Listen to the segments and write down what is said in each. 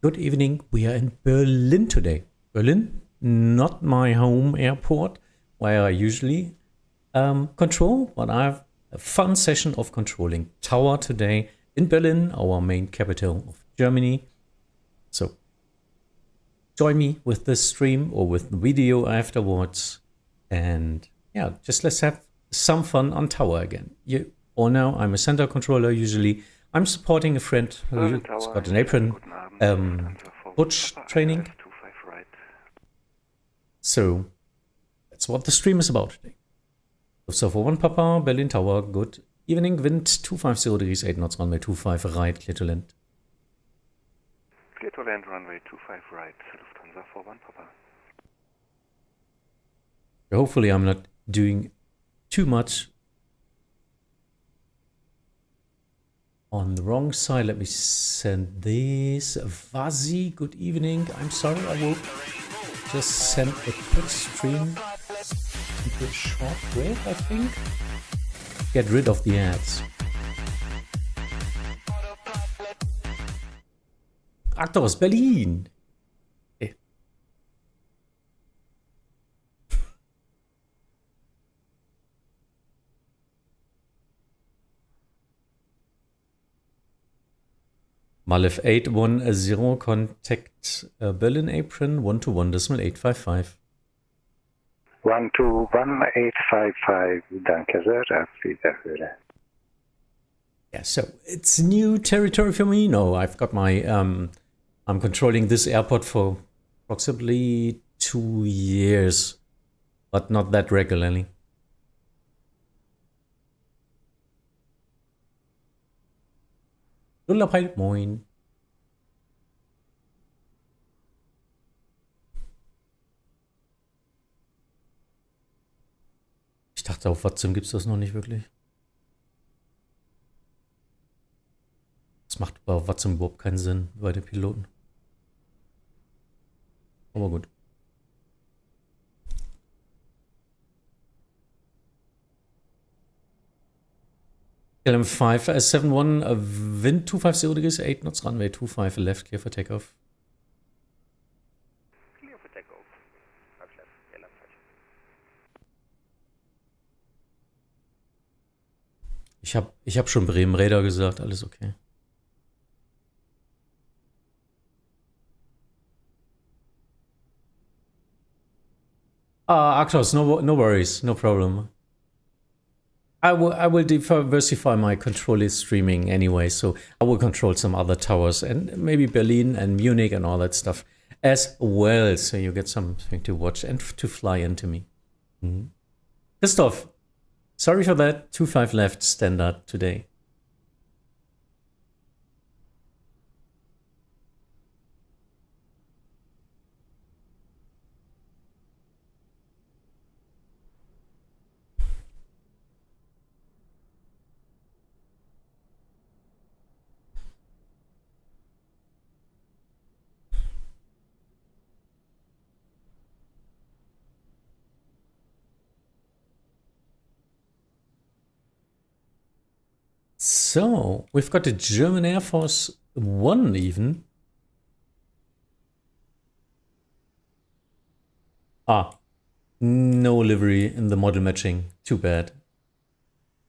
Good evening. We are in Berlin today. Berlin, not my home airport where I usually control, but I have a fun session of controlling tower today in Berlin, our main capital of Germany. So join me with this stream or with the video afterwards. And yeah, just let's have some fun on tower again. You all know I'm a center controller usually. I'm supporting a friend who's got an apron butch training. So that's what the stream is about today. So for 1 Papa, Berlin Tower, good evening, wind 250 degrees, 8 knots, runway 25 right, clear to land. Clear to land, runway 25 right, Lufthansa for 1 Papa. Hopefully I'm not doing too much on the wrong side. Let me send this. Vazi, good evening. I'm sorry, I will just send a quick stream into a short break, I think. Get rid of the ads. Actors, Berlin. Okay. Malif 810, contact Berlin apron 121.855. 121.855, danke sehr, auf Wiederhören. Yeah, so it's new territory for me. No, I've got my, I'm controlling this airport for approximately 2 years, but not that regularly. Lullaby, moin. Ich dachte, auf Vatsim gibt es das noch nicht wirklich. Das macht bei Vatsim überhaupt keinen Sinn bei den Piloten. Aber gut. LM5 S71, wind 250 degrees, 8 knots, runway 25 left, clear for takeoff. Clear for takeoff. Ich hab schon Bremen Räder gesagt, alles okay. Actors, no worries, no problem. I will diversify my control streaming anyway, so I will control some other towers and maybe Berlin and Munich and all that stuff as well, so you get something to watch and to fly into me. Christoph, sorry for that, 25 left standard today. So, we've got the German Air Force One even. No livery in the model matching. Too bad.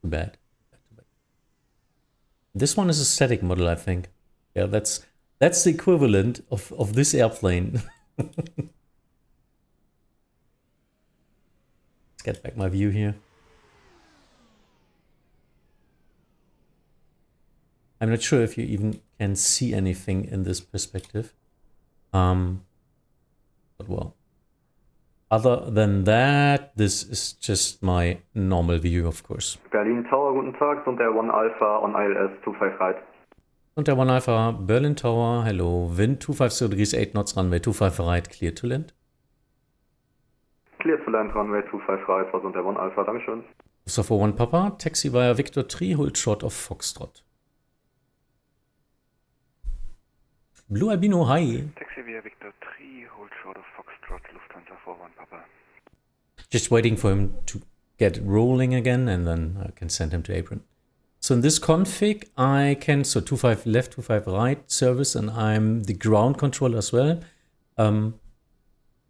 Too bad. This one is a static model, I think. Yeah, that's the equivalent of this airplane. Let's get back my view here. I'm not sure if you even can see anything in this perspective. But well. Other than that, this is just my normal view, of course. Berlin Tower, guten Tag, und der 1 Alpha on ILS 25 right. Und der 1 Alpha, Berlin Tower, hello, wind 250 degrees, 8 knots, runway 25 right, clear to land. Clear to land, runway 25 right, was und der 1 Alpha, dankeschön. So for 1 Papa, taxi via Victor 3, hold short of Foxtrot. Blue Albino, hi. Taxi via Victor 3, hold short of Foxtrot, Lufthansa for 1 Papa. Just waiting for him to get rolling again, and then I can send him to apron. So in this config, I can, so 25 left, 25 right service, and I'm the ground controller as well.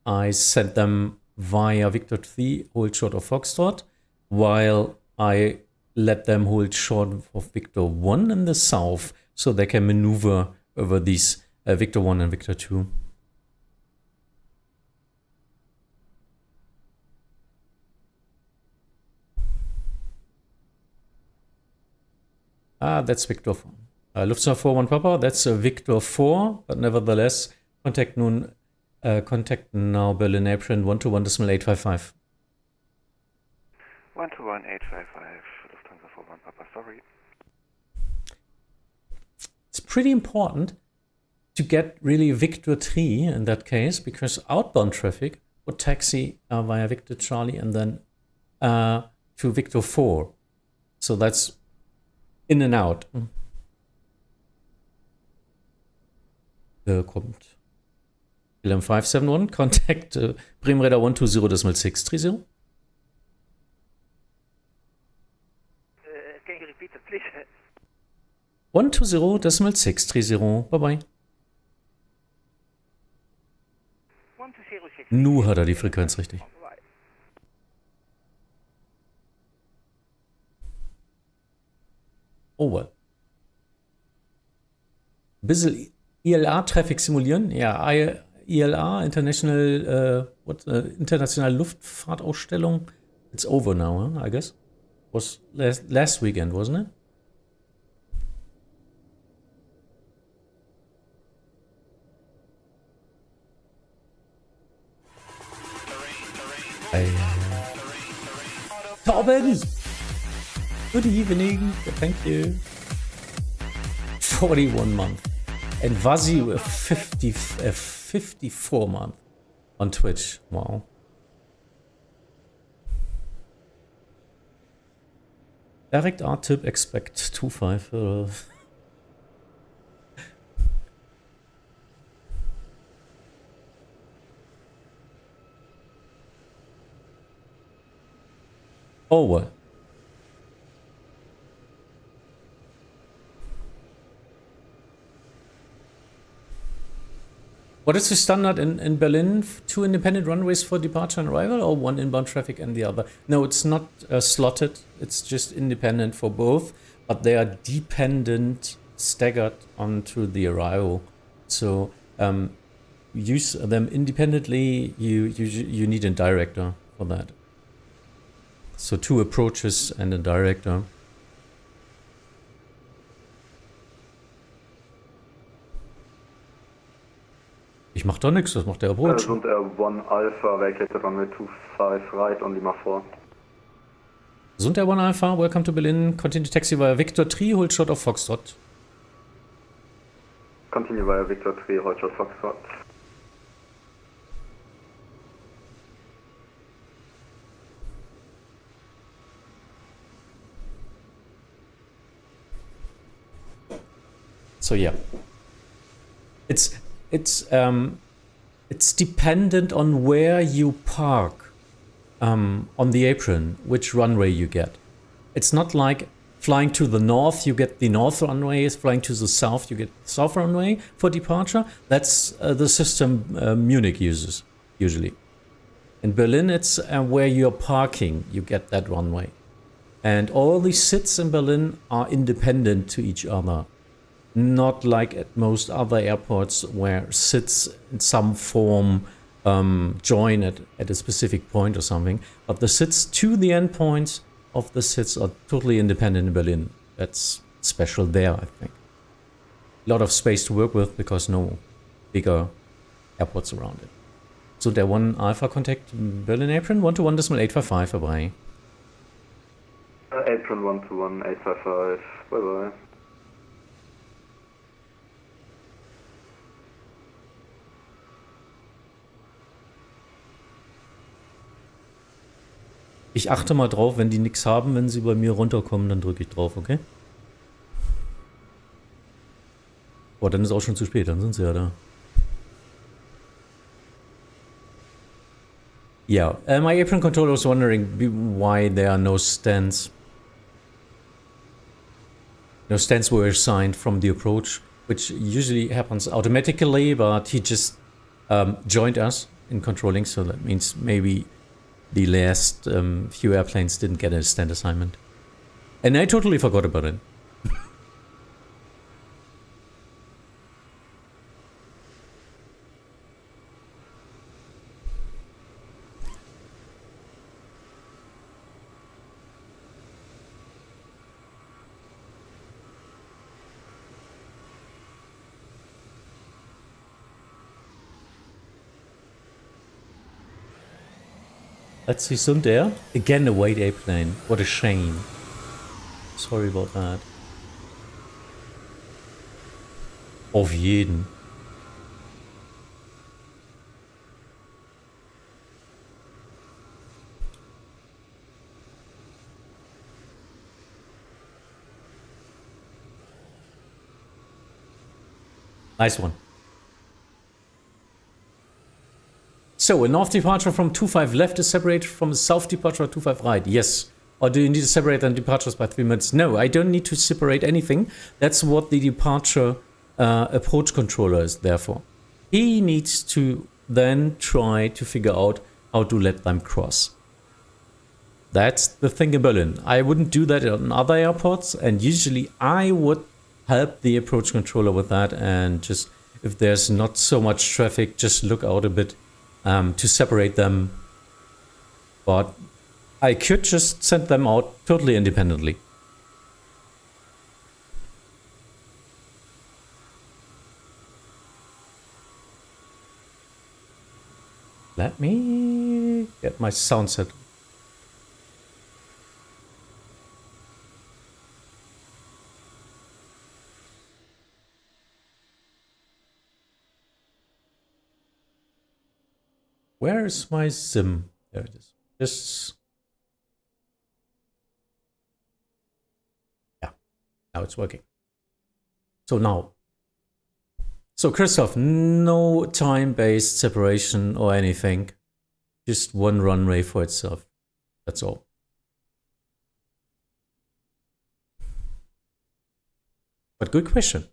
I set them via Victor 3, hold short of Foxtrot, while I let them hold short of Victor 1 in the south, so they can maneuver over these Victor 1 and Victor 2. That's Victor 4. Lufthansa 41 Papa, that's Victor 4, but nevertheless, contact now Berlin Apron 121.855. 121.855, Lufthansa 41 Papa, sorry. It's pretty important to get really Victor 3 in that case, because outbound traffic would taxi via Victor Charlie and then to Victor 4. So that's in and out. Kommt Wilhelm 571, contact Bremen Radar 120.630. Can you repeat it, please? 120.630. Bye-bye. 120.630. Nu hat er die Frequenz richtig. Oh well. Bisschen ILA-Traffic simulieren. Ja, ILA, International Luftfahrtausstellung. It's over now, huh, I guess. Was last weekend, wasn't it? Torben! Good evening. Thank you. 41 months. And Vatsim 54 months on Twitch. Wow. Direct art tip, expect 2.5. Oh well. What is the standard in Berlin? 2 independent runways for departure and arrival, or 1 inbound traffic and the other? No, it's not slotted. It's just independent for both, but they are dependent, staggered onto the arrival. So use them independently. You need a director for that. So 2 approaches and a director. Ich mach doch nichts, das macht der Approach. Sind 1 Alpha, vacated runway 25 right, on Lima 4. Sund Air 1 Alpha, welcome to Berlin. Continue taxi via Victor 3, hold short of Foxtrot. Continue via Victor 3, hold short Foxtrot. So yeah, it's dependent on where you park on the apron, which runway you get. It's not like flying to the north, you get the north runway. Flying to the south, you get the south runway for departure. That's the system Munich uses usually. In Berlin, it's where you're parking, you get that runway. And all the sits in Berlin are independent to each other. Not like at most other airports where sits in some form join at a specific point or something. But the sits to the endpoints of the sits are totally independent in Berlin. That's special there, I think. A lot of space to work with because no bigger airports around it. So der 1 Alpha contact Berlin apron 121.855, bye-bye. Apron 121.855, bye-bye. Ich achte mal drauf, wenn die nichts haben, wenn sie bei mir runterkommen, dann drücke ich drauf, okay? Boah, dann ist auch schon zu spät, dann sind sie ja da. Yeah, my apron controller was wondering why there are no stands. no stands were assigned from the approach, which usually happens automatically, but he just joined us in controlling, so that means maybe the last few airplanes didn't get a stand assignment. And I totally forgot about it. Let's see, Sundar. Again, a white airplane. What a shame. Sorry about that. Auf jeden. Nice one. So, a north departure from 25 left is separated from a south departure 25 right. Yes. Or do you need to separate the departures by 3 minutes? No, I don't need to separate anything. That's what the departure approach controller is there for. He needs to then try to figure out how to let them cross. That's the thing in Berlin. I wouldn't do that on other airports, and usually I would help the approach controller with that, and just, if there's not so much traffic, just look out a bit to separate them. But I could just send them out totally independently. Let me get my sound set. Where is my sim? There it is. Just... yeah, now it's working. So now. So Christoph, no time-based separation or anything. Just one runway for itself. That's all. But good question.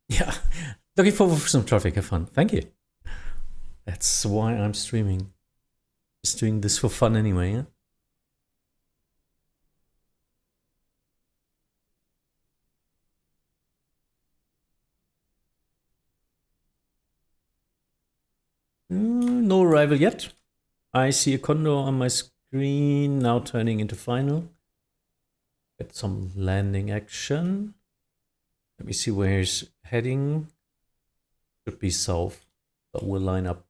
Yeah, looking forward for some traffic. Have fun. Thank you. That's why I'm streaming. Just doing this for fun anyway, yeah? No arrival yet. I see a condor on my screen now turning into final. Get some landing action. Let me see where he's heading. Should be south. But we'll line up.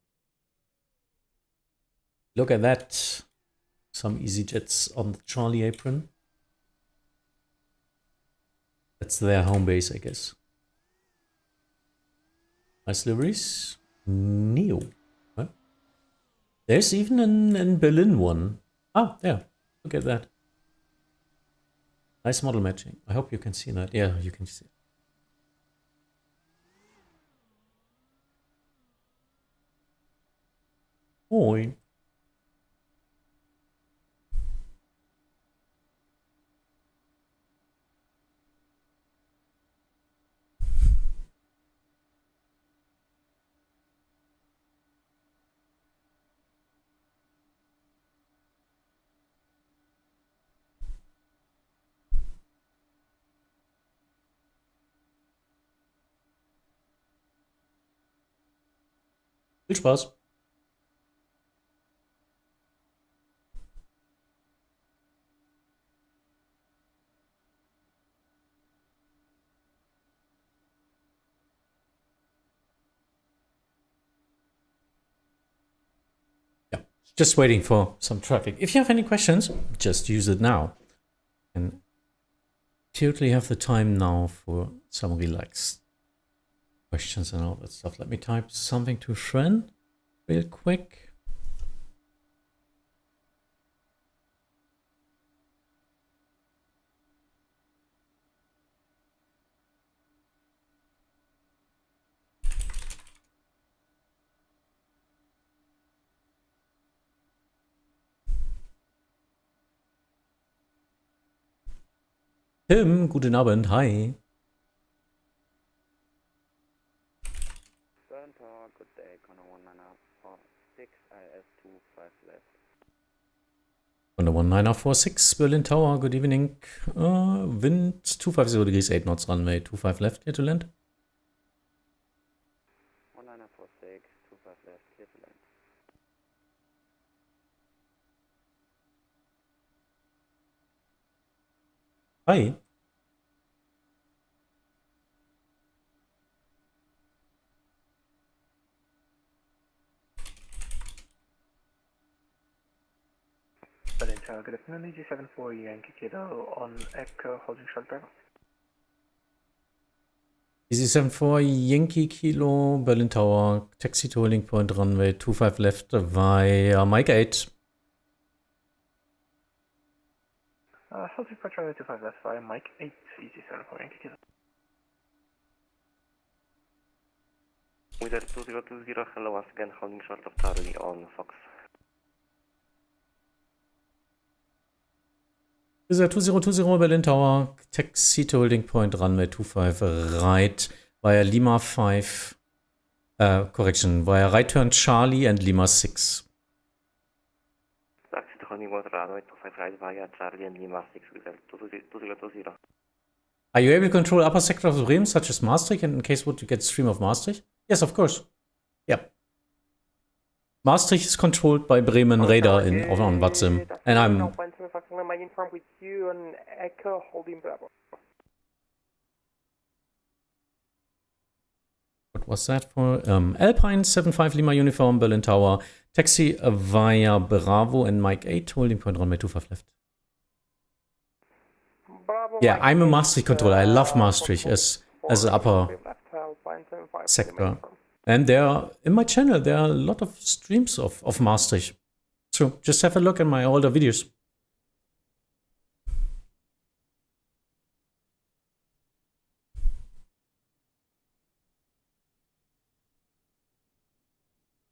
Look at that. Some EasyJets on the Charlie apron. That's their home base, I guess. Nice liveries. Neo. What? There's even an Berlin one. Ah, there. Look at that. Nice model matching. I hope you can see that. Yeah, you can see it. Oi. Viel Spaß. Yeah, just waiting for some traffic. If you have any questions, just use it now. And totally have the time now for some relaxed questions and all that stuff. Let me type something to Shren real quick. Tim, guten Abend, hi. Berlin Tower, good day, Connor 1946, IS 25 left. On the 1946, Berlin Tower, good evening. Wind 250 degrees, 8 knots, runway 25 left, clear to land. 1946, 25 left, clear to land. Hi. Berlin Tower, good afternoon, EG74 Yankee Kilo on Echo, holding short barrel. Easy 74 Yankee Kilo, Berlin Tower, taxi to holding point, runway 25 left via Mike 8. Holding point runway 25 left via Mike 8, EG74 Yankee Kilo. Wizard 2020, hello once again, holding short of Charlie on Fox. Is a 2020 Berlin Tower, taxi to holding point, runway 25 right via Lima 5. Correction, via right turn Charlie and Lima 6. Taxi to holding point, runway 25 right via Charlie and Lima 6, Wizard 2020. Are you able to control upper sector of Bremen, such as Maastricht, and in case would you get stream of Maastricht? Yes, of course. Yep. Maastricht is controlled by Bremen radar on Vatsim, and I'm. I inform with you on Echo holding Bravo. What was that for? Alpine 75 Lima Uniform, Berlin Tower, taxi via Bravo and Mike 8, holding point runway 25 left. Bravo, Yeah, Mike I'm a 8, Maastricht controller. I love Maastricht as an upper sector. And in my channel, there are a lot of streams of Maastricht. So just have a look at my older videos.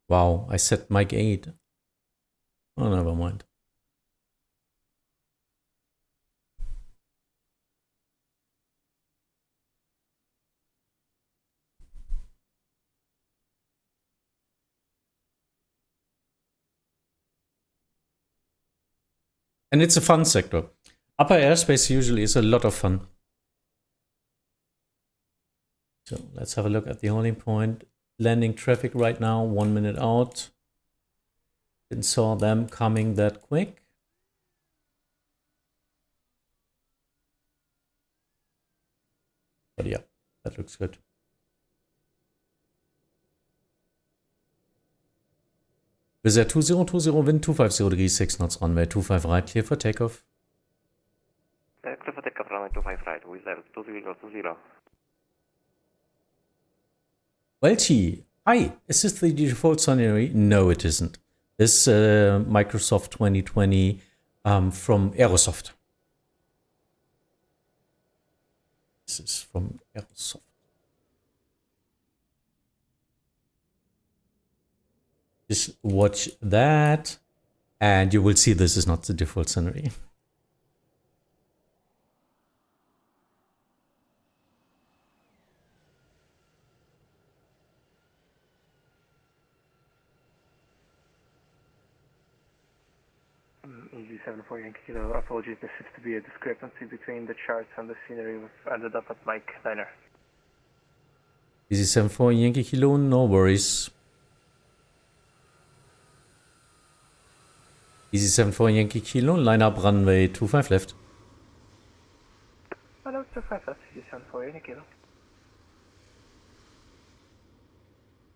Wow, I set Mike 8. Oh, never mind. And it's a fun sector. Upper airspace usually is a lot of fun. So let's have a look at the holding point. Landing traffic right now, 1 minute out. Didn't saw them coming that quick. But yeah, that looks good. Visit 2020, wind 250 degrees, 6 knots, runway 25 right, clear for takeoff. Clear for takeoff, runway 25 right, Wizard 2020. Welchi, hi, is this the default scenario? No, it isn't. This Microsoft 2020 from Aerosoft. This is from Aerosoft. Just watch that, and you will see this is not the default scenery. EG74 Yankee Kilo, apologies, there seems to be a discrepancy between the charts and the scenery. We've ended up at Mike 9er. EG74 Yankee Kilo, no worries. EG74 Yankee Kilo, line up runway 25 left. Hello, 25 left, EG74 Yankee Kilo.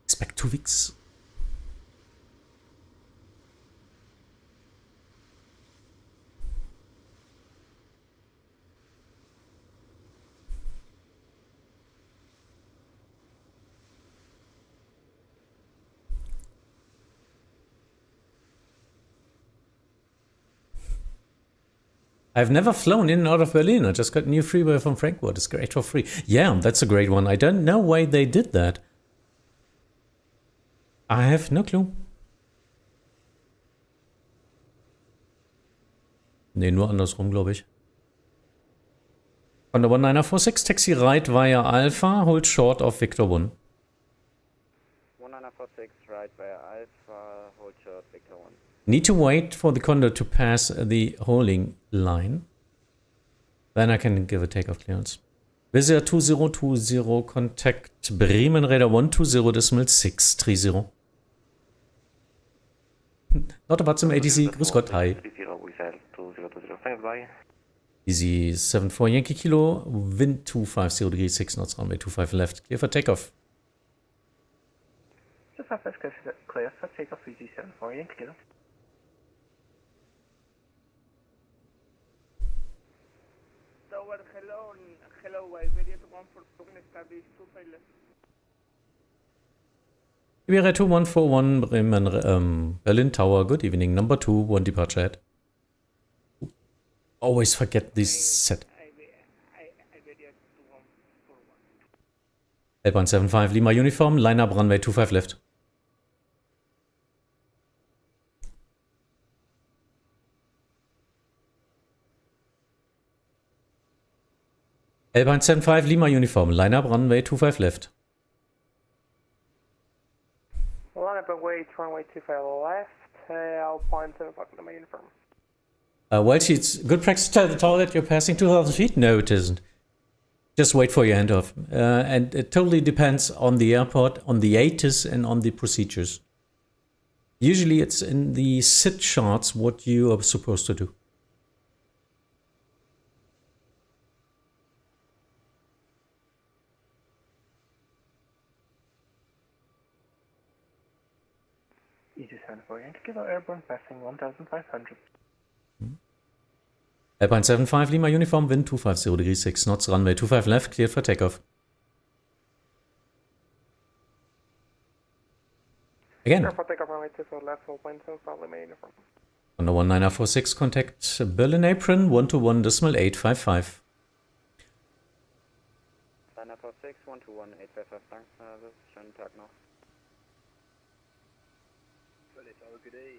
Expect 2 weeks. I've never flown in and out of Berlin. I just got a new freeway from Frankfurt. It's great for free. Yeah, that's a great one. I don't know why they did that. I have no clue. Nee, nur andersrum, glaube ich. Condor 1946, taxi right via Alpha, hold short of Victor 1. 1946, right via Alpha, hold short, Victor 1. Need to wait for the Condor to pass the holding line. Then I can give a takeoff clearance. Visitor 2020, contact Bremen Radar 120.630. Not a Vatsim ATC, grüß Gott, hi. 30 Wizard 2020, thanks, bye. Easy 74 Yankee Kilo, wind 250 degrees, 6 knots, runway 25 left, clear for takeoff. Just have this clear for takeoff VG74 Yankee Kilo. Tower, hello, Iberia 142, establish 25 left. Iberia 2141, Bremen, Berlin Tower, good evening, number 2, 1 departure head. Always forget this set. Iberia 2141. L175 Lima uniform, line up runway 25 left. L175 Lima uniform, line up runway 25 left. Line up away, runway 25 left, Alpine 75 Lima uniform. Well, it's good practice to tell the tower that you're passing 2,000 feet. No, it isn't. Just wait for your handoff. And it totally depends on the airport, on the ATIS, and on the procedures. Usually it's in the SID charts what you are supposed to do. EG74 Yankee Kilo, airborne passing 1,500. Alpine 75 Lima uniform, wind 250 degrees, 6 knots, runway 25 left, cleared for takeoff. Again. For takeoff, runway 25 left, Alpine 75 Lima uniform. Under 1946, contact Berlin apron 121.855. 1946, 121.855, danke, schönen Tag noch. Good day,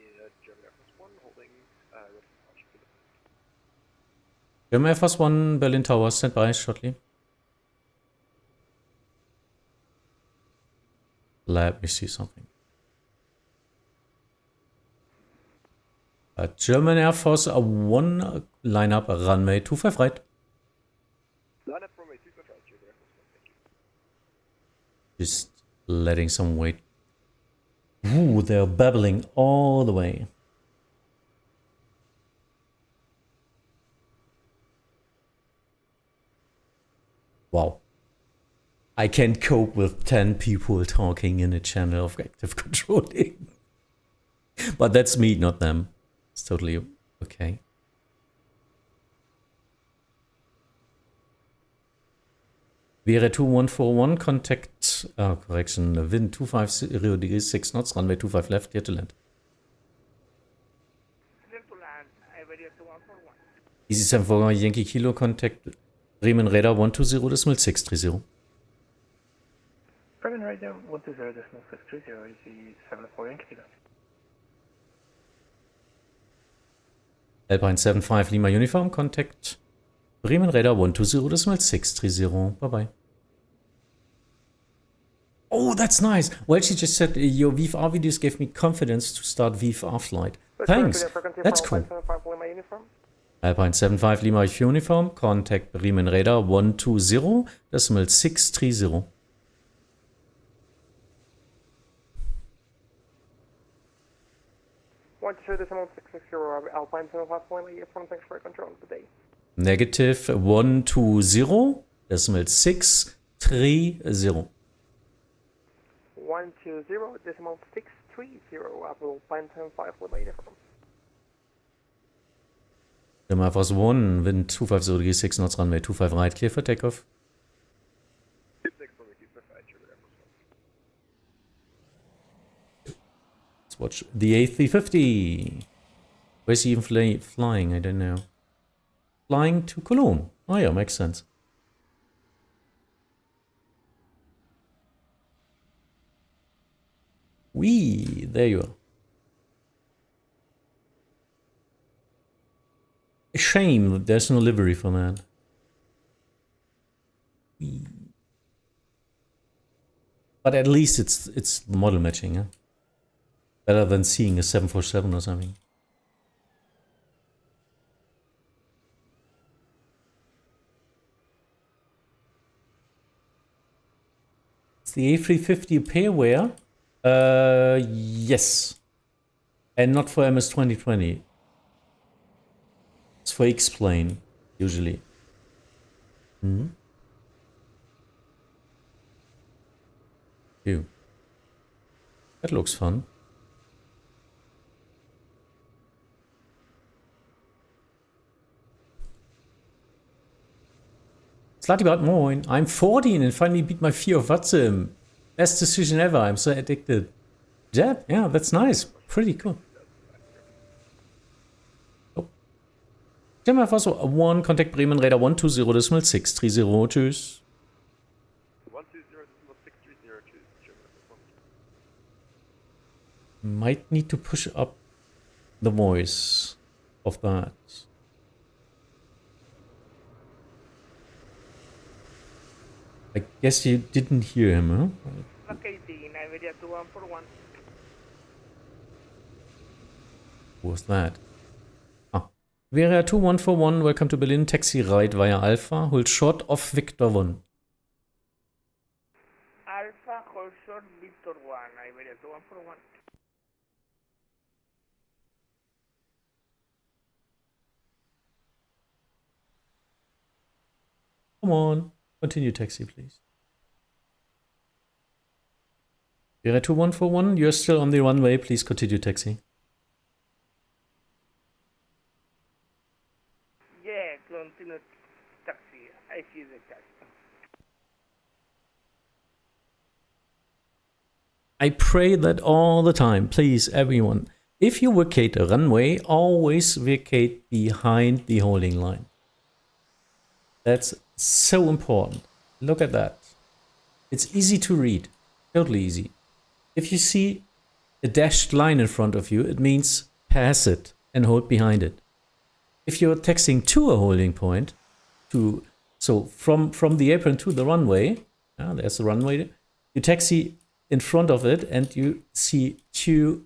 German Air Force 1, holding, German Air Force 1, Berlin Tower, stand by shortly. Let me see something. German Air Force 1, line up, runway 25 right. Line up runway 25 right, German Air Force 1, thank you. Just letting some weight. Ooh, they're babbling all the way. Wow. I can't cope with 10 people talking in a channel of active controlling. But that's me, not them. It's totally okay. Wäre 2141, contact, correction, wind 250 degrees, 6 knots, runway 25 left, clear to land. Clear to land, Iberia 2141. Easy 74 Yankee Kilo, contact Bremen Radar 120.630. Bremen Radar 120.630, EG74 Yankee Kilo. Alpine 75 Lima uniform, contact Bremen Radar 120.630. Bye bye. Oh, that's nice. Well, she just said your VFR videos gave me confidence to start VFR flight. Thanks. That's cool. Alpine 75 Lima uniform, contact Bremen Radar 120.630. Alpine 75 Lima uniform, thanks for control today. Negative 120.630. 120.630, Alpine 75 Lima uniform. German Air Force 1, wind 250 degrees, 6 knots, runway 25 right, clear for takeoff. Let's watch the A350. Where's he even flying? I don't know. Flying to Cologne. Oh yeah, makes sense. Whee! There you are. A shame that there's no livery for that. But at least it's model matching, huh? Better than seeing a 747 or something. It's the A350 pairware. Yes. And not for MS 2020. It's for X-Plane, usually. Hmm. Ew. That looks fun. Slatibad, moin. I'm 14 and finally beat my fear of Vatsim. Best decision ever. I'm so addicted. Jab? Yeah, that's nice. Pretty cool. Oh. Jam have also 1, contact Bremen, Radar 120.630. Tschüss. 120.630. Might need to push up the voice of that. I guess you didn't hear him, huh? Locating Iberia 2141. Who was that? Ah. Vera 2141, welcome to Berlin. Taxi ride via Alpha. Hold short of Victor 1. Alpha, hold short, Victor 1, Iberia 2141. Come on. Continue taxi, please. Vera 2141, you're still on the runway. Please continue taxi. Yeah, continue taxi. I see the taxi. I pray that all the time. Please, everyone. If you vacate a runway, always vacate behind the holding line. That's so important. Look at that. It's easy to read. Totally easy. If you see a dashed line in front of you, it means pass it and hold behind it. If you're taxiing to a holding point, so from the apron to the runway, there's the runway, you taxi in front of it and you see 2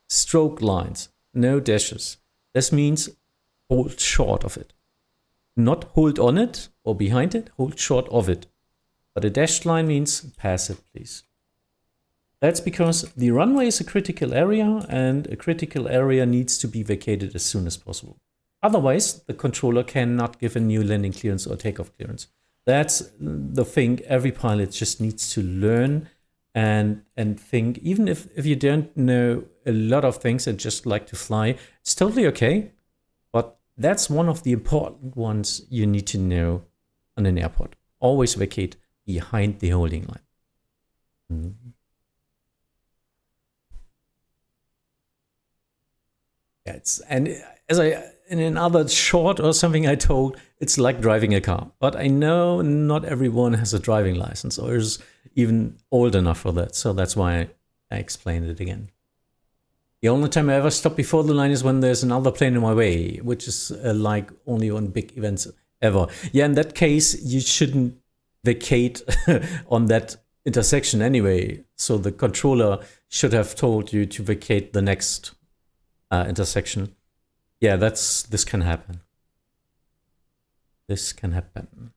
stroke lines, no dashes. This means hold short of it. Not hold on it or behind it, hold short of it. But a dashed line means pass it, please. That's because the runway is a critical area and a critical area needs to be vacated as soon as possible. Otherwise, the controller cannot give a new landing clearance or takeoff clearance. That's the thing every pilot just needs to learn and think. Even if you don't know a lot of things and just like to fly, it's totally okay. But that's one of the important ones you need to know on an airport. Always vacate behind the holding line. Mm-hmm. Yeah, in another short or something I told, it's like driving a car. But I know not everyone has a driving license or is even old enough for that. So that's why I explained it again. The only time I ever stop before the line is when there's another plane in my way, which is like only on big events ever. Yeah, in that case, you shouldn't vacate on that intersection anyway. So the controller should have told you to vacate the next intersection. Yeah, this can happen. This can happen.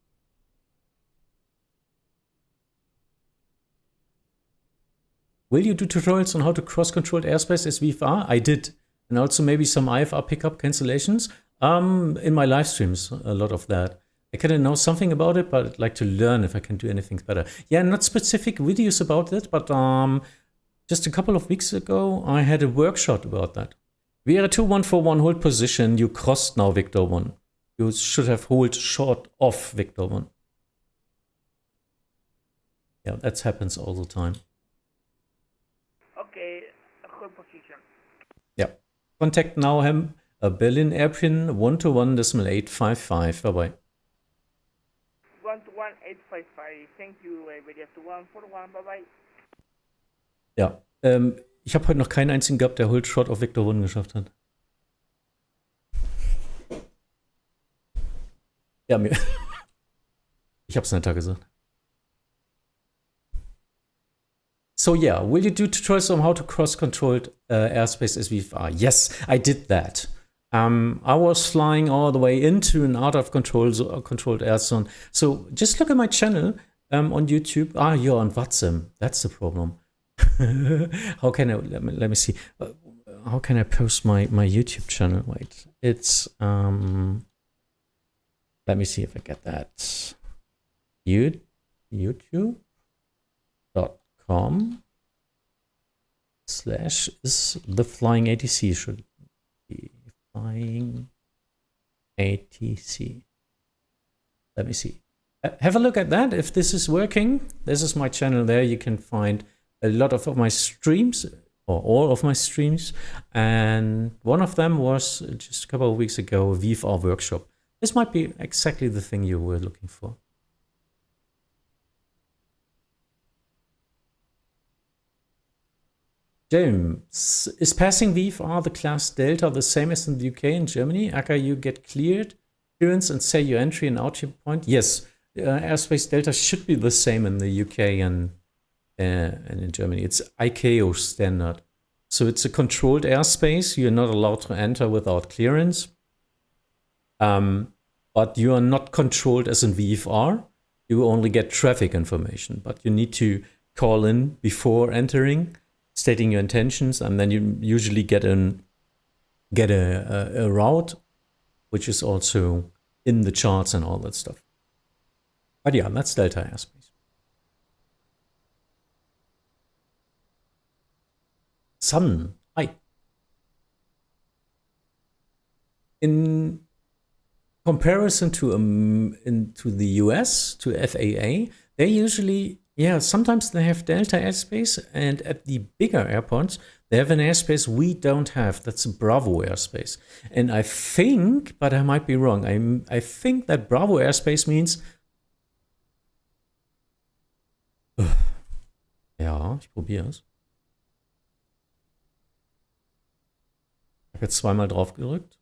Will you do tutorials on how to cross-controlled airspace as VFR? I did. And also maybe some IFR pickup cancellations. In my live streams, a lot of that. I kind of know something about it, but I'd like to learn if I can do anything better. Yeah, not specific videos about it, but just a couple of weeks ago, I had a workshop about that. Vera 2141, hold position. You crossed now Victor 1. You should have hold short of Victor 1. Yeah, that happens all the time. Okay, hold position. Yeah. Contact now Berlin Airpin 121.855. Bye-bye. 121.855. Thank you, Iberia 2141. Bye-bye. Ja, ich habe heute noch keinen einzigen gehabt, der Hold Short auf Victor 1 geschafft hat. Ja, Ich hab's netter gesagt. So yeah, will you do tutorials on how to cross-controlled airspace as VFR? Yes, I did that. I was flying all the way into an out of controlled air zone. So just look at my channel on YouTube. Ah, you're on Vatsim. That's the problem. How can I, let me see. How can I post my YouTube channel? Wait, it's, let me see if I get that. YouTube.com/ is the flying ATC, should be flying ATC. Let me see. Have a look at that if this is working. This is my channel there. You can find a lot of my streams, or all of my streams, and one of them was just a couple of weeks ago, a VFR workshop. This might be exactly the thing you were looking for. James, is passing VFR the class Delta the same as in the UK and Germany? Aka, you get clearance and say your entry and output point? Yes, airspace Delta should be the same in the UK and in Germany. It's ICAO standard. So it's a controlled airspace. You're not allowed to enter without clearance. But you are not controlled as in VFR. You only get traffic information, but you need to call in before entering, stating your intentions, and then you usually get a route, which is also in the charts and all that stuff. But yeah, that's Delta airspace. Sun, hi. In comparison to into the US, to FAA, they usually, yeah, sometimes they have Delta airspace, and at the bigger airports, they have an airspace we don't have. That's a Bravo airspace. And I think, but I might be wrong, I think that Bravo airspace means... Ja, ich probiere es. Ich habe jetzt zweimal drauf gedrückt.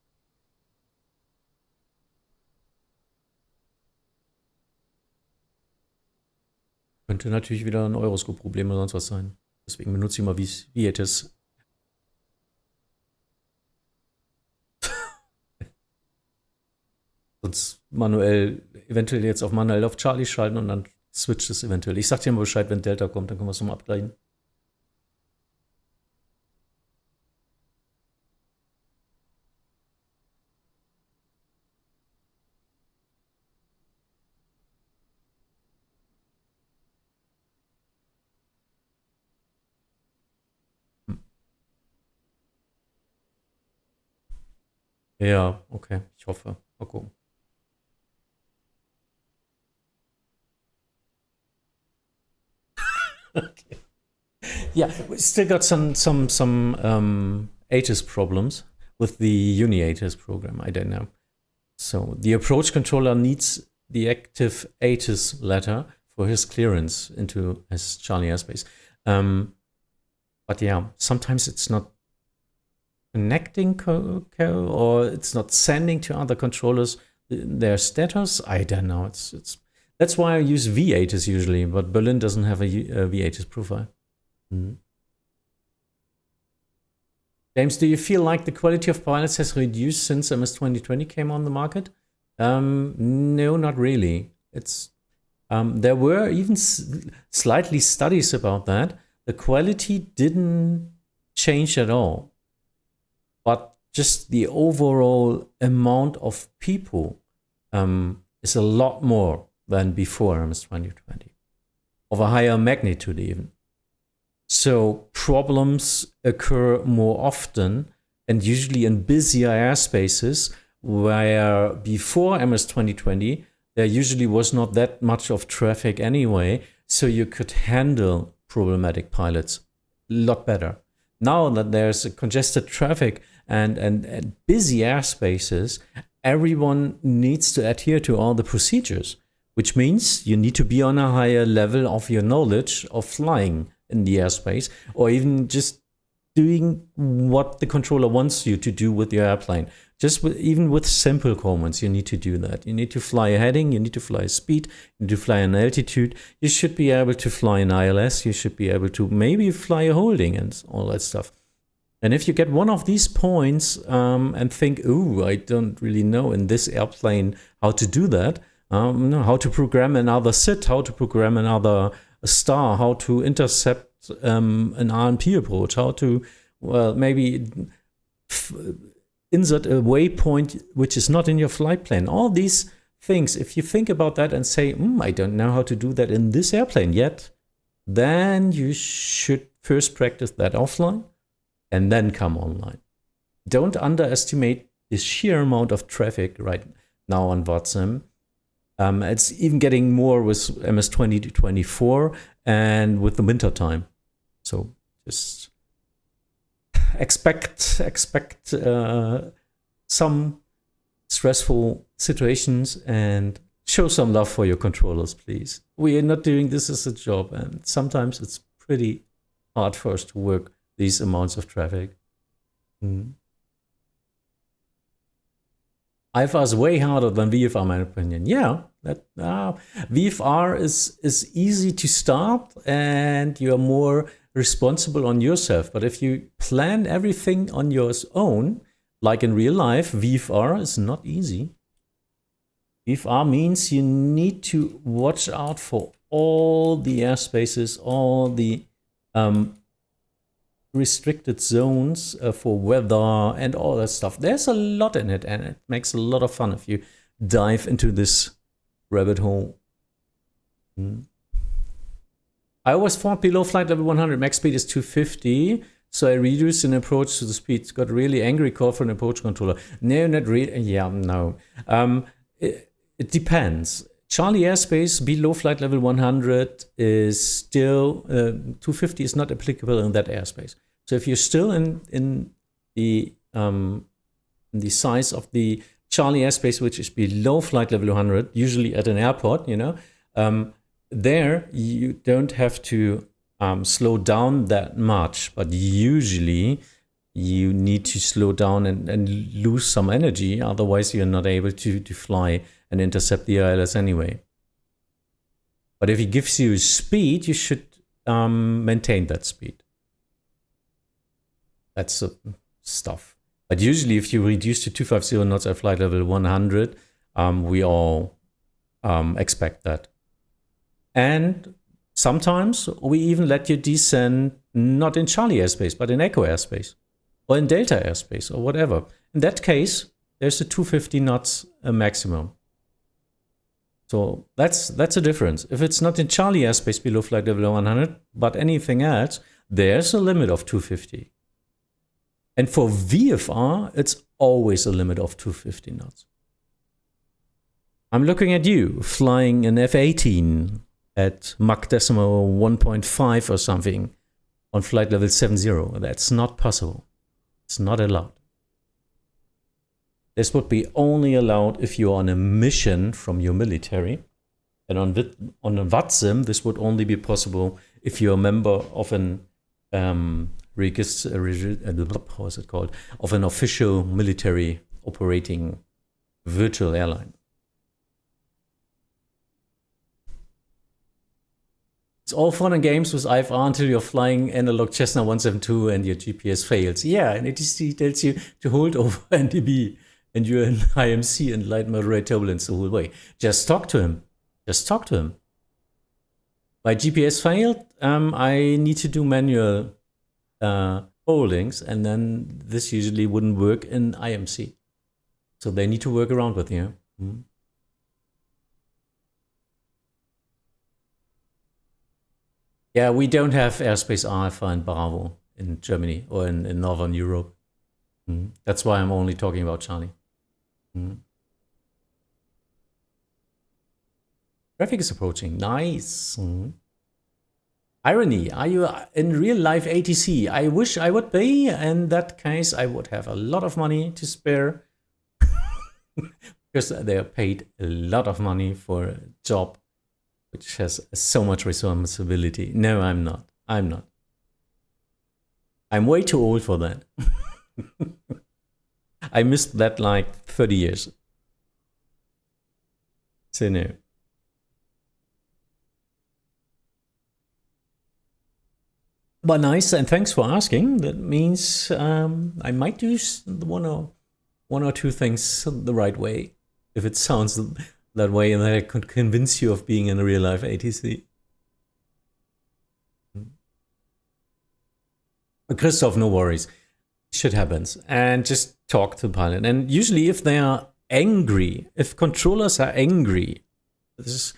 Könnte natürlich wieder ein Euroscope-Problem oder sonst was sein. Deswegen benutze ich mal VATC. Sonst manuell, eventuell jetzt auf manuell auf Charlie schalten und dann switcht es eventuell. Ich sag dir mal Bescheid, wenn Delta kommt, dann können wir es nochmal abgleichen. Ja, okay, ich hoffe. Mal gucken. Okay. Yeah, we still got some ATIS problems with the Uni ATIS program. I don't know. So the approach controller needs the active ATIS letter for his clearance into his Charlie airspace. But yeah, sometimes it's not connecting or it's not sending to other controllers their status. I don't know. It's that's why I use V8s usually, but Berlin doesn't have a V8s profile. James, do you feel like the quality of pilots has reduced since MS 2020 came on the market? No, not really. It's there were even slightly studies about that. The quality didn't change at all, but just the overall amount of people is a lot more than before MS 2020, of a higher magnitude even. So problems occur more often and usually in busier airspaces, where before MS 2020 there usually was not that much of traffic anyway, so you could handle problematic pilots a lot better. Now that there's a congested traffic and busy airspaces, everyone needs to adhere to all the procedures, which means you need to be on a higher level of your knowledge of flying in the airspace, or even just doing what the controller wants you to do with your airplane. Even with simple commands, you need to do that. You need to fly a heading, you need to fly a speed, you need to fly an altitude. You should be able to fly an ILS, you should be able to maybe fly a holding and all that stuff. And if you get one of these points and think, oh, I don't really know in this airplane how to do that, how to program another SID, how to program another star, how to intercept an RNP approach, how to, well, maybe insert a waypoint which is not in your flight plan. All these things, if you think about that and say, I don't know how to do that in this airplane yet, then you should first practice that offline and then come online. Don't underestimate the sheer amount of traffic right now on Vatsim. It's even getting more with MS 2024 and with the winter time. So just expect some stressful situations and show some love for your controllers, please. We are not doing this as a job, and sometimes it's pretty hard for us to work these amounts of traffic. IFR is way harder than VFR, in my opinion. Yeah, VFR is easy to start and you are more responsible on yourself. But if you plan everything on your own, like in real life, VFR is not easy. VFR means you need to watch out for all the airspaces, all the restricted zones for weather and all that stuff. There's a lot in it, and it makes a lot of fun if you dive into this rabbit hole. I always thought below flight level 100 max speed is 250, so I reduced an approach to the speed. Got a really angry call for an approach controller. No, not really. Yeah, no. It depends. Charlie airspace below flight level 100 is still 250 is not applicable in that airspace. So if you're still in the size of the Charlie airspace, which is below flight level 100, usually at an airport, there you don't have to slow down that much, but usually you need to slow down and lose some energy, otherwise you're not able to fly and intercept the ILS anyway. But if it gives you speed, you should maintain that speed. That's the stuff. But usually if you reduce to 250 knots at flight level 100, we all expect that. And sometimes we even let you descend not in Charlie airspace, but in Echo airspace or in Delta airspace or whatever. In that case, there's a 250 knots maximum. So that's a difference. If it's not in Charlie airspace below flight level 100, but anything else, there's a limit of 250. And for VFR, it's always a limit of 250 knots. I'm looking at you flying an F-18 at Mach decimal 1.5 or something on flight level 70. That's not possible. It's not allowed. This would be only allowed if you're on a mission from your military. And on a Vatsim, this would only be possible if you're a member of an of an official military operating virtual airline. It's all fun and games with IFR until you're flying analog Cessna 172 and your GPS fails. Yeah, and ATC tells you to hold over NDB and you're in IMC and light moderate turbulence the whole way. Just talk to him. Just talk to him. My GPS failed. I need to do manual holdings, and then this usually wouldn't work in IMC. So they need to work around with you. Yeah, we don't have airspace Alpha and Bravo in Germany or in Northern Europe. That's why I'm only talking about Charlie. Traffic is approaching. Nice. Irony, are you in real life ATC? I wish I would be. In that case, I would have a lot of money to spare. Because they are paid a lot of money for a job which has so much responsibility. No, I'm not. I'm I'm way too old for that. I missed that like 30 years. So no. But nice, and thanks for asking. That means I might do one or two things the right way, if it sounds that way, and that I could convince you of being in a real life ATC. But Christoph, no worries. Shit happens. And just talk to the pilot. And usually if they are angry, if controllers are angry, this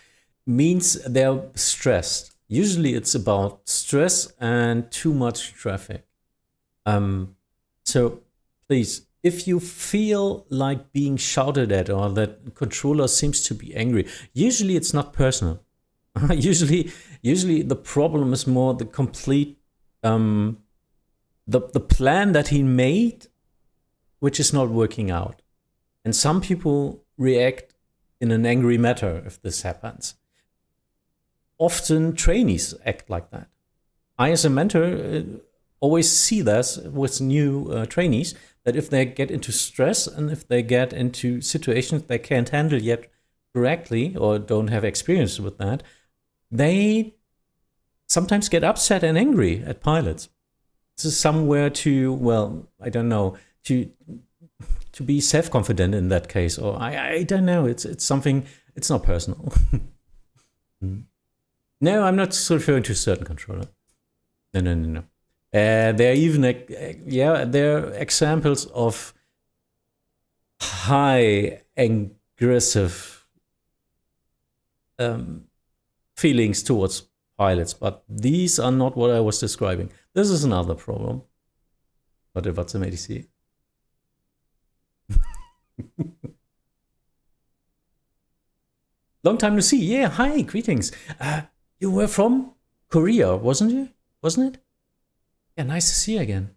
means they're stressed. Usually it's about stress and too much traffic. So please, if you feel like being shouted at or that controller seems to be angry, usually it's not personal. usually the problem is more the complete the plan that he made, which is not working out. And some people react in an angry manner if this happens. Often trainees act like that. I, as a mentor, always see this with new trainees, that if they get into stress and if they get into situations they can't handle yet correctly or don't have experience with that, they sometimes get upset and angry at pilots. This is somewhere to, well, I don't know, to be self-confident in that case, or I don't know. It's something. It's not personal. No, I'm not referring to a certain controller. No. There are even there are examples of high aggressive feelings towards pilots, but these are not what I was describing. This is another problem. But the Vatsim ATC. Long time to see. Yeah, hi, greetings. You were from Korea, wasn't you? Wasn't it? Yeah, nice to see you again.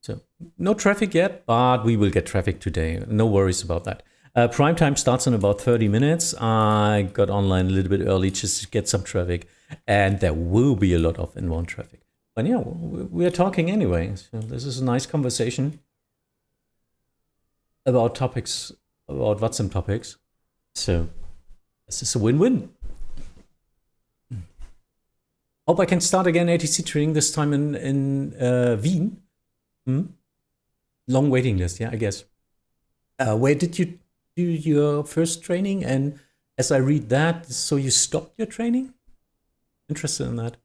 So, no traffic yet, but we will get traffic today. No worries about that. Prime time starts in about 30 minutes. I got online a little bit early just to get some traffic, and there will be a lot of inbound traffic. But yeah, we are talking anyway. So this is a nice conversation about topics, about Vatsim topics. So this is a win-win. Hope I can start again ATC training, this time in Wien. Long waiting list, yeah, I guess. Where did you do your first training? And as I read that, so you stopped your training? Interested in that.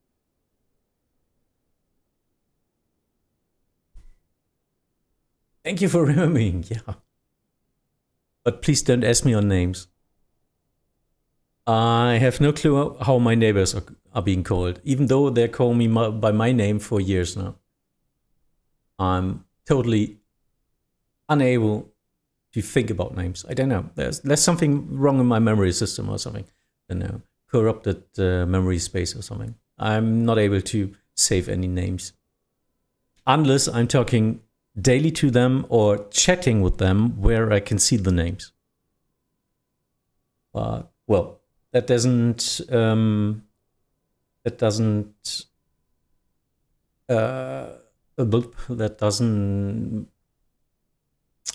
Thank you for remembering, yeah. But please don't ask me on names. I have no clue how my neighbors are being called, even though they're calling me by my name for years now. I'm totally unable to think about names. I don't know. There's something wrong in my memory system or something. I don't know. Corrupted memory space or something. I'm not able to save any names. Unless I'm talking daily to them or chatting with them where I can see the names. But, well, that doesn't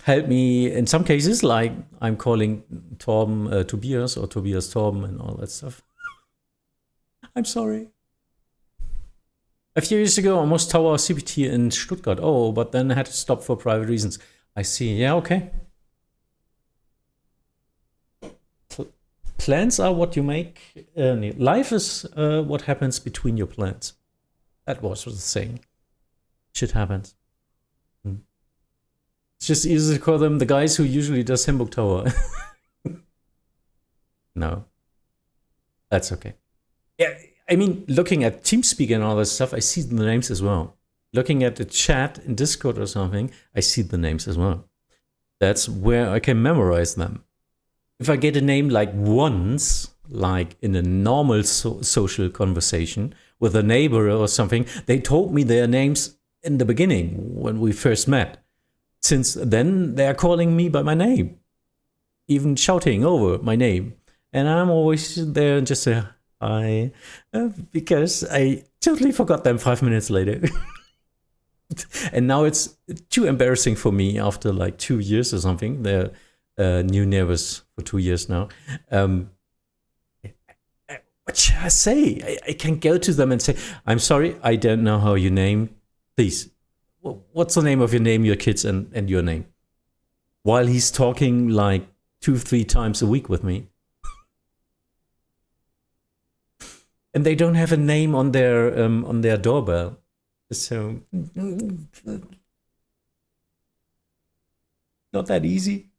help me in some cases, like I'm calling Torben Tobias or Tobias Torben and all that stuff. I'm sorry. A few years ago, I almost tower CPT in Stuttgart. Oh, but then I had to stop for private reasons. I see. Yeah, okay. Plans are what you make. Life is what happens between your plans. That was the saying. Shit happens. It's just easy to call them the guys who usually does Hamburg Tower. No. That's okay. Yeah, I mean, looking at TeamSpeak and all that stuff, I see the names as well. Looking at the chat in Discord or something, I see the names as well. That's where I can memorize them. If I get a name like once, like in a normal social conversation with a neighbor or something, they told me their names in the beginning when we first met. Since then, they are calling me by my name, even shouting over my name. And I'm always there and just say, Hi. Because I totally forgot them 5 minutes later. And now it's too embarrassing for me after like 2 years or something. They're new neighbors for 2 years now. What should I say? I can go to them and say, I'm sorry, I don't know how you name. Please, what's the name of your name, your kids, and your name? While he's talking like 2-3 times a week with me. And they don't have a name on their doorbell. So not that easy.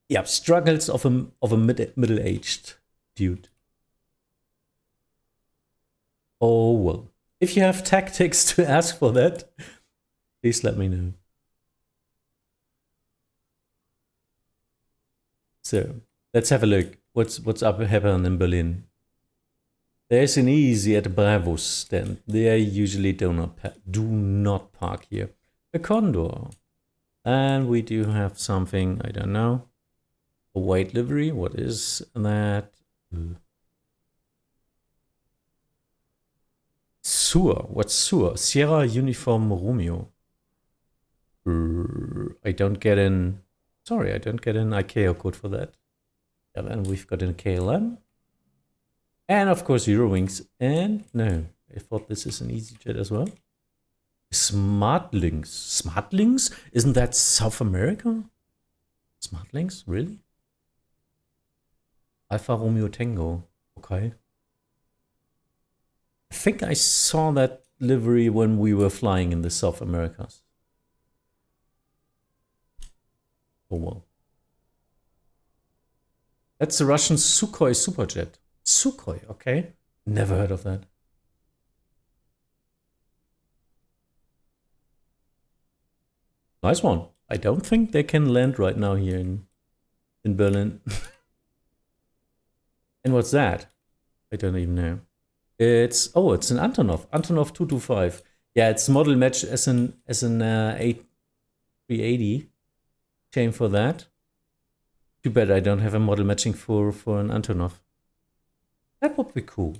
Yeah, struggles of a middle-aged dude. Oh well. If you have tactics to ask for that, please let me know. So let's have a look. What's up happening in Berlin? There's an easy at Bravo stand. They usually do not park here. A Condor. And we do have something, I don't know. A white livery. What is that? Sur. What's Sur? Sierra Uniform Romeo. I don't get an... Sorry, I don't get an ICAO code for that. And then we've got an KLM. And of course Eurowings. And no, I thought this is an EasyJet as well. Smartlinks. Smartlinks? Isn't that South America? Smartlinks? Really? Alfa Romeo Tango. Okay. I think I saw that livery when we were flying in the South Americas. Oh well. That's the Russian Sukhoi Superjet. Sukhoi, okay. Never heard of that. Nice one. I don't think they can land right now here in Berlin. And what's that? I don't even know. It's an Antonov. Antonov 225. Yeah, it's model match as an A380. Shame for that. Too bad I don't have a model matching for an Antonov. That would be cool.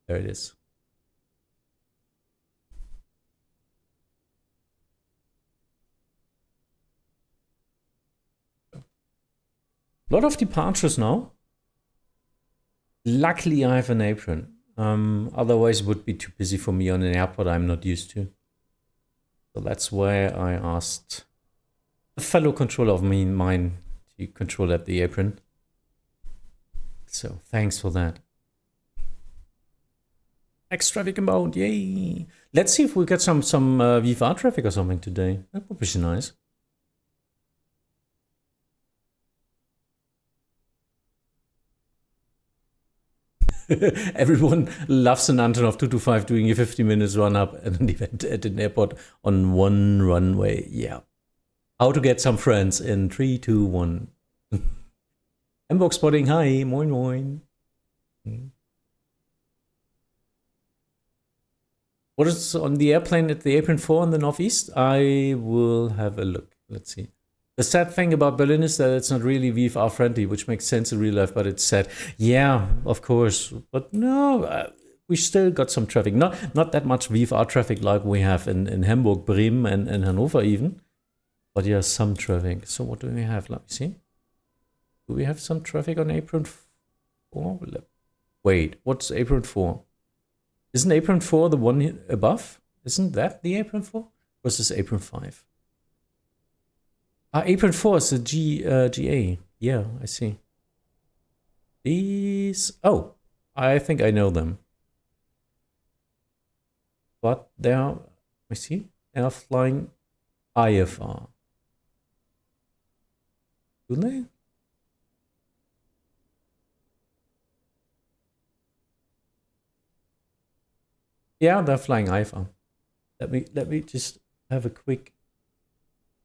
There it is. A lot of departures now. Luckily, I have an apron. Otherwise, it would be too busy for me on an airport I'm not used to. So that's why I asked a fellow controller of mine to control at the apron. So thanks for that. Next traffic inbound, yay! Let's see if we get some VFR traffic or something today. That would be nice. Everyone loves an Antonov 225 doing a 50 minutes run up at an event at an airport on one runway. Yeah. How to get some friends in 3, 2, 1. Hamburg spotting, hi, moin moin. What is on the airplane at the apron 4 in the northeast? I will have a look. Let's see. The sad thing about Berlin is that it's not really VFR friendly, which makes sense in real life, but it's sad. Yeah, of course. But no, we still got some traffic. Not that much VFR traffic like we have in Hamburg, Bremen, and Hanover even. But yeah, some traffic. So what do we have? Let me see. Do we have some traffic on apron 4? Wait, what's apron 4? Isn't apron 4 the one above? Isn't that the apron 4? Or is this apron 5? Apron 4 is the GA. Yeah, I see. These... Oh, I think I know them. But they are... I see. They are flying IFR. Do they? Yeah, they're flying IFR. Let me just have a quick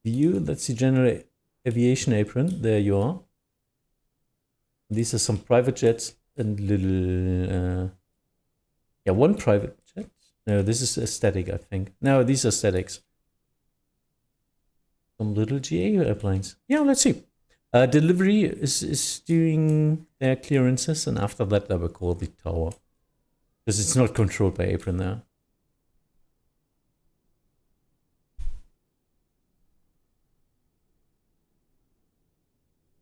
view. Let's see, general aviation apron. There you are. These are some private jets and little... yeah, one private jet. No, this is a static, I think. No, these are statics. Some little GA airplanes. Yeah, let's see. Delivery is doing their clearances, and after that, they will call the tower. Because it's not controlled by apron there.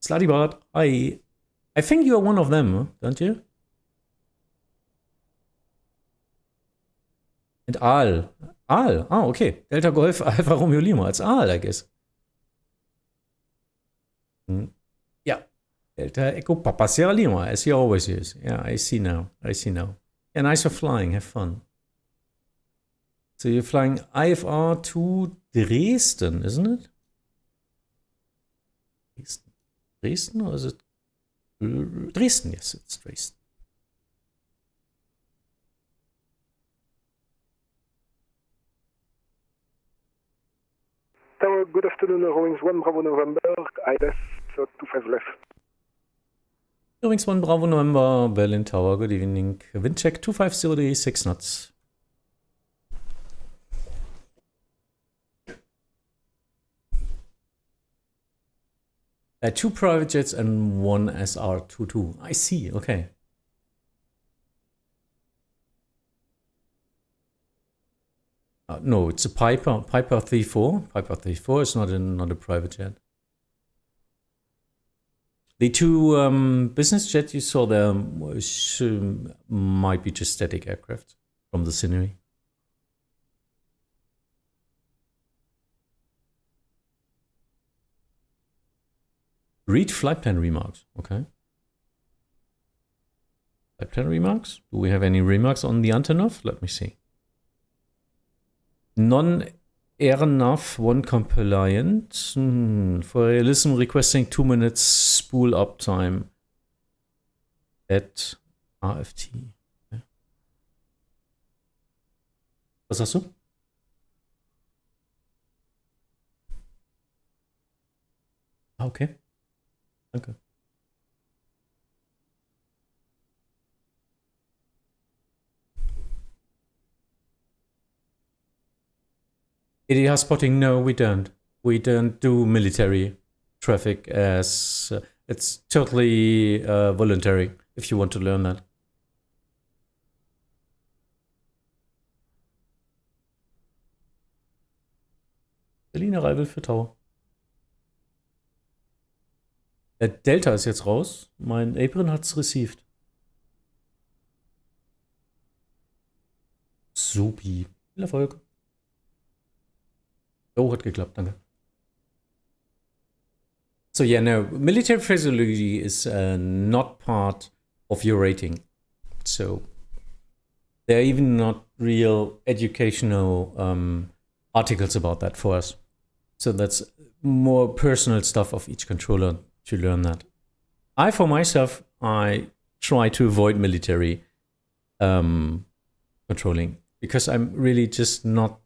Slutty I think you are one of them, huh? Don't you? And Aal. Aal. Oh, okay. Delta Golf Alpha Romeo Lima. It's Aal, I guess. Yeah. Delta Echo Papa Sierra Lima, as he always is. Yeah, I see now. I see now. Yeah, nice for flying. Have fun. So you're flying IFR to Dresden, isn't it? Dresden, or is it? Dresden, yes, it's Dresden. Tower, good afternoon, Rawings 1 Bravo November, ILS 25 left. Rawings 1 Bravo November, Berlin Tower, good evening. Wind check 250 6 knots. Two private jets and one SR-22. I see, okay. No, it's a Piper 34. Piper 34 is not a private jet. The two business jets you saw there might be just static aircraft from the scenery. Read flight plan remarks. Okay. Flight plan remarks. Do we have any remarks on the Antonov? Let me see. Non-AirNav 1 compliant. For realism, requesting 2 minutes spool uptime at RFT. Okay. Was sagst du? Okay. Danke. EDDB spotting, no, we don't. We don't do military traffic as it's totally voluntary if you want to learn that. Berlin Arrival für Tower. Delta ist jetzt raus. Mein Apron hat's received. Supi. Viel Erfolg. Oh, hat geklappt, danke. So yeah, no, military phraseology is not part of your rating. So there are even not real educational articles about that for us. So that's more personal stuff of each controller to learn that. For myself, I try to avoid military controlling because I'm really just not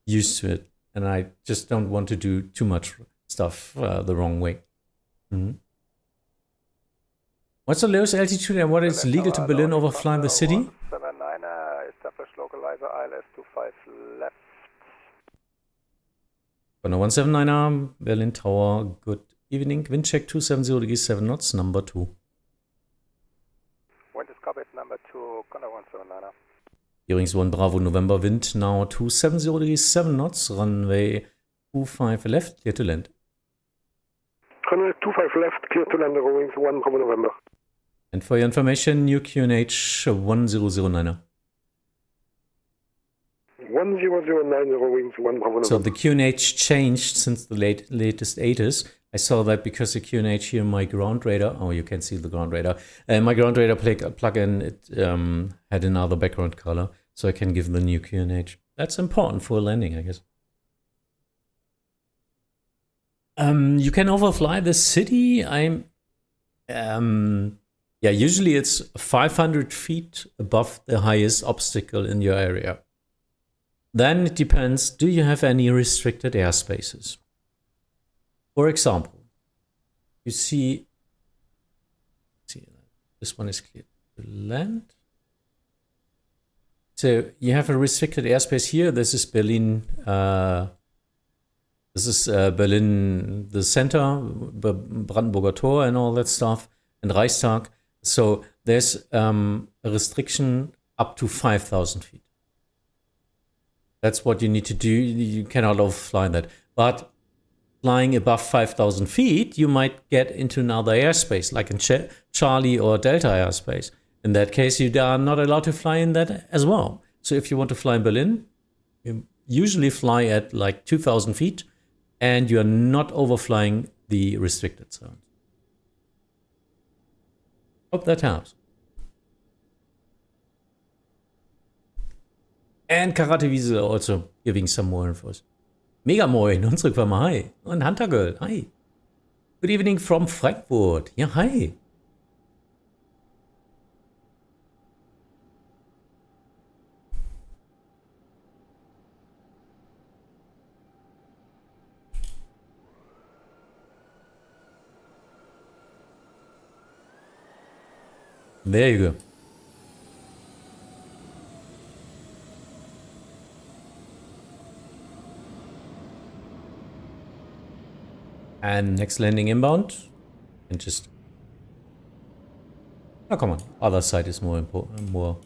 used to it. And I just don't want to do too much stuff the wrong way. What's the lowest altitude and what is legal to Berlin over flying the city? 179er, establish localizer ILS 25 left. On a 179er, Berlin Tower, good evening. Wind check 270 degrees 7 knots, number 2. Wind is copied, number 2, Condor 179er. Bearings 1 Bravo November, wind now 270 degrees 7 knots, runway 25 left, clear to land. Runway 25 left, clear to land, Rawings 1 Bravo November. And for your information, new QNH 1009er. 1009, Rawings 1 Bravo November. So the QNH changed since the latest ATIS. I saw that because the QNH here, my ground radar, oh, you can see the ground radar. My ground radar plug-in, it had another background color, so I can give the new QNH. That's important for landing, I guess. You can overfly the city. Yeah, usually it's 500 feet above the highest obstacle in your area. Then it depends, do you have any restricted airspaces? For example, you see this one is clear to land. So you have a restricted airspace here. This is Berlin This is Berlin, the center, Brandenburger Tor and all that stuff, and Reichstag. So there's a restriction up to 5,000 feet. That's what you need to do. You cannot overfly that. But flying above 5,000 feet, you might get into another airspace, like in Charlie or Delta airspace. In that case, you are not allowed to fly in that as well. So if you want to fly in Berlin, you usually fly at like 2,000 feet, and you are not overflying the restricted zone. Hope that helps. And Karate Wiese also giving some more infos. Mega moin, unsere Quama, hi. Und Hunter Girl, hi. Good evening from Frankfurt. Ja, hi. There you go. And next landing inbound. And just... Oh, come on. Other side is more important, more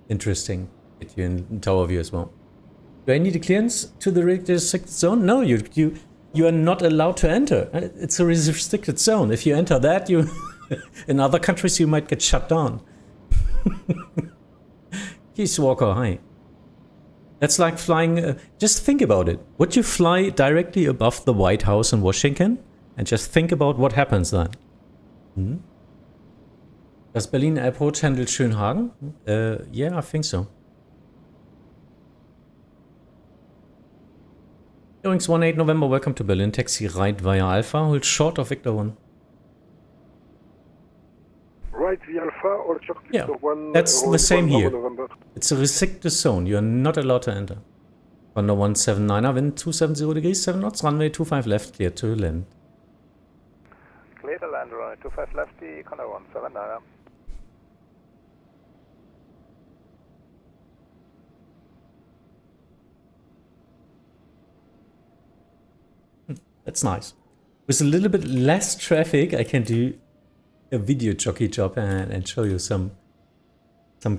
interesting. Get you in tower view as well. Do I need a clearance to the restricted zone? No, you are not allowed to enter. It's a restricted zone. If you enter that, you... in other countries, you might get shut down. Keith Walker, hi. That's like flying... just think about it. Would you fly directly above the White House in Washington? And just think about what happens then. Hmm? Does Berlin Airport handle Schönhagen? Yeah, I think so. Wings 18 November, welcome to Berlin. Taxi right via Alpha. Hold short of Victor 1. Right via Alpha or short Yeah, Victor 1? that's the same here. November. It's a restricted zone. You are not allowed to enter. Condor 179er, wind 270 degrees, 7 knots, runway 25 left, clear to land. Clear to land, runway 25 lefty, Condor 179er. That's nice. With a little bit less traffic, I can do a video jockey job and show you some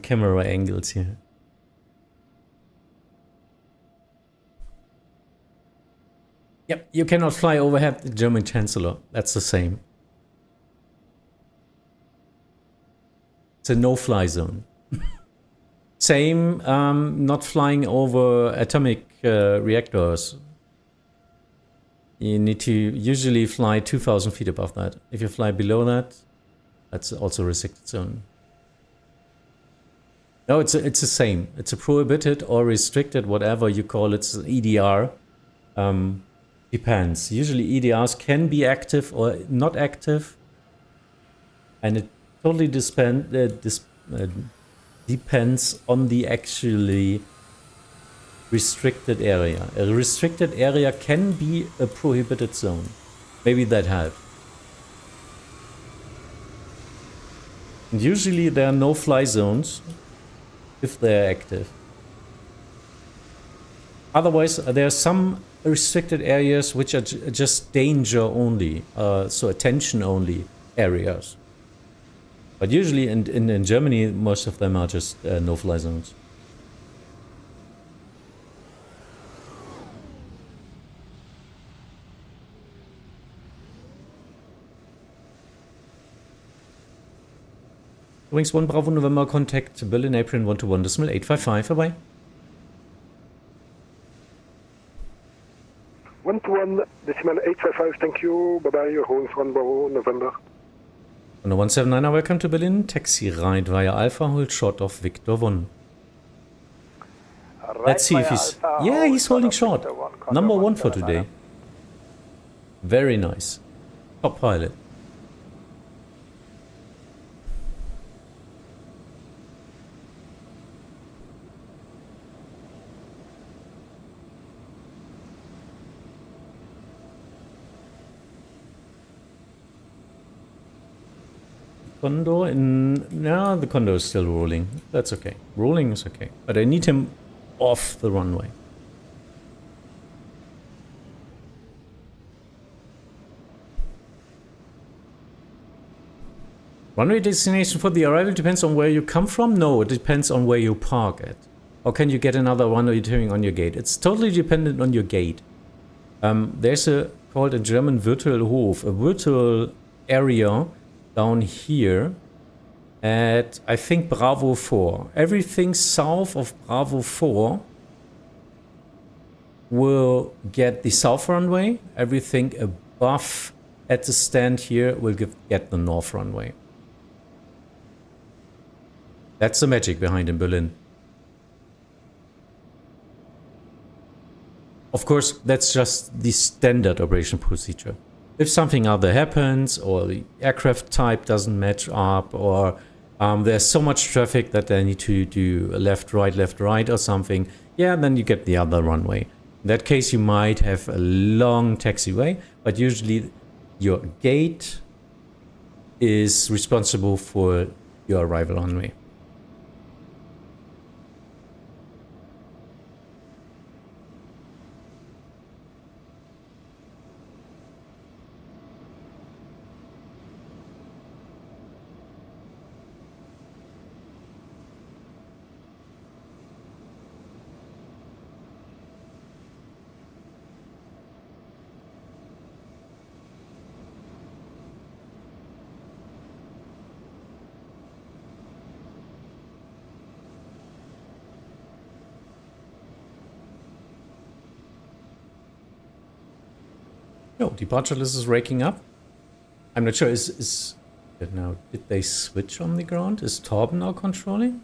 camera angles here. Yep, you cannot fly overhead the German Chancellor. That's the same. It's a no-fly zone. Same, not flying over atomic reactors. You need to usually fly 2,000 feet above that. If you fly below that, that's also a restricted zone. No, it's the same. It's a prohibited or restricted, whatever you call it. It's an EDR. Depends. Usually EDRs can be active or not active. And it totally depends on the actually restricted area. A restricted area can be a prohibited zone. Maybe that helped. And usually there are no-fly zones if they're active. Otherwise, there are some restricted areas which are just danger only, so attention only areas. But usually in Germany, most of them are just no-fly zones. Wings 1 Bravo November, contact Berlin April 121 decimal 855. Bye bye. 121 decimal 855, thank you. Bye bye, Wings 1 Bravo November. On the 179er, welcome to Berlin. Taxi right via Alpha, hold short of Victor 1. Right Let's see if he's... Alpha, yeah, he's holding Victor short. 1, Condor Number 1 for 179er. today. Very nice. Top pilot. Condor in... no, the Condor is still rolling. That's okay. Rolling is okay. But I need him off the runway. Runway destination for the arrival depends on where you come from? No, it depends on where you park at. Or can you get another runway turning on your gate? It's totally dependent on your gate. There's called a German virtual Hof, a virtual area down here at, I think, Bravo 4. Everything south of Bravo 4 will get the south runway. Everything above at the stand here will get the north runway. That's the magic behind in Berlin. Of course, that's just the standard operation procedure. If something other happens, or the aircraft type doesn't match up, or there's so much traffic that they need to do a left, right, or something, yeah, then you get the other runway. In that case, you might have a long taxiway, but usually your gate is responsible for your arrival runway. No, departure list is raking up. I'm not sure, now, did they switch on the ground? Is Torben now controlling?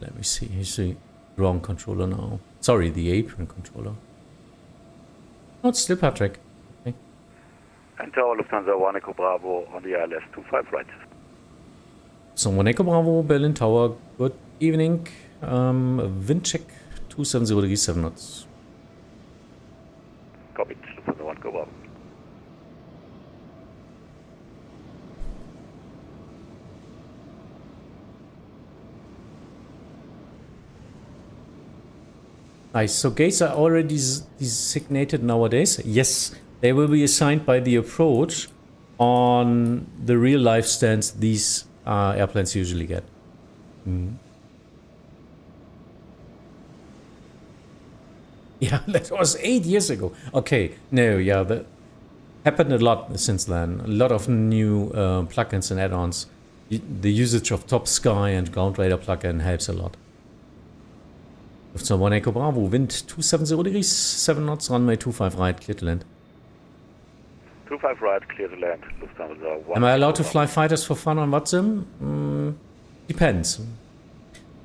Let me see, he's the wrong controller now. Sorry, the apron controller. Oh, it's still Patrick. Okay. And Tower Lufthansa 1 Echo Bravo on the ILS 25 right. So 1 Echo Bravo, Berlin Tower, good evening. Wind check 270 degrees 7 knots. Copied, Lufthansa 1 Echo Bravo. Nice. So gates are already designated nowadays. Yes, they will be assigned by the approach on the real life stands these airplanes usually get. Yeah, that was 8 years ago. Okay, no, yeah, that happened a lot since then. A lot of new plugins and add-ons. The usage of Top Sky and Ground Radar plugin helps a lot. Lufthansa 1 Echo Bravo, wind 270 degrees, 7 knots, runway 25 right, clear to land. 25 right, clear to land, Lufthansa 1. Am I allowed to fly fighters for fun on Vatsim? Depends.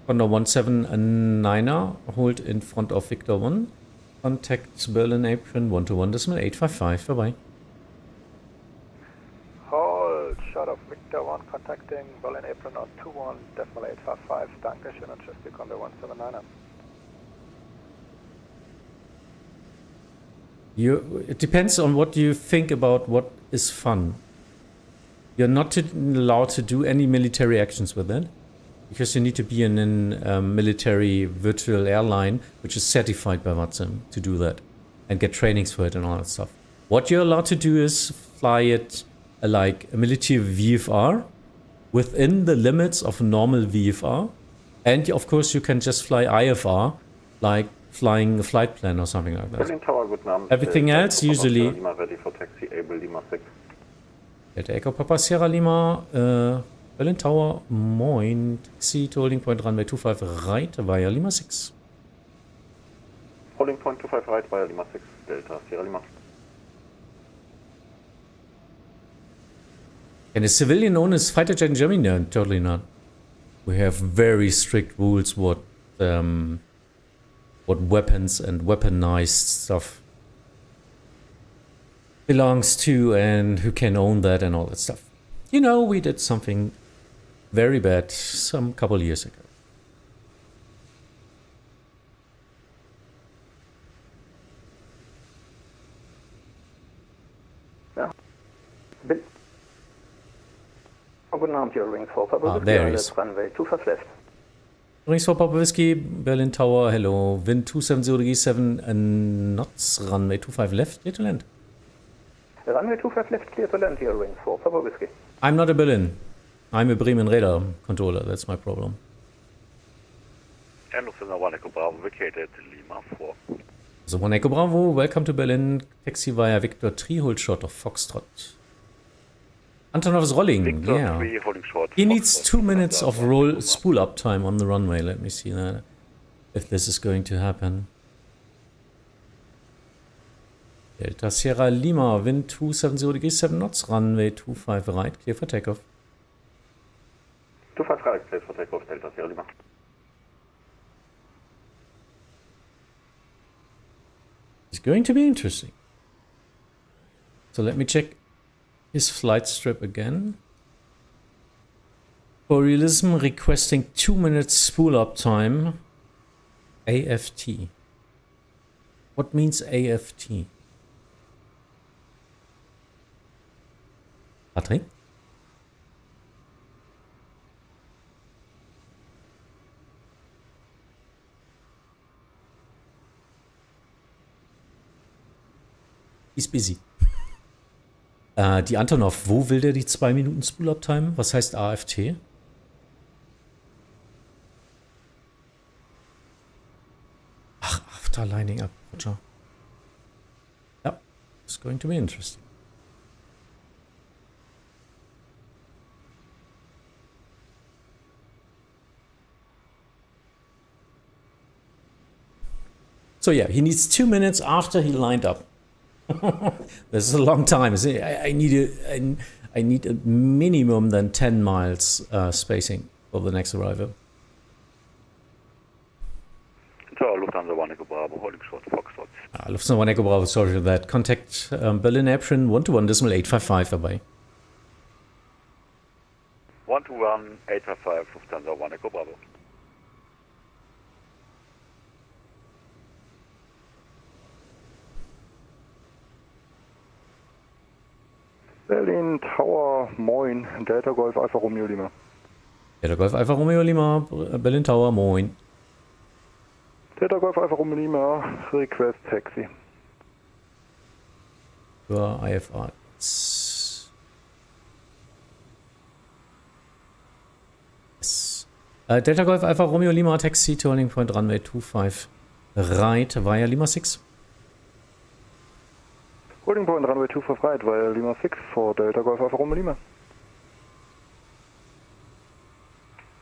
Condor 179er, hold in front of Victor 1. Contact Berlin apron 121.855, bye-bye. Hold, shot of Victor 1 contacting Berlin apron on 21.855, Dankeschön, and just the Condor 179er. It depends on what you think about what is fun. You're not allowed to do any military actions with it, because you need to be in a military virtual airline, which is certified by Vatsim to do that, and get trainings for it and all that stuff. What you're allowed to do is fly it like a military VFR within the limits of normal VFR, and of course you can just fly IFR, like flying a flight plan or something like that. Berlin Tower, guten Abend. Everything else usually. Lima ready for taxi, able Lima 6. Delta Echo Papa Sierra Lima, Berlin Tower, moin, taxi to holding point runway 25 right via Lima 6. Holding point 25 right via Lima 6, Delta Sierra Lima. And a civilian owned as fighter jet in Germany? No, totally not. We have very strict rules what weapons and weaponized stuff belongs to and who can own that and all that stuff. You know, we did something very bad some couple years ago. Yeah. Guten Abend, your Wings for Papa Whiskey, there he is. runway 25 left. Wings for Papa Whiskey, Berlin Tower, hello, wind 270 degrees 7 knots, runway 25 left, clear to land. Runway 25 left, clear to land here, wings 4, Papa Whiskey. I'm not a Berlin. I'm a Bremen radar controller. That's my problem. And Lufthansa 1 Echo Bravo vacated Lima 4. So 1 Echo Bravo, welcome to Berlin. Taxi via Victor 3, hold short of Foxtrot. Antonov is rolling, Victor yeah. 3 holding short. He needs Foxtrot, 2 minutes of Lufthansa 1 roll Echo spool up time on the runway. Let me see that. If this is going to happen. Delta Sierra Lima, wind 270 degrees 7 knots, runway 25 right, clear for takeoff. 25 right, clear for takeoff, Delta Sierra Lima. It's going to be interesting. So let me check his flight strip again. For realism, requesting 2 minutes spool up time. AFT. What means AFT? Patrick? He's busy. Die Antonov, wo will der die 2 Minuten Spool-Up Time? Was heißt AFT? Ach, After Lining Up, Roger. Ja, it's going to be interesting. So yeah, he needs 2 minutes after he lined up. This is a long time. I need a minimum than 10 miles spacing for the next arrival. So, Lufthansa 1 Echo Bravo holding short Foxtrot. Lufthansa 1 Echo Bravo, sorry for that. Contact Berlin Apron 121.855 dabei. 121.855 Lufthansa 1 Echo Bravo. Berlin Tower, moin, Delta Golf Alpha Romeo Lima. Delta Golf Alpha Romeo Lima, Berlin Tower, moin. Delta Golf Alpha Romeo Lima, request taxi. Für IFR. Yes. Delta Golf Alpha Romeo Lima, taxi, turning point runway 25 right via Lima 6. Holding point runway 25 right via Lima 6 for Delta Golf Alpha Romeo Lima.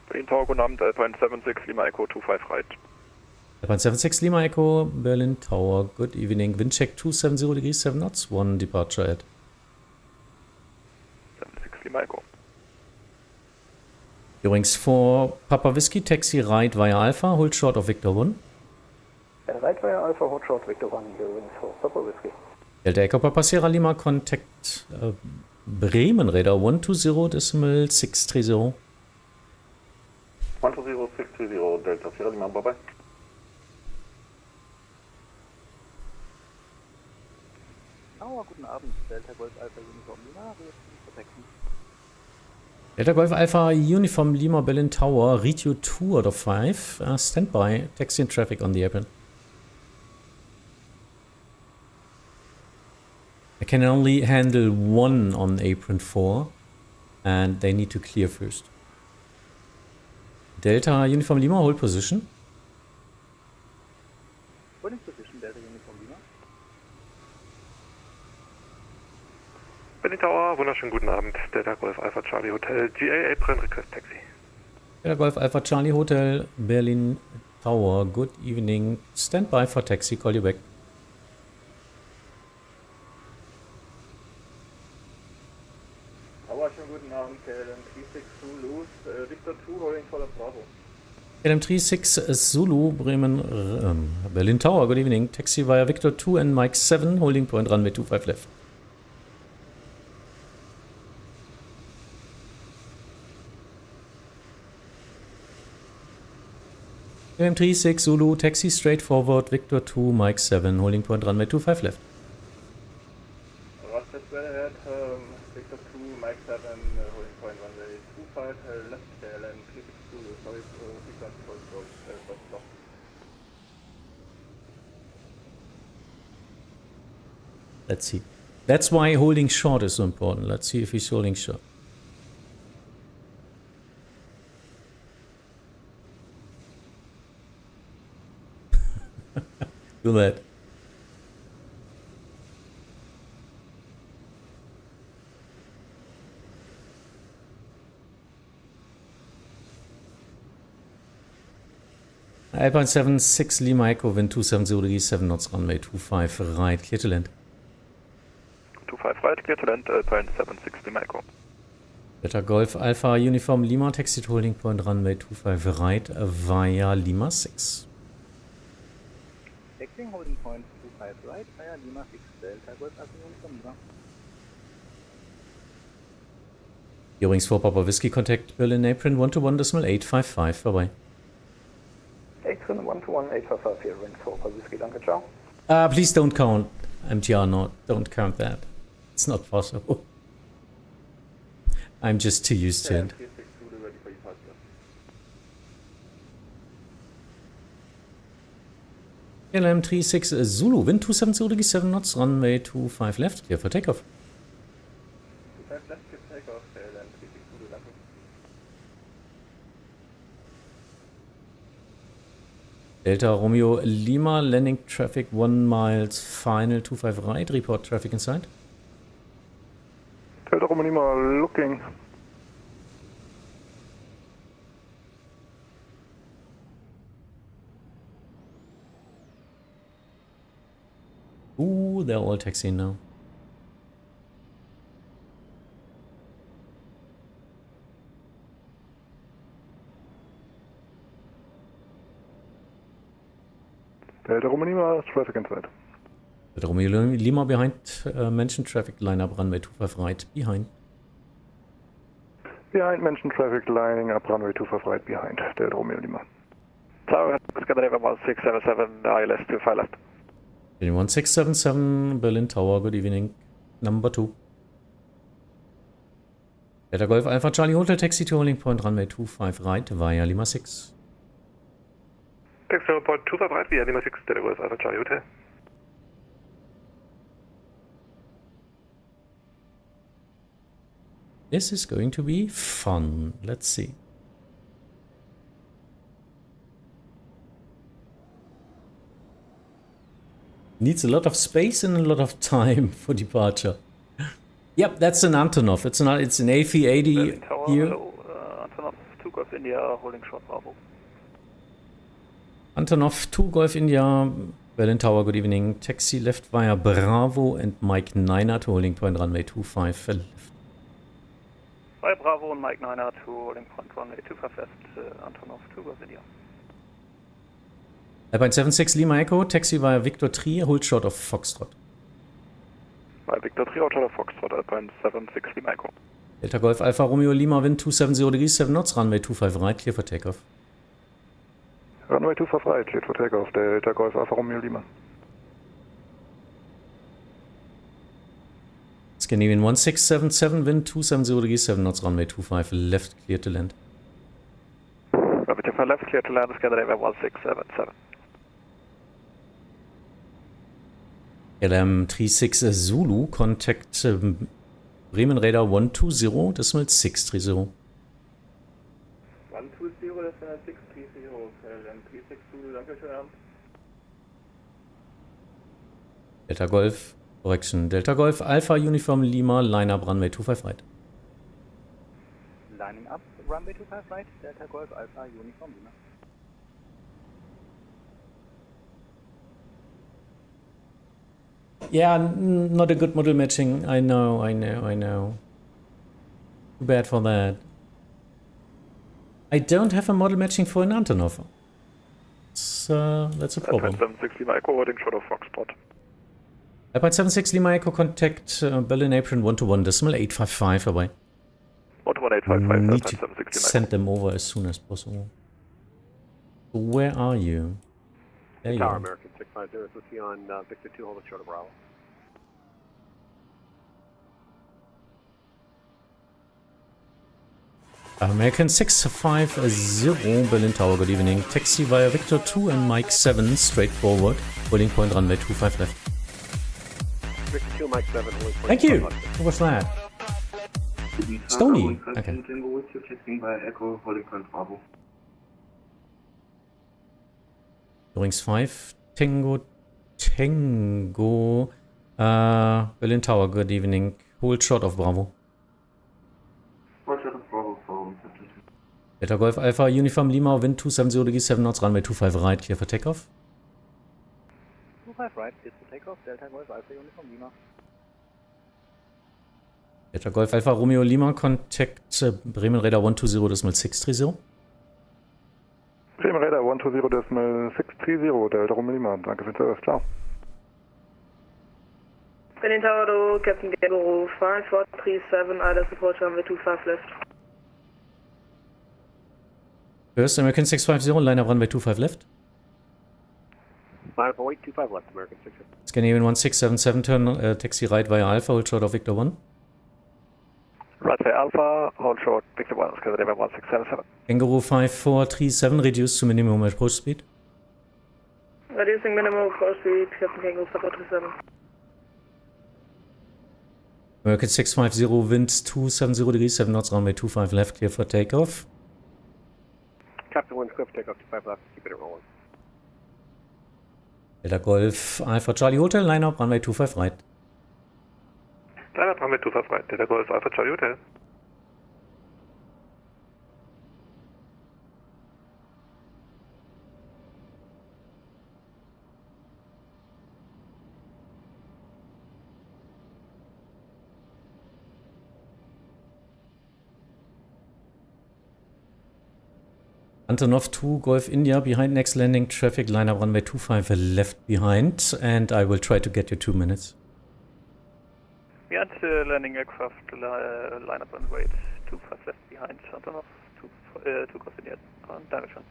Berlin Tower, guten Abend, Point 76 Lima Echo 25 right. 76 Lima Echo, Berlin Tower, good evening. Wind check 270 degrees 7 knots, 1 departure at 76 Lima Echo. Earrings for Papa Whiskey, taxi right via Alpha, hold short of Victor 1. Right via Alpha, hold short Victor 1, here wings for Papa Whiskey. Delta Echo Papa Sierra Lima, contact Bremen Radar 120.630. 120.630 Delta Sierra Lima, bye bye. Guten Abend, Delta Golf Alpha Uniform Lima, Protection. Delta Golf Alpha Uniform Lima Berlin Tower, read you 2 out of 5. Standby, taxi and traffic on the apron. I can only handle 1 on apron 4, and they need to clear first. Delta Uniform Lima, hold position. Holding position, Delta Uniform Lima. Berlin Tower, wunderschönen guten Abend, Delta Golf Alpha Charlie Hotel, GA Apron Request Taxi. Delta Golf Alpha Charlie Hotel, Berlin Tower, good evening. Standby for taxi, call you back. Schönen guten Abend, KLM 36 Zulu, Victor 2 holding for the Bravo. KLM 36 Zulu, Bremen, Berlin Tower, good evening. Taxi via Victor 2 and Mike 7, holding point runway 25 left. KLM 36 Zulu, taxi straight forward, Victor 2, Mike 7, holding point runway 25 left. Roger, well ahead, Victor 2, Mike 7, holding point runway 25 left, KLM 36 Zulu, sorry, sequence for stop. Let's see. That's why holding short is so important. Let's see if he's holding short. Do that. Alpine 76 Lima Echo, wind 270 7 knots, runway 25 right, clear to land. 25 right, clear to land, Alpine 76 Lima Echo. Delta Golf Alpha Uniform Lima, taxi to holding point, runway 25 right, via Lima 6. Taxiing holding point 25 right via Lima 6 Delta Golf Alpha Uniform Lima. Earrings for Papa Whiskey, contact Berlin apron 121.855, bye-bye. Apron 121.855 here, rings for Papa Whiskey, danke, ciao. Please don't count MTR, no, don't count that. It's not possible. I'm just too used to it. LM 36 Zulu, wind 270 7 knots, runway 25 left, clear for takeoff. 25 left, clear for takeoff, LM 36 Zulu, danke. Delta Romeo Lima, landing traffic 1 miles, final 25 right, report traffic inside. Delta Romeo Lima looking. Ooh, they're all taxiing now. Delta Romeo Lima, traffic inside. Delta Romeo Lima behind, mentioned traffic lineup, runway 25 right, behind. Behind mentioned traffic lining up runway 25 right behind. Delta Romeo Lima. Tower, Scandinavia 1677, ILS 25 left. 1677 Berlin Tower, good evening. Number 2. Delta Golf Alpha Charlie Hotel, taxi to holding point, runway 25 right, via Lima 6. Taxi to point 25 right via Lima 6, Delta Golf Alpha Charlie Hotel. This is going to be fun. Let's see. Needs a lot of space and a lot of time for departure. Yep, that's an Antonov. It's an A380 here. Antonov 2 Golf India, holding short Bravo. Antonov 2 Golf India, Berlin Tower, good evening. Taxi left via Bravo and Mike 9 to holding point, runway 25 left. Via Bravo and Mike 9 to holding point, runway 25 left, Antonov 2 Golf India. Alpine 76 Lima Echo, taxi via Victor 3, hold short of Foxtrot. Via Victor 3, hold short of Foxtrot, Alpine 76 Lima Echo. Delta Golf Alpha Romeo Lima, wind 270 7 knots, runway 25 right, clear for takeoff. Runway 25 right, clear for takeoff. Delta Golf Alpha Romeo Lima. Scandinavian 1677, wind 270 7 knots, runway 25 left, clear to land. Runway 25 left, clear to land, Scandinavia 1677. LM 36 Zulu, contact Bremen Radar 120.630. 120, that's 630, LM 36 Zulu, danke schön. Delta Golf, correction. Delta Golf Alpha Uniform Lima, line up runway 25 right. Lining up, runway 25 right, Delta Golf Alpha Uniform Lima. Yeah, not a good model matching. I know. Too bad for that. I don't have a model matching for an Antonov. So that's a problem. Alpine 76 Lima Echo, holding short of Foxtrot. Alpine 76 Lima Echo, contact Berlin apron 121.855, bye-bye. 11855, Need Alpine to 76 Lima send Echo. them over as soon as possible. Where are you? There you Tower are. American 650 with you on Victor 2, hold short of Bravo. American 650 Berlin Tower, good evening. Taxi via Victor 2 and Mike 7, straight forward. Holding point runway 25 left. Victor 2, Mike 7, holding point. Thank you. 116. What was that? Stony. Okay. Tango with you, taxiing by Echo, holding point Bravo. Wings 5, Tango, Berlin Tower, good evening. Hold short of Bravo. Hold short of Bravo for Delta Golf Alpha, Uniform Lima, wind 270 degrees 7 knots, runway 25 right, clear for takeoff. 25 right, clear for takeoff, Delta Golf Alpha, Uniform Lima. Delta Golf Alpha, Romeo Lima, contact Bremen Radar 120.630. Bremen Radar 120.630, Delta Romeo Lima, danke für den Service, ciao. Berlin Tower to Captain Gabriel 5437, IDA support runway 25 left. First American 650, line up runway 25 left. Line up await 25 left, American 650. Scandinavian 1677, turn taxi right via Alpha, hold short of Victor 1. Right via Alpha, hold short, Victor 1, Scandinavian 1677. Kangaroo 5437, reduce to minimum approach speed. Reducing minimum approach speed, Captain Kangaroo 5437. American 650, winds 270 degrees 7 knots, runway 25 left, clear for takeoff. Captain 1, clear for takeoff, 25 left, keeping it rolling. Delta Golf Alpha Charlie Hotel, line up runway 25 right. Line up runway 25 right, Delta Golf Alpha Charlie Hotel. Antonov 2, Golf India, behind next landing, traffic, line up runway 25 left behind, and I will try to get you 2 minutes. Behind landing aircraft, line up runway 25 left behind, Antonov 2 Golf India, on direction.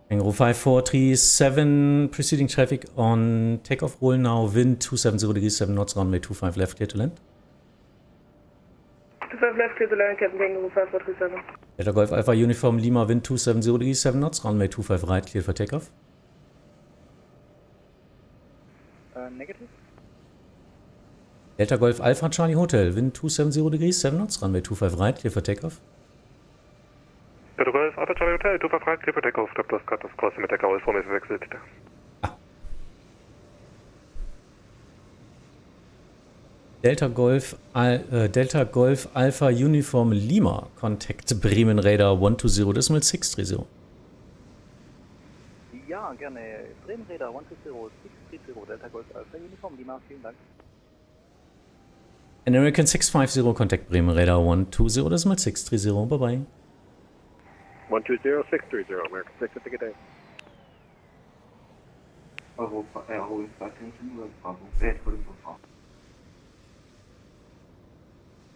Kangaroo 5437, preceding traffic on takeoff, roll now, wind 270 degrees 7 knots, runway 25 left, clear to land. 25 left, clear to land, Captain Kangaroo 5437. Delta Golf Alpha Uniform Lima, wind 270 degrees 7 knots, runway 25 right, clear for takeoff. Negative. Delta Golf Alpha Charlie Hotel, wind 270 degrees 7 knots, runway 25 right, clear for takeoff. Delta Golf Alpha Charlie Hotel, 25 right, clear for takeoff. Ich glaube, du hast gerade das Crossing mit der Golf vor mir verwechselt. Delta Golf Alpha Uniform Lima, contact Bremen Radar 120.630. Ja, gerne. Bremen Radar 120.630, Delta Golf Alpha Uniform Lima, vielen Dank. American 650, contact Bremen Radar 120.630, bye bye. 120.630, American 650, good day. Europa, holding 5 Bravo, holding Bravo.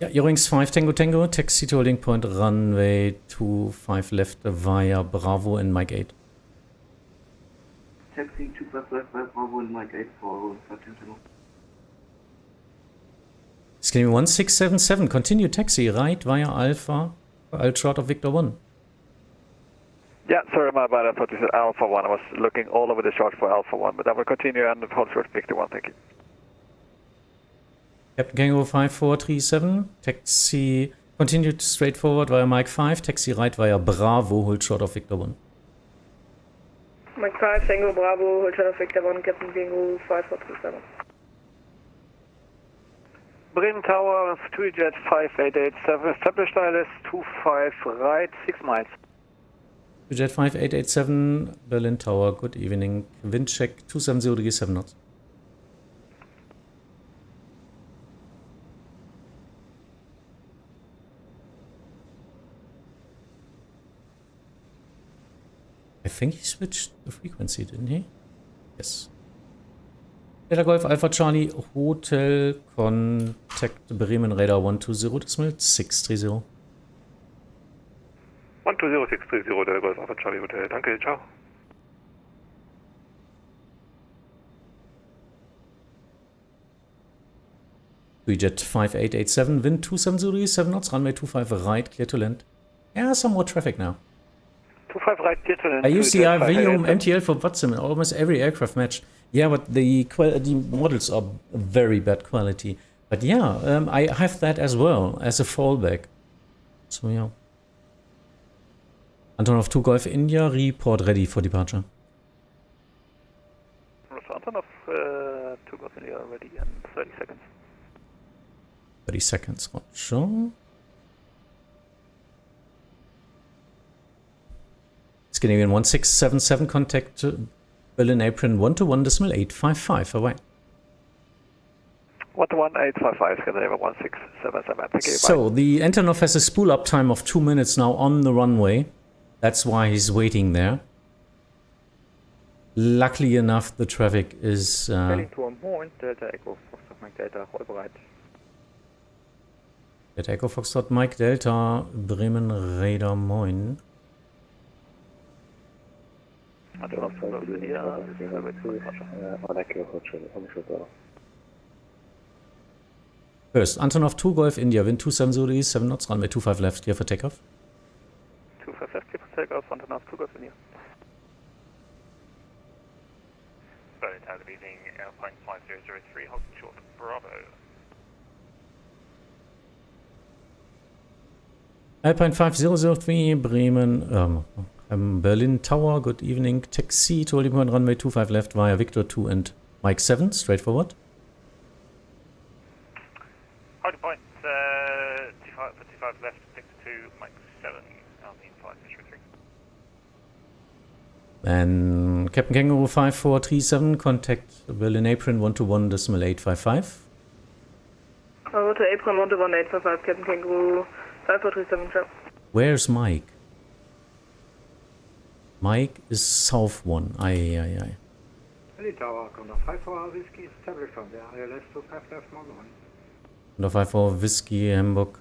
Yeah, Eurowings 5 Tango, taxi to holding point runway 25 left via Bravo and Mike 8. Taxi 25 left via Bravo and Mike 8 for holding 5 Tango. Screaming 1677, continue taxi right via Alpha, alt short of Victor 1. Yeah, sorry, my bad, I thought you said Alpha 1, I was looking all over the chart for Alpha 1, but I will continue and hold short Victor 1, thank you. Captain Kangaroo 5437, taxi, continue straight forward via Mike 5, taxi right via Bravo, hold short of Victor 1. Mike 5, Tango Bravo, hold short of Victor 1, Captain Kangaroo 5437. Bremen Tower, 2 Jet 5887, established ILS 25 right, 6 miles. Jet 5887, Berlin Tower, good evening, wind check 270 degrees 7 knots. I think he switched the frequency, didn't he? Yes. Delta Golf Alpha Charlie Hotel, contact Bremen Radar 120.630. 120.630, Delta Golf Alpha Charlie Hotel, danke, ciao. Jet 5887, wind 270 degrees 7 knots, runway 25 right, clear to land. Yeah, some more traffic now. 25 right, clear to land. I use the Valium MTL for Vatsim in almost every aircraft match. Yeah, but the models are very bad quality. But yeah, I have that as well as a fallback. So yeah. Antonov 2 Golf India, report ready for departure. Antonov 2 Golf India ready in 30 seconds. 30 seconds, roger. Scandinavian 1677, contact Berlin apron 121.855, away. 121.855, Scandinavian 1677, thank you, So, the Antonov has a spool up time of 2 minutes now on the runway. That's why he's waiting there. Luckily enough, the traffic is... Wellington, moin, Delta Echo, Foxtrot Mike Delta, rollbereit. Delta Echo Foxtrot Mike Delta, Bremen Radar, moin. Antonov 2 Golf India, First, Antonov 2 Golf India, wind 270, 7 knots, runway 25 left, clear for takeoff. 25 left, clear for takeoff, Antonov 2 Golf India. Berlin Tower, good evening, airplane 5003, holding short, Bravo. Alpine 5003, Bremen, Berlin Tower, good evening, taxi to holding point runway 25 left via Victor 2 and Mike 7, straightforward. Holding point, 25 left, Victor 2, Mike 7, Alpine 5003. And Captain Kangaroo 5437, contact Berlin apron 121.855. Route apron 121.855, Captain Kangaroo 5437, ciao. Where's Mike? Mike is south 1. Aye. Berlin Tower, Condor 54 Whiskey, established from the area left to 5 left, Morgan. Condor 54 Whiskey, Hamburg.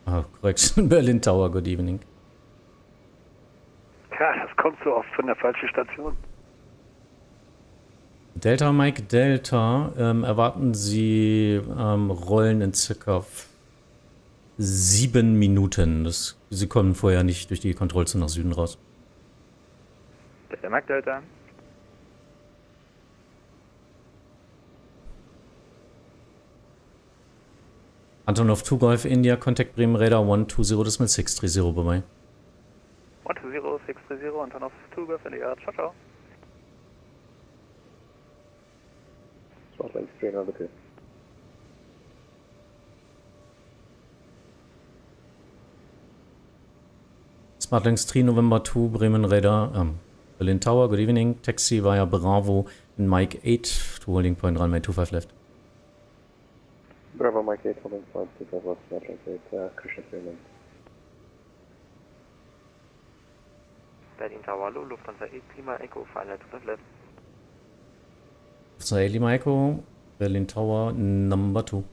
Correction, Berlin Tower, good evening. Ja, das kommt so oft von der falschen Station. Delta Mike Delta, erwarten Sie Rollen in circa 7 Minuten. Sie kommen vorher nicht durch die Kontrollzone nach Süden raus. Delta Mike Delta. Antonov 2 Golf India, contact Bremen Radar 120.630, bye-bye. 120.630, Antonov 2 Golf India, ciao, ciao. Smartlinks 3, bitte. Smartlinks 3 November 2 Bremen Radar, Berlin Tower, good evening, taxi via Bravo and Mike 8 to holding point runway 25 left. Bravo Mike 8, holding point 25 left, Smartlinks 8, Krishna Freeman. Berlin Tower, hallo, Lufthansa 8, Klima Echo, Final 25 left. Lufthansa 8 Lima Echo, Berlin Tower, number 2.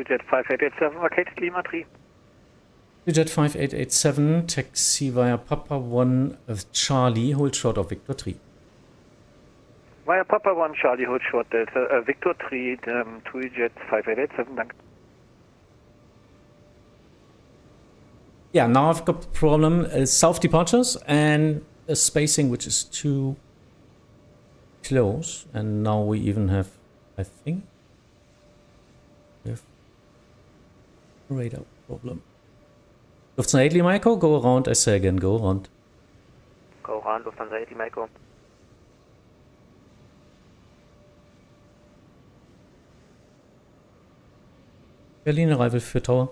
Jet 5887, located Lima 3. Jet 5887, taxi via Papa 1 Charlie, hold short of Victor 3. Via Papa 1 Charlie, hold short Delta, Victor 3, Jet 5887, danke. Yeah, now I've got the problem, south departures and a spacing which is too close, and now we even have, I think, we have a radar problem. Lufthansa 8 Lima Echo, go around, I say again, go around. Go around, Lufthansa 8 Lima Echo. Berlin Arrival für Tower.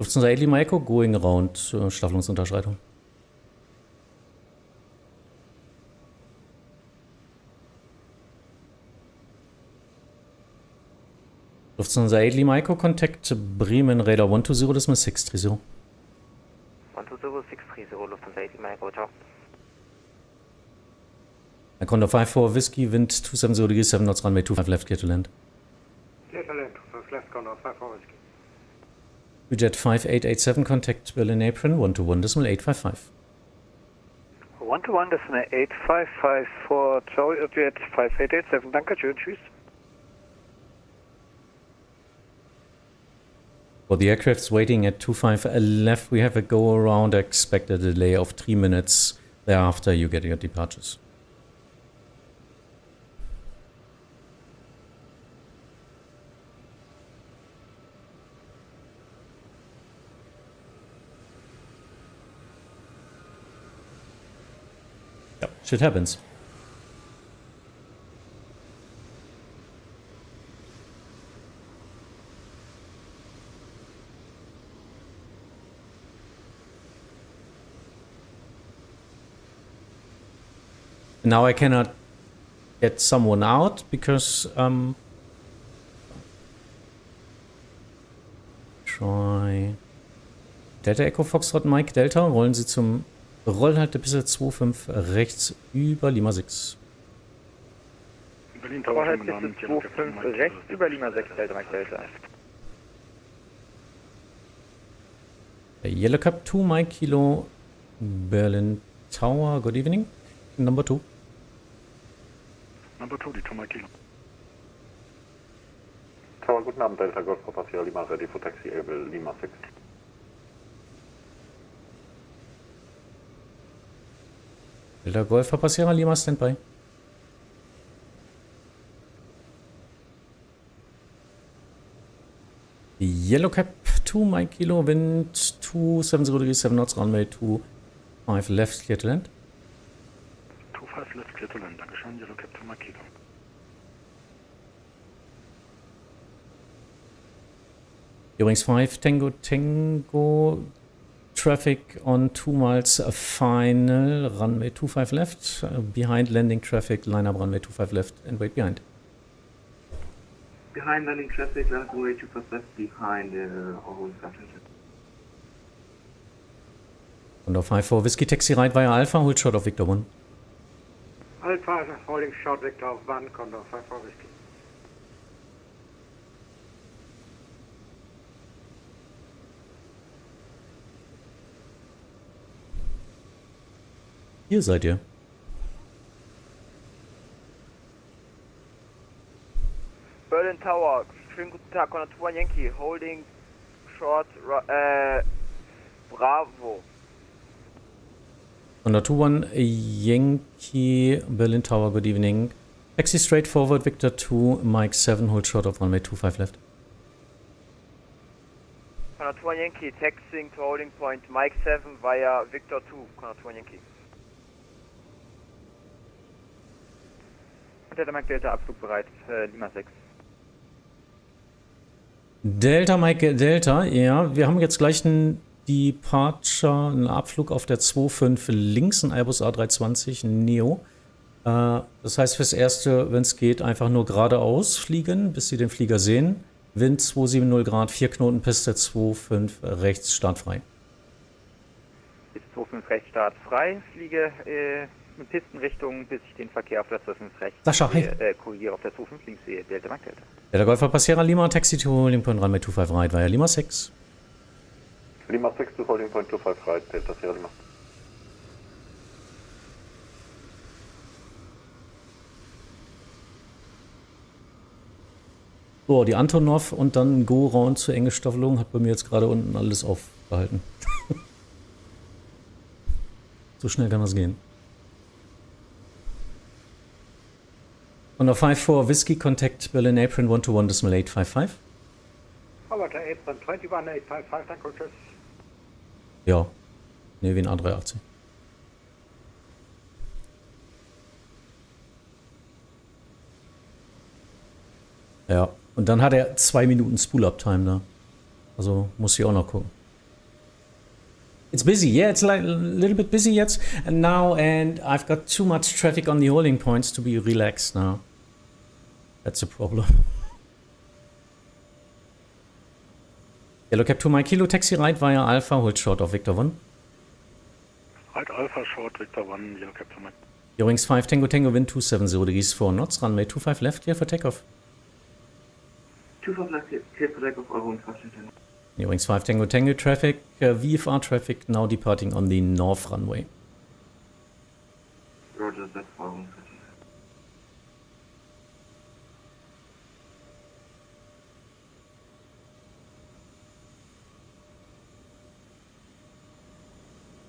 Lufthansa 8 Lima Echo, going around, Staffelungsunterschreitung. Lufthansa 8 Lima Echo, contact Bremen Radar 120.630. 120.630, Lufthansa 8 Lima Echo, ciao. Condor 54 Whiskey, wind 270 degrees, 7 knots, runway 25 left, clear to land. Clear to land, 25 left, Condor 54 Whiskey. Jet 5887, contact Berlin apron 121.855. 121.855 for Jet 5887, danke schön, tschüss. For the aircrafts waiting at 25 left, we have a go around, expect a delay of 3 minutes. Thereafter, you get your departures. Yep, shit happens. Now I cannot get someone out because try Delta Echo Foxtrot Mike Delta, rollen Sie zum Rollhaltepiste 25 rechts über Lima 6. Berlin Tower, Rollhaltepiste 25 rechts über Lima 6, Delta Mike Delta. Yellow Cup 2 Mike Kilo Berlin Tower, good evening. Number 2. Number 2, die 2 Mike Kilo. Tower, guten Abend, Delta Golf Passagier Lima, ready for taxi, able Lima 6. Delta Golf Passagier Lima, standby. Yellow Cap 2 Mike Kilo, wind 270 degrees 7 knots, runway 25 left, clear to land. 25 left, clear to land, Dankeschön, Yellow Cap 2 Mike Kilo. Übrigens 5 Tango Tango, traffic on 2 miles final, runway 25 left, behind landing traffic, line up runway 25 left and wait behind. Behind landing traffic, runway 25 left, behind our structure. Und auf 5-4 Whiskey Taxi right via Alpha, hold short of Victor 1. Alpha, holding short Victor 1, Condor 5 for Whiskey. Hier seid ihr. Berlin Tower, schönen guten Tag, Condor 2 Yankee, holding short, Bravo. Condor 2-1 Yankee Berlin Tower, good evening. Taxi straight forward, Victor 2, Mike 7, hold short of runway 25 left. Condor 2 Yankee, taxiing to holding point, Mike 7 via Victor 2, Condor 2 Yankee. Delta Mike Delta, Abflug bereit, Lima 6. Delta Mike Delta, ja, wir haben jetzt gleich einen Departure, einen Abflug auf der 25 links, ein Airbus A320 Neo. Das heißt fürs Erste, wenn es geht, einfach nur geradeaus fliegen, bis Sie den Flieger sehen. Wind 270 Grad, 4 Knoten Piste, 25 rechts, startfrei. Bis 25 rechts, startfrei, fliege in Pistenrichtung, bis ich den Verkehr auf der 25 rechts Sascha, hi. korrigiere auf der 25 links sehe, Delta Mike Delta. Delta Golf Passierer Lima, Taxi to holding point runway 25 right via Lima 6. Lima 6 to holding point 25 right, Delta Sierra Lima. So, die Antonov und dann Go-Round zur enge Staffelung hat bei mir jetzt gerade unten alles aufgehalten. So schnell kann das gehen. Und auf 5-4 Whiskey Contact Berlin Apron 121 decimal 855. Howard Apron 21855, danke, tschüss. Ja, ne, wie ein A380. Ja, und dann hat er 2 Minuten Spool-Up-Time da. Also muss ich auch noch gucken. It's busy, yeah, it's like a little bit busy yet and now, and I've got too much traffic on the holding points to be relaxed now. That's a problem. Yellow Cap 2 Mike Kilo, taxi right via Alpha, hold short of Victor 1. Right Alpha, short Victor 1, Yellow Cap 2 Mike. Eurings 5 Tango Tango, wind 270 degrees 4 knots, runway 25 left, clear for takeoff. 25 left, clear for takeoff, Euro und Washington. Eurings 5 Tango Tango traffic, VFR traffic now departing on the north runway. Roger, that's Euro und Washington.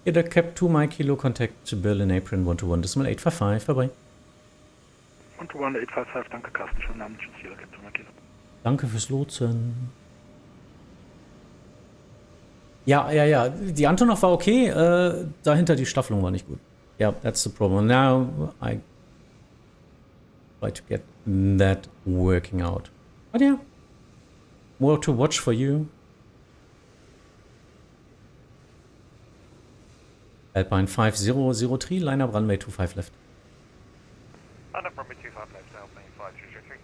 Jeder Cap 2 Mike Kilo, contact to Berlin Apron 121.855, bye-bye. 121.855, danke Carsten, schönen Abend, tschüss, jeder Captain Markilo. Danke fürs Lotsen. Ja, die Antonov war okay, dahinter die Staffelung war nicht gut. Yeah, that's the problem. Now I try to get that working out. But yeah, more to watch for you. Alpine 5003, line up runway 25 left. Line up runway 25 left, Alpine 5003.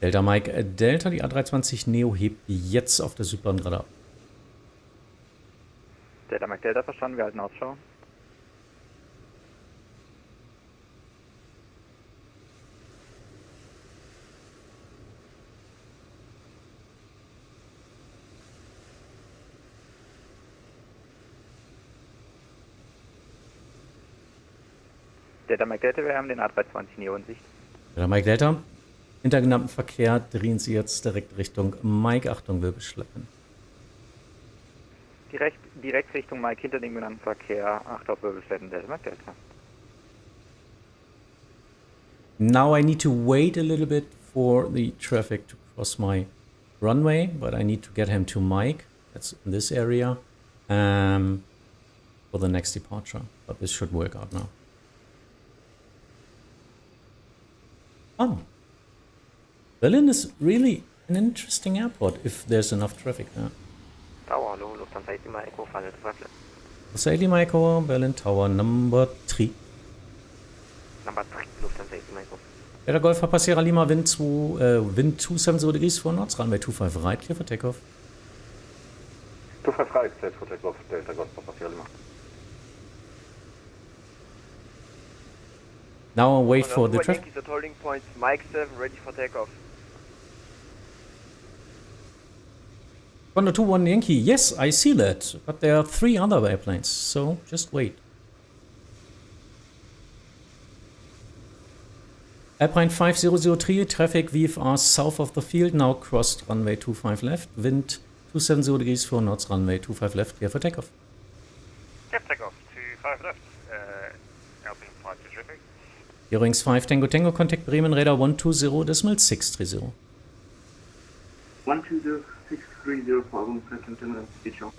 Delta Mike, Delta, die A320 Neo hebt jetzt auf der Südbahn gerade ab. Delta Mike Delta verstanden, wir halten Ausschau. Delta Mike Delta, wir haben den A320 Neo in Sicht. Delta Mike Delta. Hinter genannten Verkehr drehen Sie jetzt direkt Richtung Mike. Achtung, wir beschleppen. Direkt Richtung Mike hinter dem genannten Verkehr. Achtung auf Wirbelschleppen, Delta Mike Delta. Now I need to wait a little bit for the traffic to cross my runway, but I need to get him to Mike. That's in this area. For the next departure. But this should work out now. Berlin is really an interesting airport if there's enough traffic there. Tower, hallo, Lufthansa 8 Lima Echo, Final 5 left. Lufthansa 8 Lima Echo, Berlin Tower, number 3. Number 3, Lufthansa 8 Lima Echo. Delta Golf Passera Lima, wind 270 degrees for knots, runway 25 right, clear for takeoff. 25 right, clear for takeoff, Delta Golf Passera Lima. Now I'll wait for the traffic. Yankees at holding point, Mike 7, ready for takeoff. Condor 21 Yankee, yes, I see that, but there are 3 other airplanes, so just wait. Alpine 5003, traffic VFR south of the field, now crossed runway 25 left, wind 270 degrees 4 knots, runway 25 left, clear for takeoff. Clear for takeoff, 25 left, Alpine 5003. Eurowings 5 Tango Tango, contact Bremen, radar 120.630. 120.630, following present and speed show.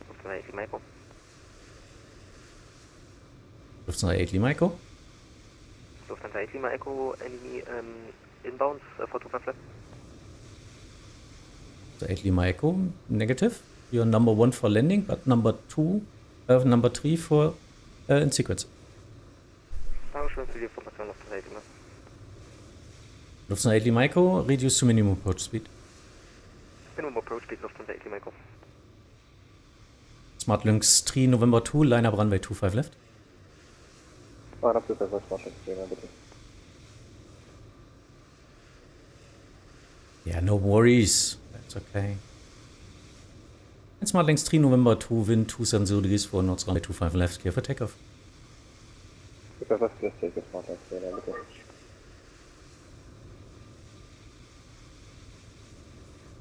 Lufthansa 8 Lima Echo. Lufthansa 8 Lima Echo. Lufthansa 8 Lima Echo, any inbounds for 25 left? So 8 Lima Echo, negative. You're number 1 for landing, but number 3 for in sequence. Dankeschön für die Information, Lufthansa 8 Lima. Lufthansa 8 Lima Echo, reduce to minimum approach speed. Minimum approach speed, Lufthansa 8 Lima Echo. Smart Lynx 3 November 2, line up runway 25 left. Yeah, no worries. That's okay. And Smart Lynx 3 November 2, wind 270 degrees 4 knots, runway 25 left, clear for takeoff.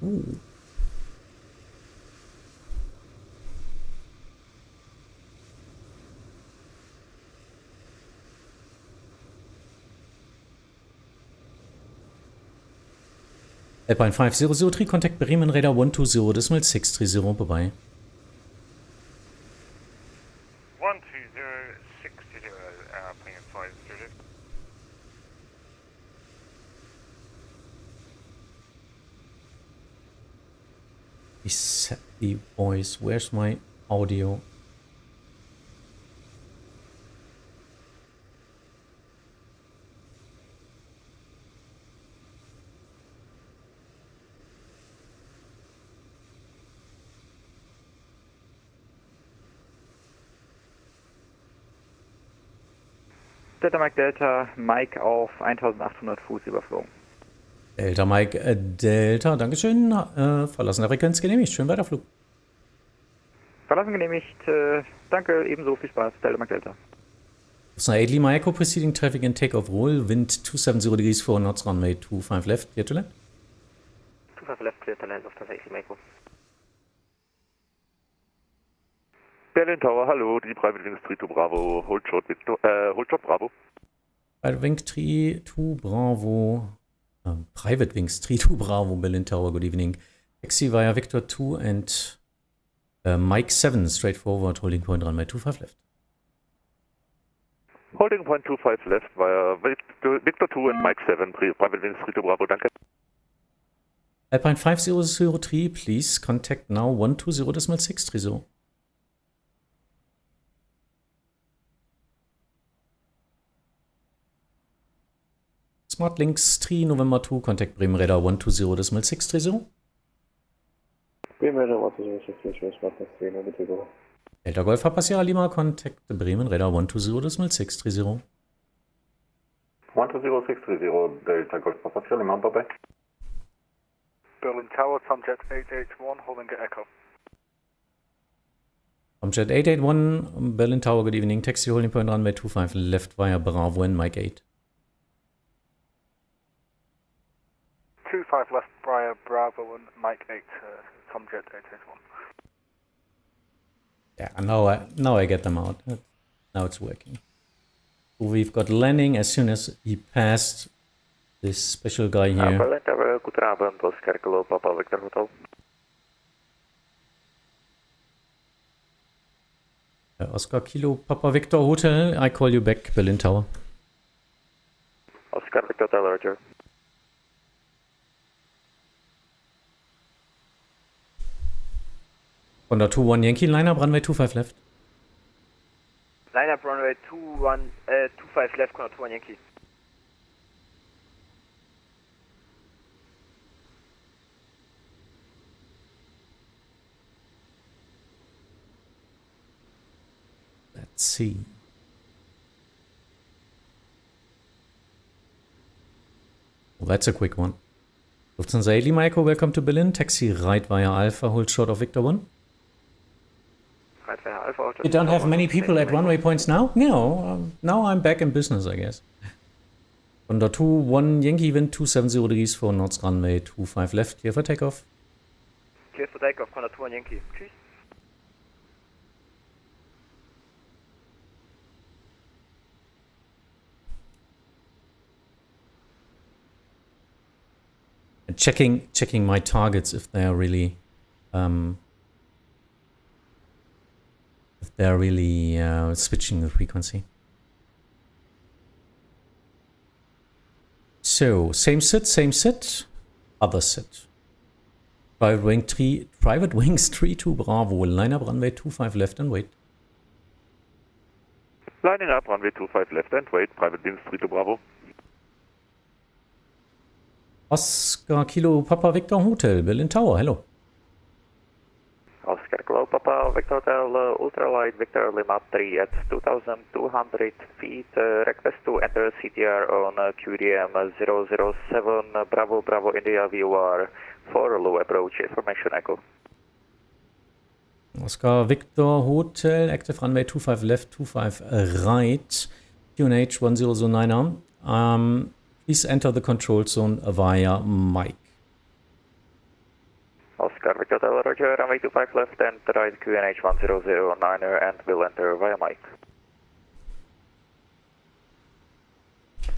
Ooh. Alpine 5003, contact Bremen, radar 120.630, bye-bye. 120.630, Alpine 5003. Reset the voice. Where's my audio? Delta Mike Delta, Mike auf 1800 Fuß überflogen. Delta Mike Delta, Dankeschön. Verlassen der Frequenz genehmigt. Schönen Weiterflug. Verlassen genehmigt. Danke, ebenso viel Spaß. Delta Mike Delta. Cessna 8 Lima Echo proceeding traffic and takeoff roll, wind 270 degrees 4 knots, runway 25 left, clear to land. 25 left, clear to land, Lufthansa 8 Lima Echo. Berlin Tower, hallo, die Private Wings 32 Bravo, hold short Bravo. Private Wings 32 Bravo, Private Wings 32 Bravo, Berlin Tower, good evening. Taxi via Victor 2 and Mike 7, straightforward, holding point runway 25 left. Holding point 25 left via Victor 2 and Mike 7, Private Wings 32 Bravo, danke. Alpine 5003, please contact now 120.630. SmartLinks 3 November 2, contact Bremen Radar 120.630. Bremen Radar 120.630, SmartLinks 3 November 2. Delta Golf Papa Sierra Lima, contact Bremen Radar 120.630. 120.630, Delta Golf Papa Sierra Lima, bye bye. Berlin Tower, Tomjet 881, holding Echo. Tomjet 881, Berlin Tower, good evening. Taxi holding point runway 25 left via Bravo and Mike 8. 25 left via Bravo and Mike 8, Tomjet 881. Yeah, now I get them out. Now it's working. So we've got landing as soon as he passed this special guy here. Berlin Tower, guten Abend, Oscar Kilo, Papa Victor Hotel. Oscar Kilo Papa Victor Hotel, I call you back, Berlin Tower. Oscar Victor Hotel, Roger. Honda 21 Yankee, line up, runway 25 left. Line up runway 25 left, Honda 21 Yankee. Let's see. Well, that's a quick one. Lufthansa 8 Lima Echo, welcome to Berlin. Taxi right via Alpha, hold short of Victor 1. Right via Alpha. You don't have many people at runway points now? No, now I'm back in business, I guess. Honda 21 Yankee, wind 270 degrees 4 knots, runway 25 left, clear for takeoff. Clear for takeoff, Honda 21 Yankee. Tschüss. Checking my targets if they're really switching the frequency. So same sit, other sit. Private Wings 32 Bravo, line up runway 25 left and wait. Lining up runway 25 left and wait, Private Wings 32 Bravo. Oscar Kilo Papa Victor Hotel, Berlin Tower, hello. Oscar Kilo Papa Victor Hotel, ultralight Victor Lima 3 at 2,200 feet. Request to enter CTR on QDM 007 Bravo Bravo India VOR for low approach information echo. Oscar Victor Hotel, active runway 25 left, 25 right, QNH 1009. Please enter the control zone via Mike. Oscar Victor Hotel, Roger, runway 25 left and right QNH 1009 and will enter via Mike.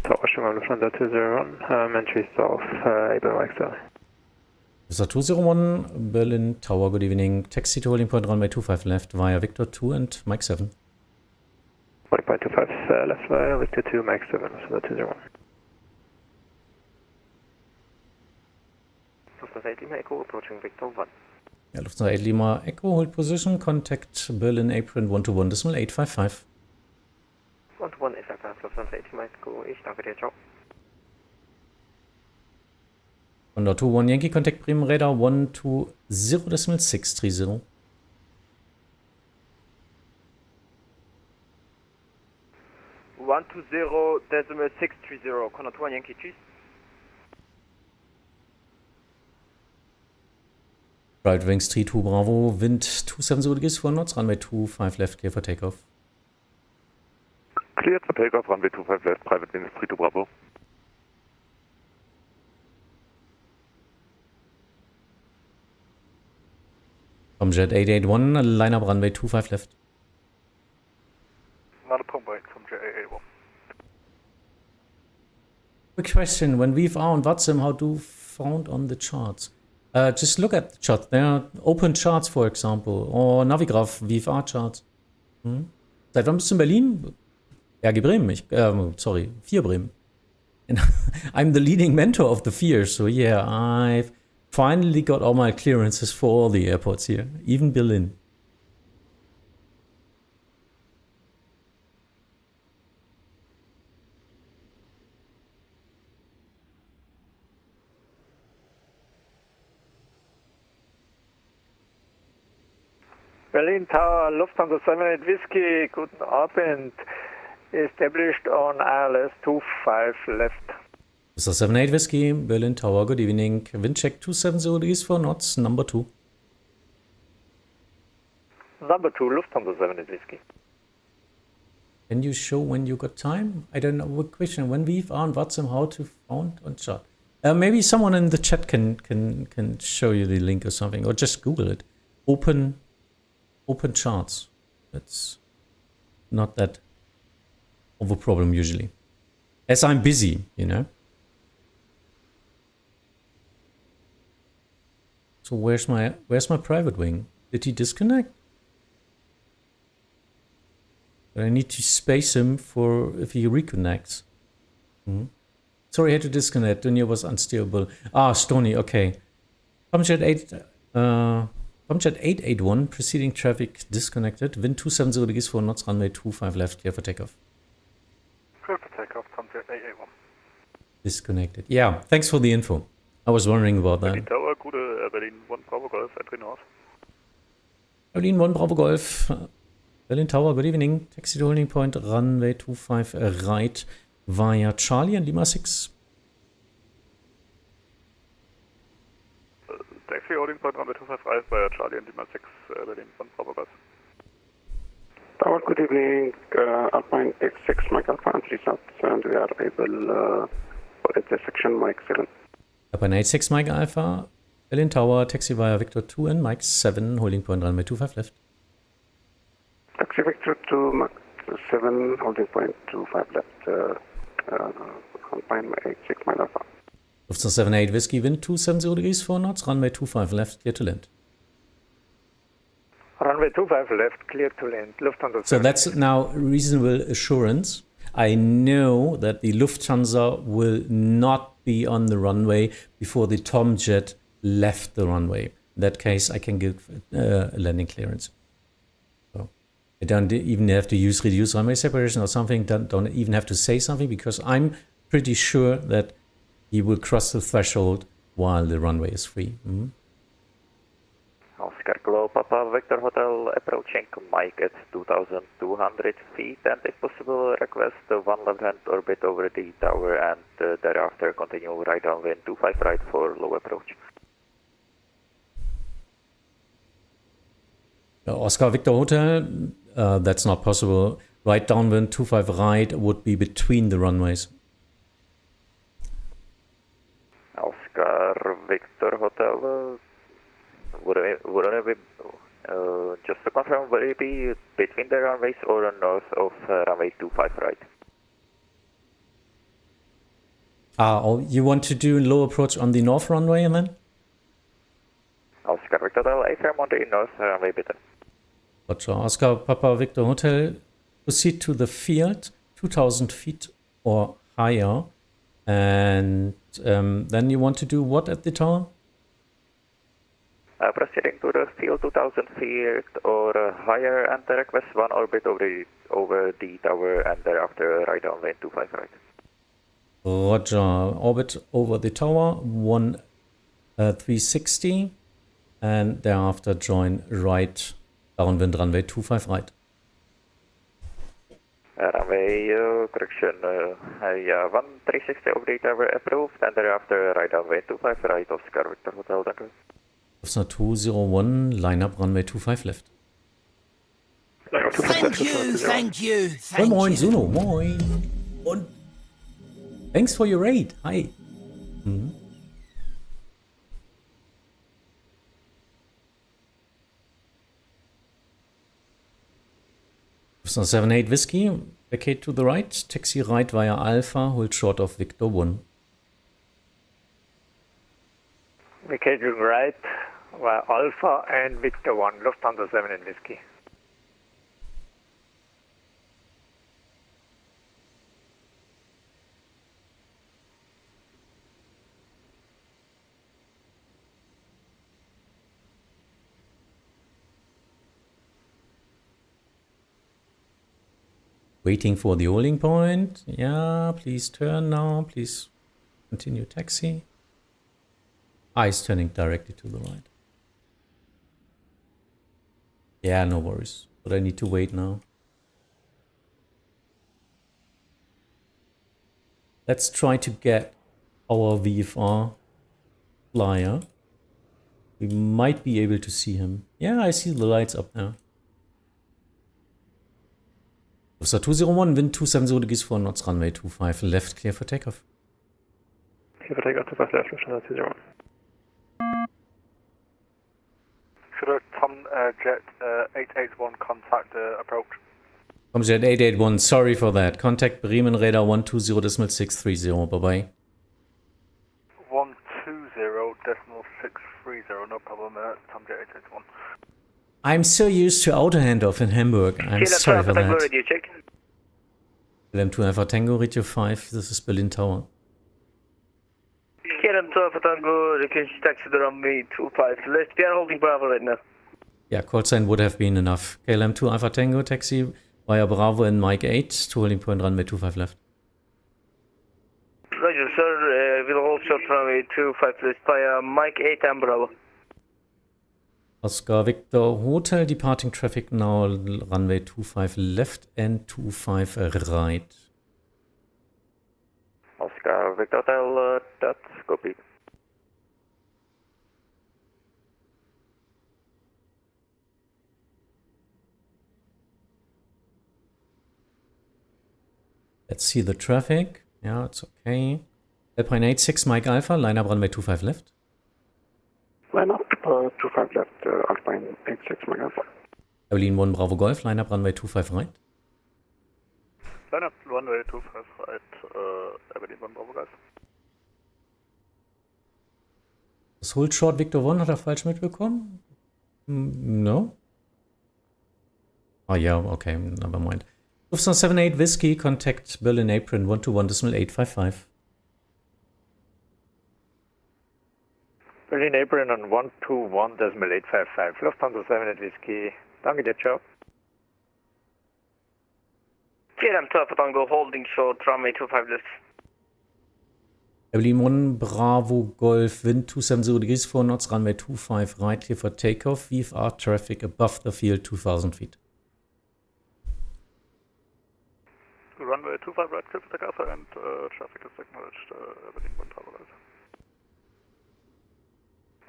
Tower Schumann, Lufthansa 201, entry south, Able Mike 7. Lufthansa 201, Berlin Tower, good evening. Taxi to holding point runway 25 left via Victor 2 and Mike 7. Holding point 25 left via Victor 2, Mike 7, Lufthansa 201. Lufthansa 8 Lima Echo, approaching Victor 1. Yeah, Lufthansa 8 Lima Echo, hold position, contact Berlin Apron 121.855. 121.855, Lufthansa 8 Lima Echo, ich danke dir, ciao. Honda 21 Yankee, contact Bremen Radar 120.630. 120.630, Honda 21 Yankee, tschüss. Private Wings 32 Bravo, wind 270 degrees 4 knots, runway 25 left, clear for takeoff. Cleared for takeoff, runway 25 left, private wings 32 Bravo. Tomjet 881, line up runway 25 left. Not a pump break from J881. Quick question, when VFR and Vatsim, how do found on the charts? Just look at the charts. There are open charts, for example, or Navigraph VFR charts. Seit wann bist du in Berlin? RG Bremen. Sorry, 4 Bremen. And I'm the leading mentor of the 4, so yeah, I've finally got all my clearances for all the airports here, even Berlin. Berlin Tower, Lufthansa 78 Whiskey, guten Abend. Established on ILS 25 left. This is 78 Whiskey, Berlin Tower, good evening. Wind check 270 degrees 4 knots, number 2. Number 2, Lufthansa 78 Whiskey. Can you show when you got time? I don't know what question. When VFR and Vatsim, how to found on chart? Maybe someone in the chat can show you the link or something, or just Google it. Open charts. That's not that of a problem usually. As I'm busy, you know. So where's my private wing? Did he disconnect? But I need to space him for if he reconnects. Sorry, I had to disconnect. Dunya was unsteerable. Ah, Stony, okay. Tomjet 881, preceding traffic disconnected. Wind 270 degrees 4 knots, runway 25 left, clear for takeoff. Clear for takeoff, Tomjet 881. Disconnected. Yeah, thanks for the info. I was wondering about that. Berlin Tower, gute Berlin 1 Bravo Golf, entry north. Berlin 1 Bravo Golf. Berlin Tower, good evening. Taxi to holding point, runway 25 right via Charlie and Lima 6. Taxi holding point, runway 25 right via Charlie and Lima 6, Berlin 1 Bravo Golf. Tower, good evening. Alpine X6, Mike Alpha, entry south, and we are able for intersection Mike 7. Alpine 86, Mike Alpha. Berlin Tower, taxi via Victor 2 and Mike 7, holding point, runway 25 left. Taxi Victor 2, Mike 7, holding point 25 left, Alpine 86, Mike Alpha. Lufthansa 78 Whiskey, wind 270 degrees 4 knots, runway 25 left, clear to land. Runway 25 left, clear to land. Lufthansa. So that's now reasonable assurance. I know that the Lufthansa will not be on the runway before the Tomjet left the runway. In that case, I can give a landing clearance. So I don't even have to use reduced runway separation or something. Don't even have to say something because I'm pretty sure that he will cross the threshold while the runway is free. Oscar Glow Papa Victor Hotel approaching Mike at 2,200 feet and if possible request one left hand orbit over the tower and thereafter continue right on wind 25 right for low approach. Oscar Victor Hotel, that's not possible. Right downwind 25 right would be between the runways. Oscar Victor Hotel, would it be, just to confirm, would it be between the runways or north of runway 25 right? You want to do low approach on the north runway and then? Oscar Victor Hotel, affirm on the north runway bitte. Roger. Oscar Papa Victor Hotel, proceed to the field, 2,000 feet or higher. And then you want to do what at the tower? Proceeding to the field 2,000 feet or higher and request one orbit over the tower and thereafter right on lane 25 right. Roger. Orbit over the tower, 360 and thereafter join right downwind runway 25 right. Runway correction, 1360 over the tower approved and thereafter right on way 25 right Oscar Victor Hotel. Thank you. Lufthansa 201, line up runway 25 left. Line Thank you. Moin, moin, Suno, moin. Und thanks for your raid. Hi. Mhm. So 78 Whiskey, vacate to the right, taxi right via Alpha, hold short of Victor 1. Vacating right via Alpha and Victor 1, Lufthansa 7 and Whiskey. Waiting for the holding point. Yeah, please turn now. Please continue taxi. Eyes turning directly to the right. Yeah, no worries. But I need to wait now. Let's try to get our VFR flyer. We might be able to see him. Yeah, I see the lights up now. Officer 201, wind 270 degrees 4 knots, runway 25 left, clear for takeoff. Clear for takeoff, 25 left, Lufthansa 201. Should Tom Jet 881 contact approach? Tom Jet 881, sorry for that. Contact Bremen radar 120.630, bye-bye. 120.630, no problem, Tom Jet 881. I'm so used to auto handoff in Hamburg. I'm sorry for that. Radio check. LM2 Alpha Tango, Radio 5, this is Berlin Tower. KLM2 Alpha Tango, request taxi to runway 25 left. We are holding Bravo right now. Yeah, call sign would have been enough. KLM2 Alpha Tango, taxi via Bravo and Mike 8 to holding point runway 25 left. Roger, sir. We'll hold short runway 25 left via Mike 8 and Bravo. Oscar Victor Hotel, departing traffic now, runway 25 left and 25 right. Oscar Victor Hotel, that's copy. Let's see the traffic. Yeah, it's okay. Alpine 86, Mike Alpha, line up runway 25 left. Line up 25 left, Alpine 86, Mike Alpha. Berlin 1 Bravo Golf, line up runway 25 right. Line up runway 25 right, Berlin 1 Bravo Golf. Das Hold Short Victor 1 hat er falsch mitbekommen? No? Oh yeah, okay, never mind. Lufthansa 78 Whiskey, contact Berlin Apron 121.855. Berlin Apron on 121.855. Lufthansa 7 at Whiskey. Danke dir, ciao. KLM2 Alpha Tango, holding short runway 25 left. Berlin 1 Bravo Golf, wind 270 degrees 4 knots, runway 25 right, clear for takeoff. VFR traffic above the field 2,000 feet. Runway 25 right, clear for takeoff and traffic is acknowledged, Berlin 1 Bravo Golf.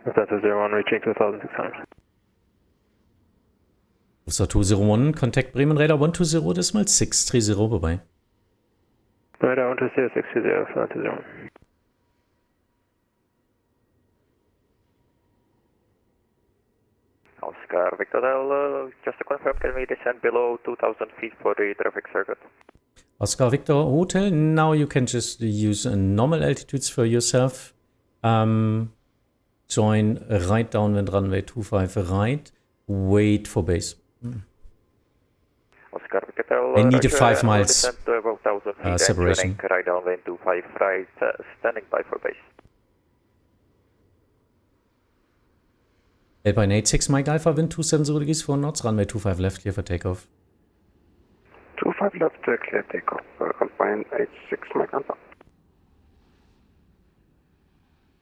Lufthansa 01, reaching 2,600. Officer 201, contact Bremen radar 120.630, bye-bye. Radar 120.630, Lufthansa 01. Oscar Victor Hotel, just to confirm, can we descend below 2,000 feet for the traffic circuit? Oscar Victor Hotel, now you can just use normal altitudes for yourself. Join right downwind runway 25 right. Wait for base. Oscar Victor, I need a 5 miles separation. Right downwind 25 right, standing by for base. Alpine 86 Mike Alpha, wind 270 degrees 4 knots, runway 25 left, clear for takeoff. 25 left, clear takeoff, Alpine 86 Mike Alpha.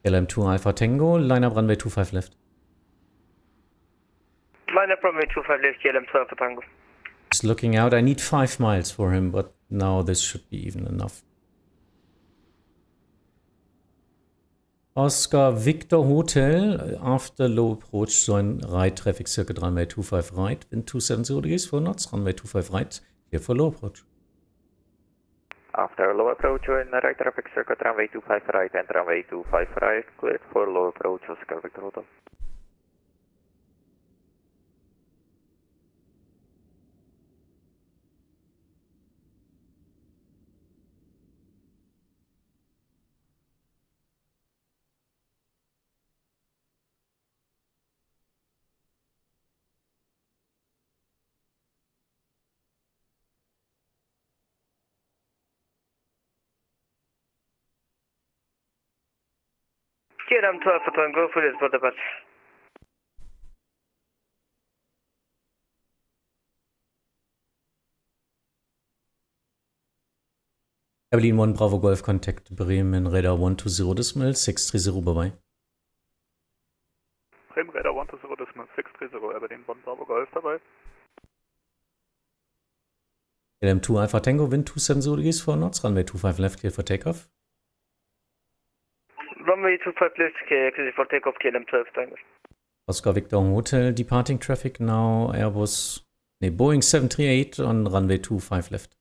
LM2 Alpha Tango, line up runway 25 left. Line up runway 25 left, KLM2 Alpha Tango. He's looking out. I need 5 miles for him, but now this should be even enough. Oscar Victor Hotel, after low approach, join right traffic circuit runway 25 right, wind 270 degrees 4 knots, runway 25 right, clear for low approach. After low approach, join right traffic circuit runway 25 right and runway 25 right, cleared for low approach, Oscar Victor Hotel. KLM 12 for Tango, full is for the patch. Berlin 1 Bravo Golf contact Bremen Radar 120 decimal 630, bye-bye. Bremen Radar 120 decimal 630, Berlin 1 Bravo Golf, bye-bye. KLM 2 Alpha Tango, wind 270 degrees 4 knots, runway 25 left, clear for takeoff. Runway 25 left, clear for takeoff, KLM 12 Tango. Oscar Victor Hotel, departing traffic now, Boeing 738 on runway 25 left.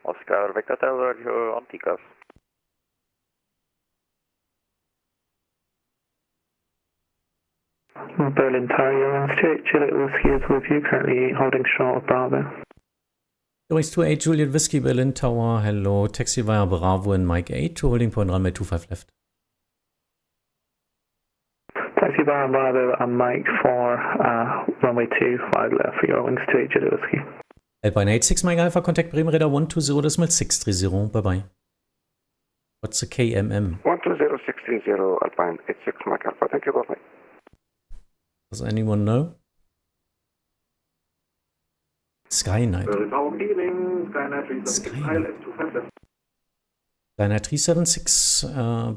Oscar Victor Hotel, Roger, on takeoff. Berlin Tower, you're on 28 Juliet Whiskey is with you, currently holding short of Bravo. Noise 28 Juliet Whiskey, Berlin Tower, hello, taxi via Bravo and Mike 8 to holding point runway 25 left. Taxi via Bravo and Mike for runway 25 left for your wings 28 Juliet Whiskey. Alpine 86 Mike Alpha, contact Bremen Radar 120 decimal 630, bye-bye. What's the KMM? 120630 Alpine 86 Mike Alpha, thank you, bye-bye. Does anyone know? Skynight. Skynight 376,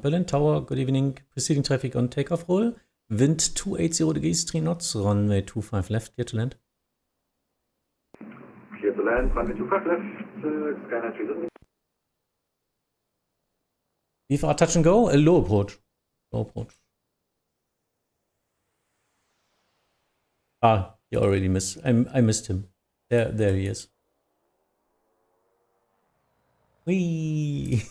Berlin Tower, good evening. Proceeding traffic on takeoff roll. Wind 280 degrees 3 knots, runway 25 left, clear to land. Clear to land, runway 25 left, Skynight 376. VFR touch and go, low approach. Low approach. Ah, you already missed. I missed him. There he is. Whee!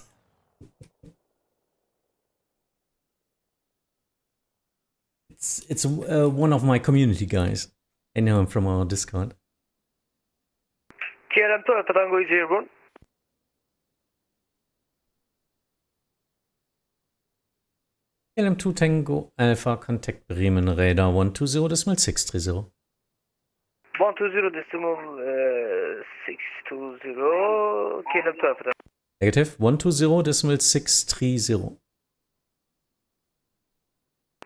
It's one of my community guys. I know him from our Discord. KLM 12 for Tango is airborne. KLM 2 Tango Alpha, contact Bremen Radar 120 decimal 630. 120 decimal 620, KLM 12 for Tango. Negative, 120 decimal 630.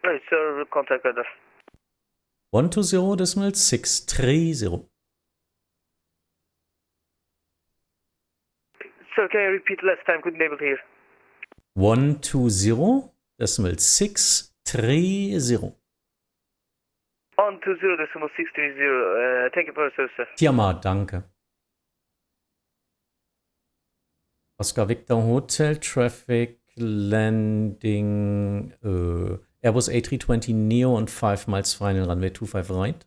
Right, sir, contact radar. 120 decimal 630. Sir, can you repeat last time? Couldn't able to hear. 120 decimal 630. 120 decimal 630. Thank you for your sir. Tiamat, danke. Oscar Victor Hotel, traffic, landing, Airbus A320 Neo on 5 miles final, runway 25 right.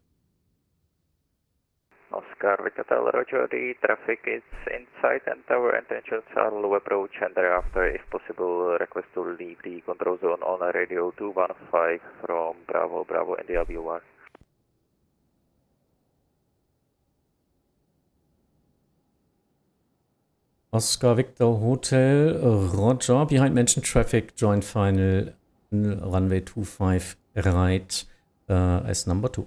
Oscar Victor Hotel, Roger, the traffic is inside and our intentions are low approach and thereafter, if possible, request to leave the control zone on radio 215 from Bravo, Bravo, India, VOR. Oscar Victor Hotel, Roger, behind mentioned traffic, join final, runway 25 right, as number 2.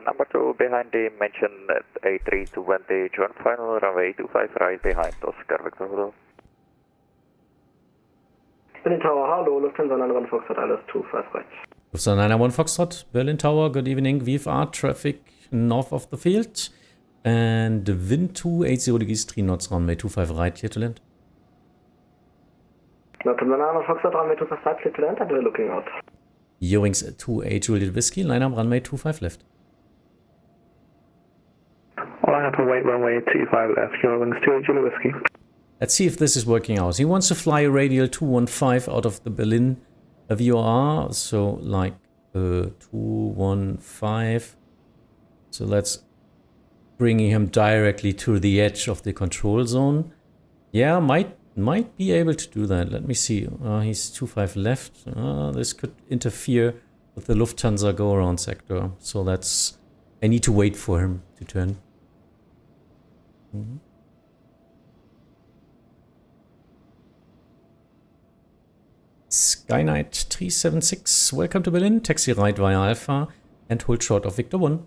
Number 2 behind the mentioned A320, join final, runway 25 right behind Oscar Victor Hotel. Berlin Tower, hello, Lufthansa 91 Foxtrot, alles 25 right. Lufthansa 91 Foxtrot, Berlin Tower, good evening, VFR traffic north of the field. And the wind 280 degrees 3 knots, runway 25 right, clear to land. Lufthansa 91 Foxtrot, runway 25 right, clear to land, and we're looking out. Eurowings 28 Juliet Whiskey, line up runway 25 left. Line up and wait runway 25 left, Eurowings 28 Juliet Whiskey. Let's see if this is working out. He wants to fly a radial 215 out of the Berlin VOR. So like 215. So let's bring him directly to the edge of the control zone. Yeah, might be able to do that. Let me see. He's 25 left. This could interfere with the Lufthansa go-around sector. So that's... I need to wait for him to turn. Skyknight 376, welcome to Berlin. Taxi right via Alpha and hold short of Victor 1.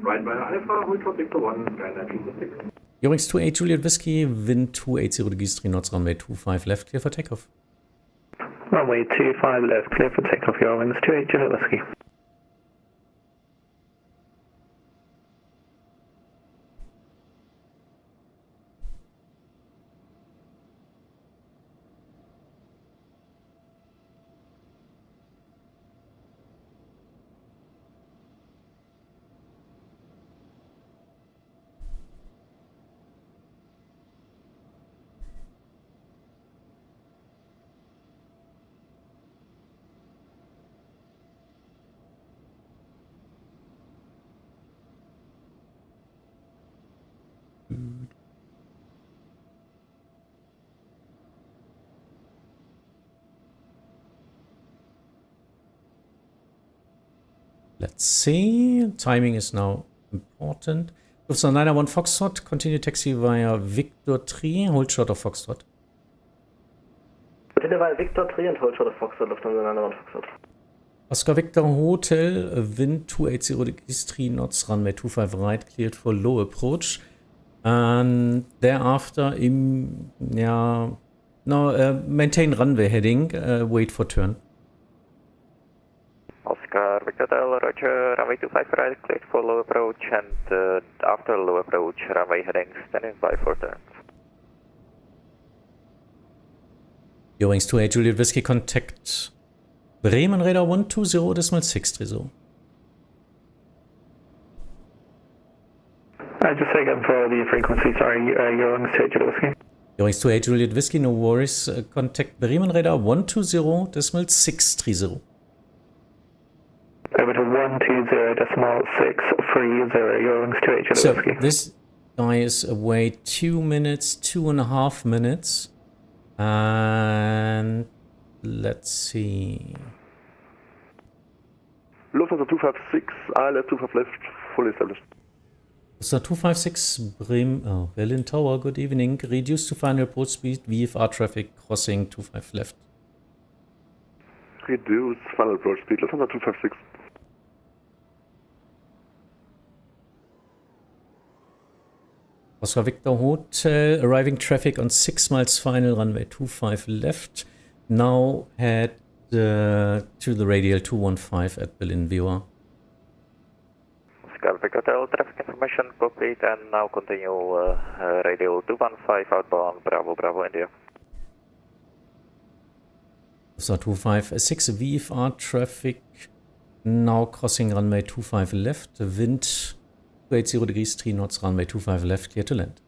Right via Alpha, hold short Victor 1, Skyknight 376. Eurings 28 Juliet Whiskey, wind 280 degrees 3 knots, runway 25 left, clear for takeoff. Runway 25 left, clear for takeoff, Eurings 28 Juliet Whiskey. Let's see. Timing is now important. Lufthansa 901 Foxtrot, continue taxi via Victor 3, hold short of Foxtrot. Continue via Victor 3 and hold short of Foxtrot, Lufthansa 901 Foxtrot. Oscar Victor Hotel, wind 280 degrees 3 knots, runway 25 right, cleared for low approach. And thereafter, maintain runway heading, wait for turn. Oscar Victor Hotel, roger, runway 25 right, cleared for low approach, and after low approach, runway heading, standing by for turns. Eurings 28 Juliet Whiskey, contact Bremen Radar 120.630. Just say again for the frequency, sorry, Eurings 28 Juliet Whiskey. Eurings 28 Juliet Whiskey, no worries, contact Bremen Radar 120.630. Over to 120.630, Eurings 28 Juliet So Whiskey. this guy is away 2 minutes, 2.5 minutes. And let's see. Lufthansa 256, ILS 25 left, fully established. So 256 Berlin Tower, good evening. Reduce to final approach speed, VFR traffic crossing 25 left. Reduce final approach speed, Lufthansa 256. Oscar Victor Hotel, arriving traffic on 6 miles final, runway 25 left. Now head to the radial 215 at Berlin VOR. Oscar Victor Hotel, traffic information copied, and now continue radial 215 outbound, Bravo, Bravo, India. So 256 VFR traffic, now crossing runway 25 left, wind 280 degrees 3 knots, runway 25 left, clear to land.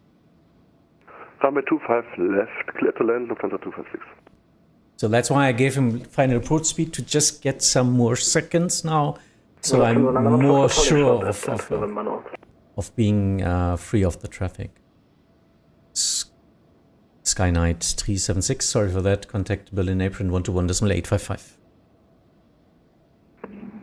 Runway 25 left, clear to land, Lufthansa 256. So that's why I gave him final approach speed to just get some more seconds now. So I'm more sure of being free of the traffic. Skyknight 376, sorry for that. Contact Berlin Apron 121.855.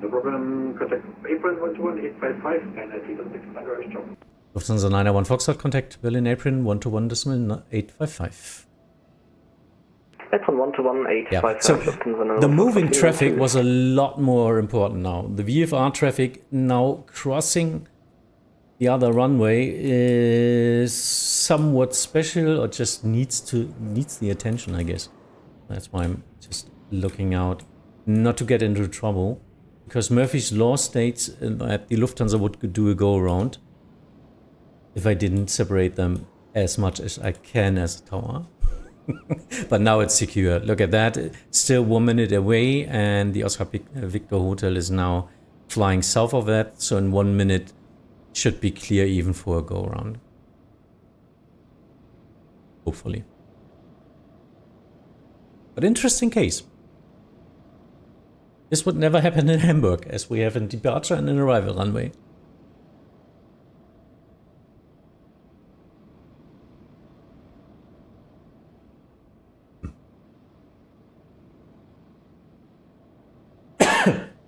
No problem, contact Apron 121.855, Skyknight 376, under job. Lufthansa 901 Foxtrot, contact Berlin Apron 121.855. Apron 121.855. Yeah. So the moving traffic was a lot more important now. The VFR traffic now crossing the other runway is somewhat special, or just needs the attention, I guess. That's why I'm just looking out not to get into trouble, because Murphy's Law states that the Lufthansa would do a go around if I didn't separate them as much as I can as a tower. But now it's secure. Look at that. Still 1 minute away, and the Oscar Victor Hotel is now flying south of that. So in 1 minute should be clear even for a go around. hopefully. But interesting case. This would never happen in Hamburg, as we have a departure and an arrival runway.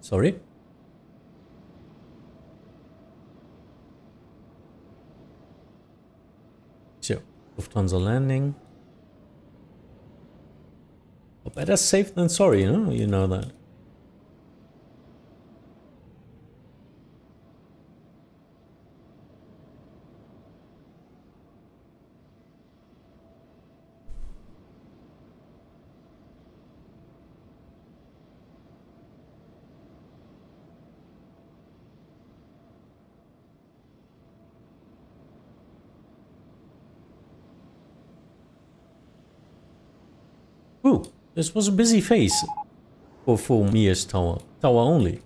Sorry. So, Lufthansa landing. Oh, better safe than sorry, you know that. Ooh, this was a busy phase for me as tower only.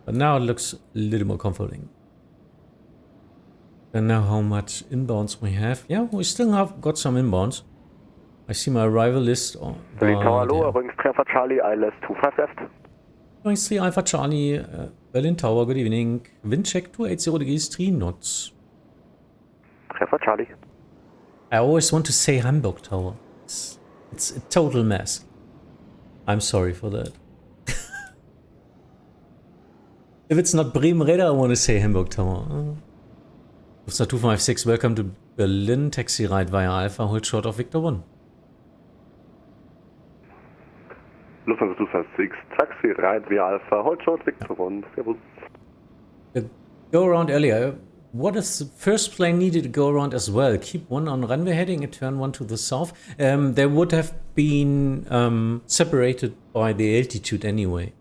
But now it looks a little more comforting. And now how much inbounds we have. Yeah, we still have got some inbounds. I see my arrival list. Berlin Tower, hello, Treffer Charlie, ILS 25 left. Going 3 Alpha Charlie, Berlin Tower, good evening. Wind check 280 degrees, 3 knots. Treffer Charlie. I always want to say Hamburg Tower. It's a total mess. I'm sorry for that. If it's not Bremen Radar, I want to say Hamburg Tower. Lufthansa 256, welcome to Berlin. Taxi ride via Alpha, hold short of Victor 1. Lufthansa 256, taxi ride via Alpha, hold short Victor 1. Go around earlier. What if the first plane needed to go around as well? Keep one on runway heading and turn one to the south. They would have been separated by the altitude anyway.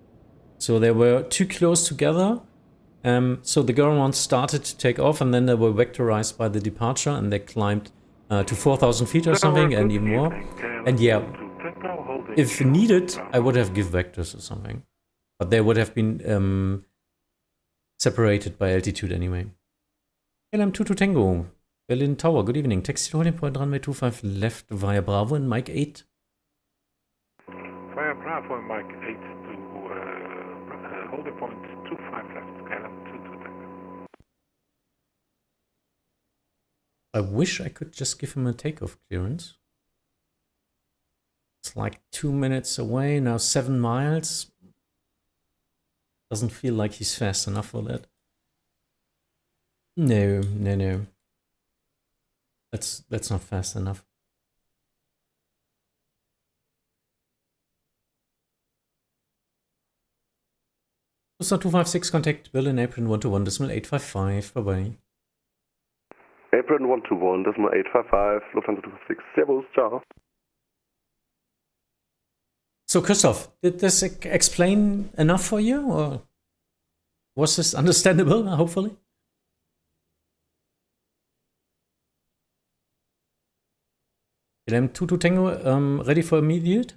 So they were too close together. So the go around started to take off and then they were vectorized by the departure and they climbed to 4,000 feet or something and even more. And yeah, if needed, I would have give vectors or something. But they would have been separated by altitude anyway. LM22 Tango, Berlin Tower, good evening. Taxi holding point runway 25 left via Bravo and Mike 8. Via Bravo and Mike 8 to holding point 25 left, LM22 Tango. I wish I could just give him a takeoff clearance. It's like 2 minutes away, now 7 miles. Doesn't feel like he's fast enough for that. No. That's not fast enough. Lufthansa 256, contact Berlin, Apron 121, decimal 855, bye-bye. Apron 121, decimal 855, Lufthansa 256, servus, ciao. So Christoph, did this explain enough for you, or was this understandable, hopefully? LM22 Tango, ready for immediate?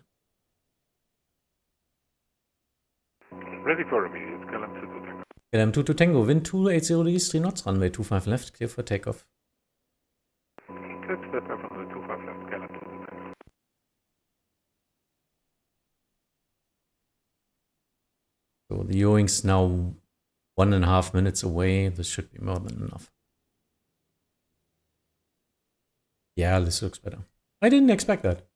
Ready for immediate, LM22 Tango. LM22 Tango, wind 280 degrees, 3 knots, runway 25 left, clear for takeoff. Clear to step up on the 25 left, LM22 Tango. So the Ewing's now 1.5 minutes away. This should be more than enough. Yeah, this looks better. I didn't expect that.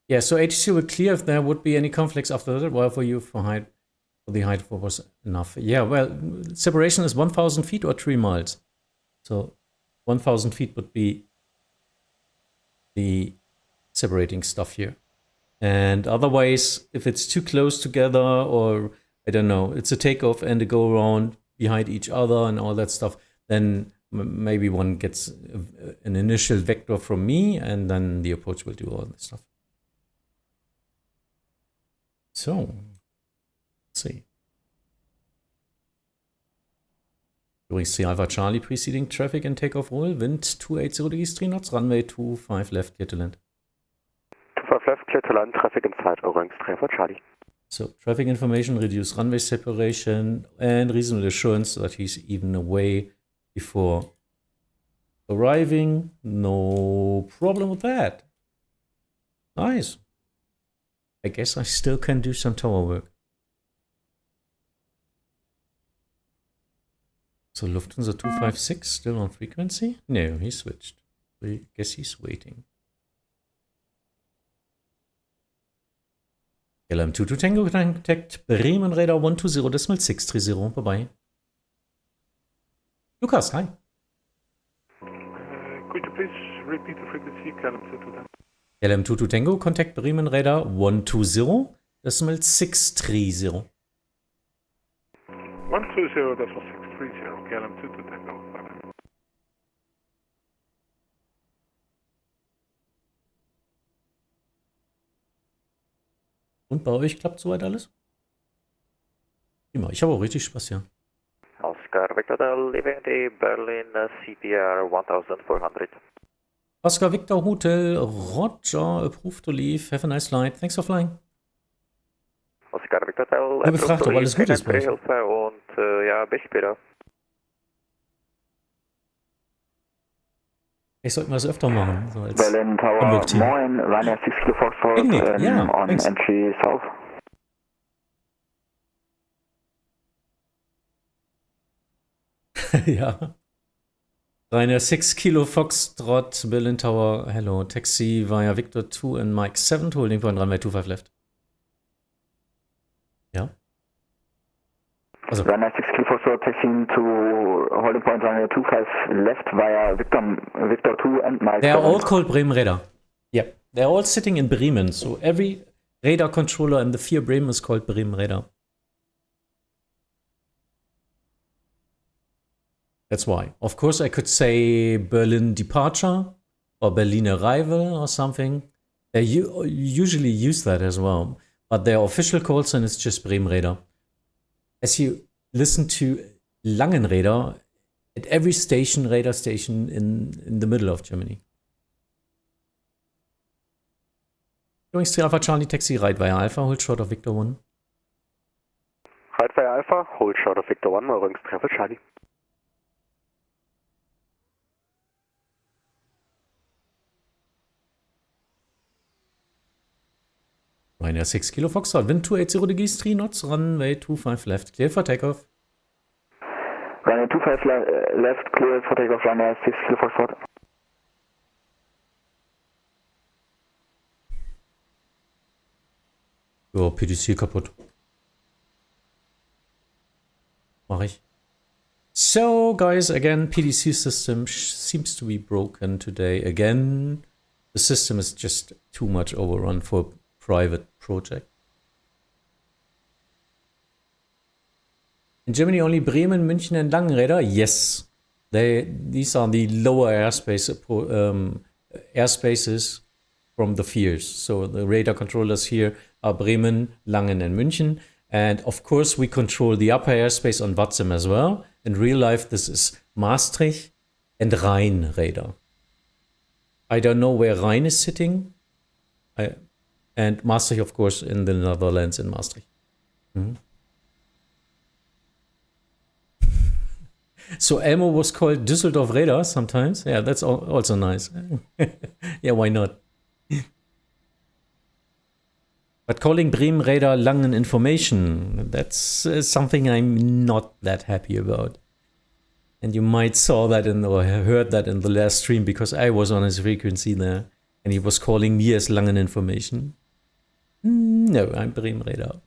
Yeah, so ATC would clear if there would be any conflicts after that. Well, for you, for the height was enough. Yeah, well, separation is 1,000 feet or 3 miles. So 1,000 feet would be the separating stuff here. And otherwise, if it's too close together or, I don't know, it's a takeoff and a go around behind each other and all that stuff, then maybe one gets an initial vector from me and then the approach will do all this stuff. So, let's see. During Alpha Charlie preceding traffic and takeoff roll, wind 280 degrees, 3 knots, runway 25 left, clear to land. 25 left, clear to land, traffic inside, Orange, Treffer Charlie. So traffic information, reduce runway separation, and reasonable assurance that he's even away before arriving. No problem with that. Nice. I guess I still can do some tower work. So Lufthansa 256 still on frequency? No, he switched. I guess he's waiting. LM22 Tango contact Bremen Radar 120.630. Bye-bye. Lukas, hi. Could you please repeat the frequency? LM22 LM22 Tango contact Bremen Radar 120.630. 120.630. LM22 Tango. Bye-bye. Und bei euch klappt soweit alles? Prima, ich habe auch richtig Spaß hier. Oscar Victor EDDB Berlin CPR 1400. Oscar Victor Hotel, Roger, approved to leave. Have a nice flight. Thanks for flying. Oscar Victor Ich habe gefragt, ob alles gut ist bei euch. Hilfe und ja, bis später. Ich sollte mal das öfter machen. So als Berlin Tower, moin, Ryanair 6 Kilo Foxtrot on thanks. entry south. Ja. Ryanair 6 Kilo Foxtrot, Berlin Tower, hello, taxi via Victor 2 and Mike 7, holding point runway 25 left. Ja. Also. Ryanair 6 Kilo Foxtrot taxiing to holding point runway 25 left via Victor 2 and Mike 7. They are all called Bremen radar. Yeah, they're all sitting in Bremen, so every radar controller in the 4 Bremen is called Bremen radar. That's why. Of course, I could say Berlin departure or Berlin arrival or something. They usually use that as well. But their official call sign is just Bremen radar. As you listen to Langenräder at every station, radar station in the middle of Germany. Going to Alpha Charlie taxi right via Alpha, hold short of Victor 1. Right via Alpha, hold short of Victor 1, Rings Alpha Charlie. Ryanair 6 Kilo Foxtrot, wind 280 degrees, 3 knots, runway 25 left, clear for takeoff. Ryanair 25 left, clear for takeoff, Ryanair 6 Kilo Foxtrot. Ja, PDC kaputt. Mach ich. So, guys, again, PDC system seems to be broken today. Again, the system is just too much overrun for a private project. In Germany, only Bremen, München, and Langenräder? Yes. These are the lower airspaces from the fears. So the radar controllers here are Bremen, Langen, and München. And of course, we control the upper airspace on Vatsim as well. In real life, this is Maastricht and Rhein radar. I don't know where Rhein is sitting. And Maastricht, of course, in the Netherlands in Maastricht. Mm-hmm. So Elmo was called Düsseldorf radar sometimes. Yeah, that's also nice. Yeah, why not? But calling Bremen radar Langen information, that's something I'm not that happy about. And you might saw that or heard that in the last stream because I was on his frequency there and he was calling me as Langen information. No, I'm Bremen radar.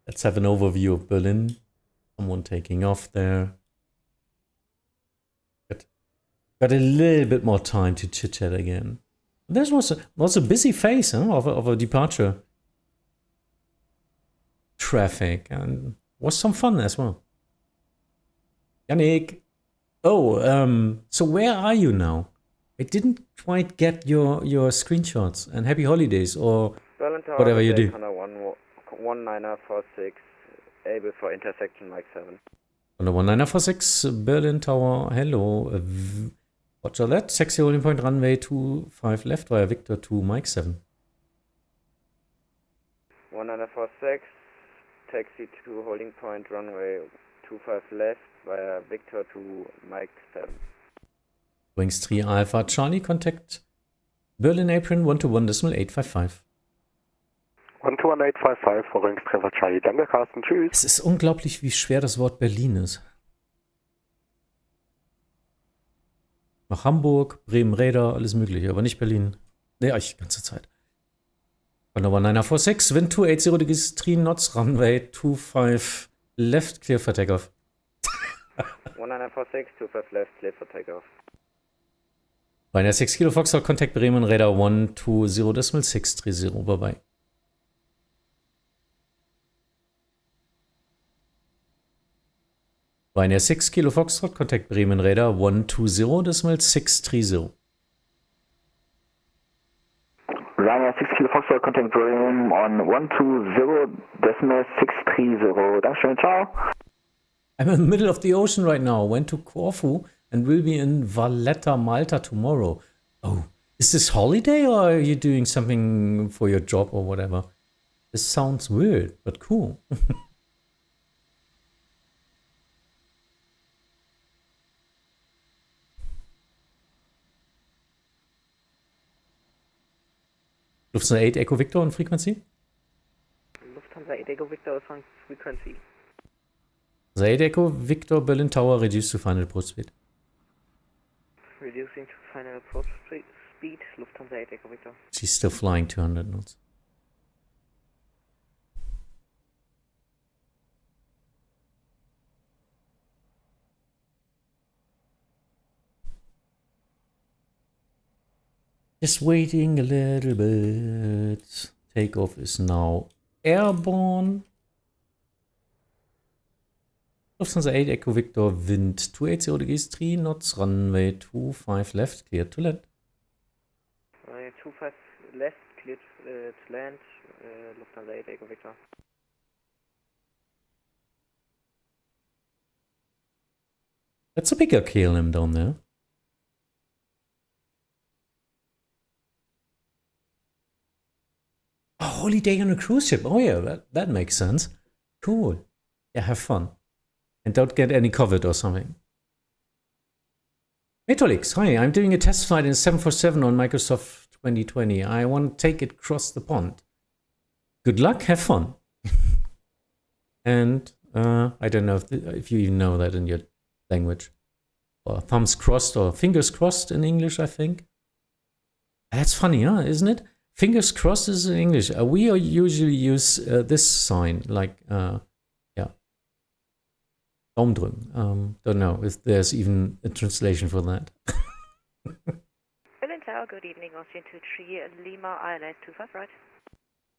Let's have an overview of Berlin. Someone taking off there. Got a little bit more time to chit-chat again. This was a busy phase of a departure. Traffic, and was some fun as well. Yannick. Oh, so where are you now? I didn't quite get your screenshots, and happy holidays or whatever you do. 1946, able for intersection Mike 7. Condor 1946, Berlin Tower, hello. Roger that. Taxi holding point runway 25 left via Victor 2, Mike 7. 1946, taxi to holding point runway 25 left via Victor 2, Mike 7. Wings 3 Alpha Charlie, contact Berlin Apron 121.855. 121.855, Wings 3 Alpha Charlie. Danke, Carsten. Tschüss. Es ist unglaublich, wie schwer das Wort Berlin ist. Nach Hamburg, Bremen, Räder, alles mögliche, aber nicht Berlin. Nee, eigentlich die ganze Zeit. Condor 1946, wind 280 degrees 3 knots, runway 25 left, clear for takeoff. 1946, 25 left, clear for takeoff. Bei der 6 Kilo Foxtrot, contact Bremen, Radar 120.630, bye-bye. Bei der 6 Kilo Foxtrot, contact Bremen, Radar 120.630. Ryanair 6 Kilo Foxtrot, contact Bremen on 120.630. Dankeschön, ciao. I'm in the middle of the ocean right now. Went to Corfu and will be in Valletta, Malta tomorrow. Oh, is this holiday or are you doing something for your job or whatever? This sounds weird, but cool. Lufthansa 8 Echo Victor on frequency? Lufthansa 8 Echo Victor is on frequency. Lufthansa 8 Echo Victor Berlin Tower reduced to final approach speed. Reducing to final approach speed, Lufthansa 8 Echo Victor. She's still flying 200 knots. Just waiting a little bit. Takeoff is now airborne. Lufthansa 8 Echo Victor, wind 280 degrees 3 knots, runway 25 left, clear to land. Runway 25 left, clear to land, Lufthansa 8 Echo Victor. That's a bigger KLM down there. A holiday on a cruise ship. Oh yeah, that makes sense. Cool. Yeah, have fun. And don't get any COVID or something. Metolix, hi, I'm doing a test flight in 747 on Microsoft 2020. I want to take it across the pond. Good luck, have fun. And I don't know if you even know that in your language. Or thumbs crossed or fingers crossed in English, I think. That's funny, huh? Isn't it? Fingers crossed is in English. We usually use this sign, like, yeah. Daumen drücken. Don't know if there's even a translation for that. Berlin Tower, good evening. Austrian 23 Lima, ILS 25 right.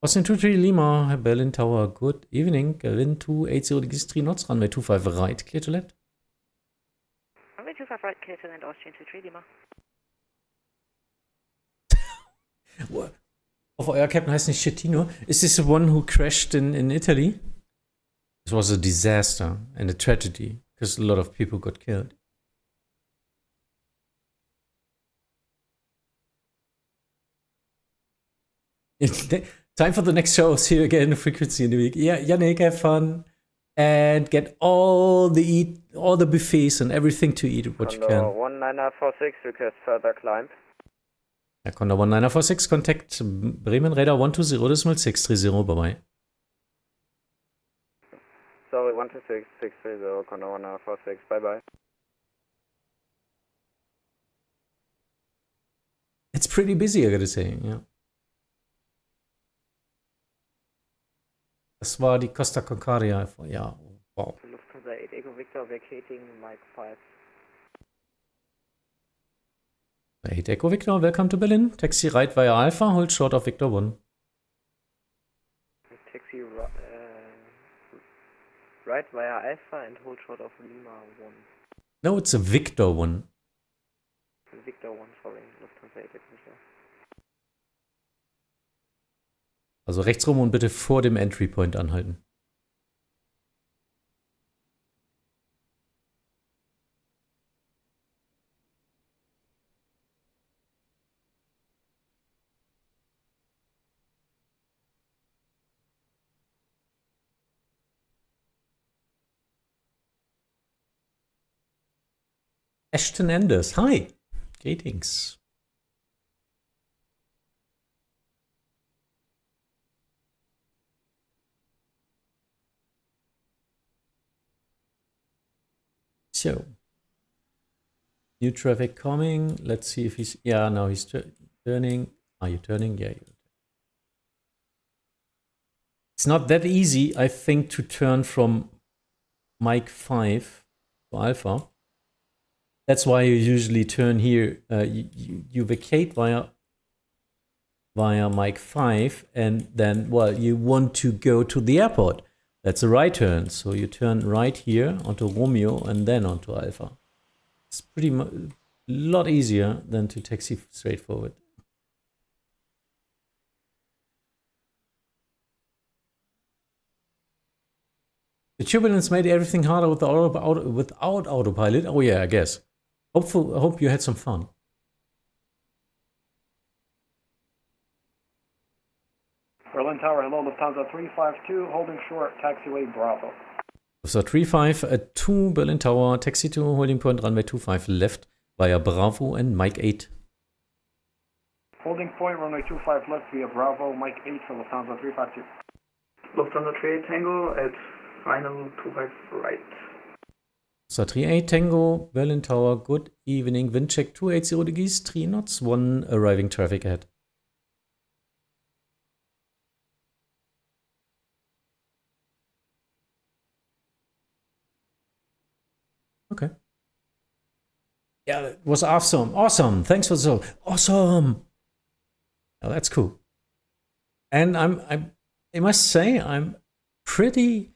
Austrian 23 Lima, Berlin Tower, good evening. Wind 280 degrees 3 knots, runway 25 right, clear to land. Runway 25 right, clear to land, Austrian 23 Lima. Auf euer Captain heißt nicht Schettino. Is this the one who crashed in Italy? It was a disaster and a tragedy because a lot of people got killed. Time for the next show. See you again. Frequency in the week. Yeah, Yannick, have fun and get all the buffets and everything to eat what you can. 1946, request further climb. Ja, Condor 1946, contact Bremen Radar 120.630, bye-bye. Sorry, 126.630, Condor 1946, bye-bye. It's pretty busy, I gotta say, ja. Das war die Costa Concordia, ja, wow. Lufthansa 8 Echo Victor, vacating Mike 5. 8 Echo Victor, welcome to Berlin. Taxi right via Alpha, hold short of Victor 1. Taxi right via Alpha and hold short of Lima 1. No, it's a Victor 1. Victor 1, sorry, Lufthansa 8 Echo Victor. Also rechts rum und bitte vor dem Entry Point anhalten. Ashton Enders. Hi. Greetings. So, new traffic coming. Let's see if he's, yeah, no, he's turning. Are you turning? Yeah. It's not that easy, I think, to turn from Mike 5 to Alpha. That's why you usually turn here. You vacate via Mike 5, and then, well, you want to go to the airport. That's a right turn. So you turn right here onto Romeo and then onto Alpha. It's pretty much a lot easier than to taxi straight forward. The turbulence made everything harder without autopilot. Oh yeah, I guess. I hope you had some fun. Berlin Tower, hello, Lufthansa 352, holding short, taxiway Bravo. Lufthansa 352, Berlin Tower, taxi to holding point runway 25 left via Bravo and Mike 8. Holding point, runway 25 left via Bravo, Mike 8 for Lufthansa 352. Lufthansa 38 Tango at final 25 right. Lufthansa 38 Tango, Berlin Tower, good evening. Wind check 280 degrees, 3 knots, 1 arriving traffic ahead. Okay. Yeah, that was awesome. Awesome. Thanks for the awesome. Oh, that's cool. And I must say, I'm pretty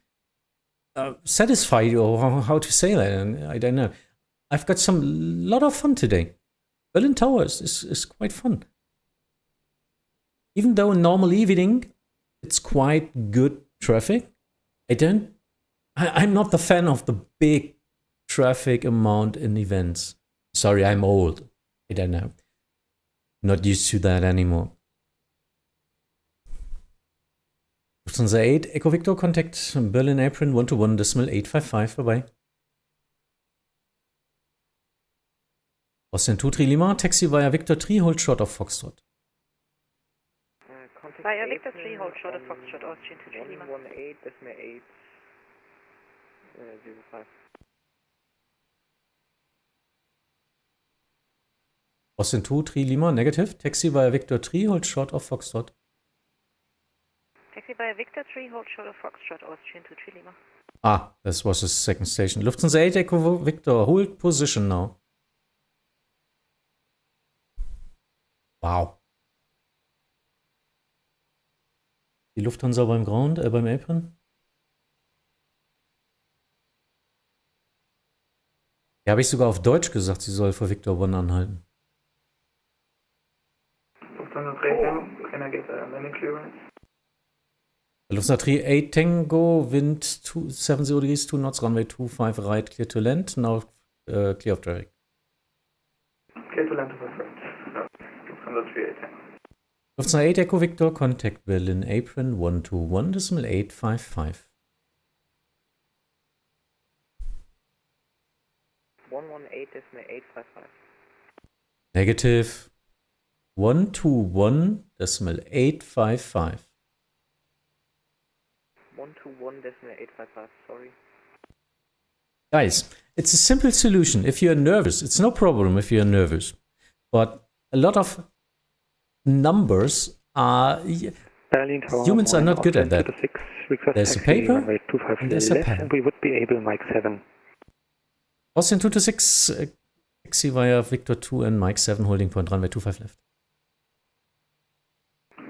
satisfied, or how to say that. And I don't know. I've got lot of fun today. Berlin Tower is quite fun. Even though normal evening, it's quite good traffic. I'm not the fan of the big traffic amount in events. Sorry, I'm old. I don't know. Not used to that anymore. Lufthansa 8, Echo Victor, contact Berlin Apron 121.855. Bye-bye. Austin 2-3 Lima, taxi via Victor 3, hold short of Foxtrot. Via Victor 3, hold short of Foxtrot, Austin 2-3 Lima. 118, decimal 8, 05. Austin 2-3 Lima, negative. Taxi via Victor 3, hold short of Foxtrot. Taxi via Victor 3, hold short of Foxtrot, Austrian 2-3 Lima. Ah, this was the second station. Lufthansa 8, Echo Victor, hold position now. Wow. Die Lufthansa beim Ground, beim Apron. Ja, habe ich sogar auf Deutsch gesagt, sie soll vor Victor 1 anhalten. Lufthansa 3, can I get a landing clearance? Lufthansa 38 Tango, wind 270 degrees, 2 knots, runway 25 right, clear to land. Now clear of traffic. Clear to land to right. Lufthansa 38 Tango. Lufthansa 8 Echo Victor, contact Berlin Apron 121.855. 118.855. Negative. 121.855. 121.855, sorry. Guys, it's a simple solution. If you're nervous, it's no problem if you're nervous. But a lot of numbers are... humans are not good at that. There's a paper and there's a pen. We would be able, Mike 7. Austin 226, taxi via Victor 2 and Mike 7, holding point runway 25 left.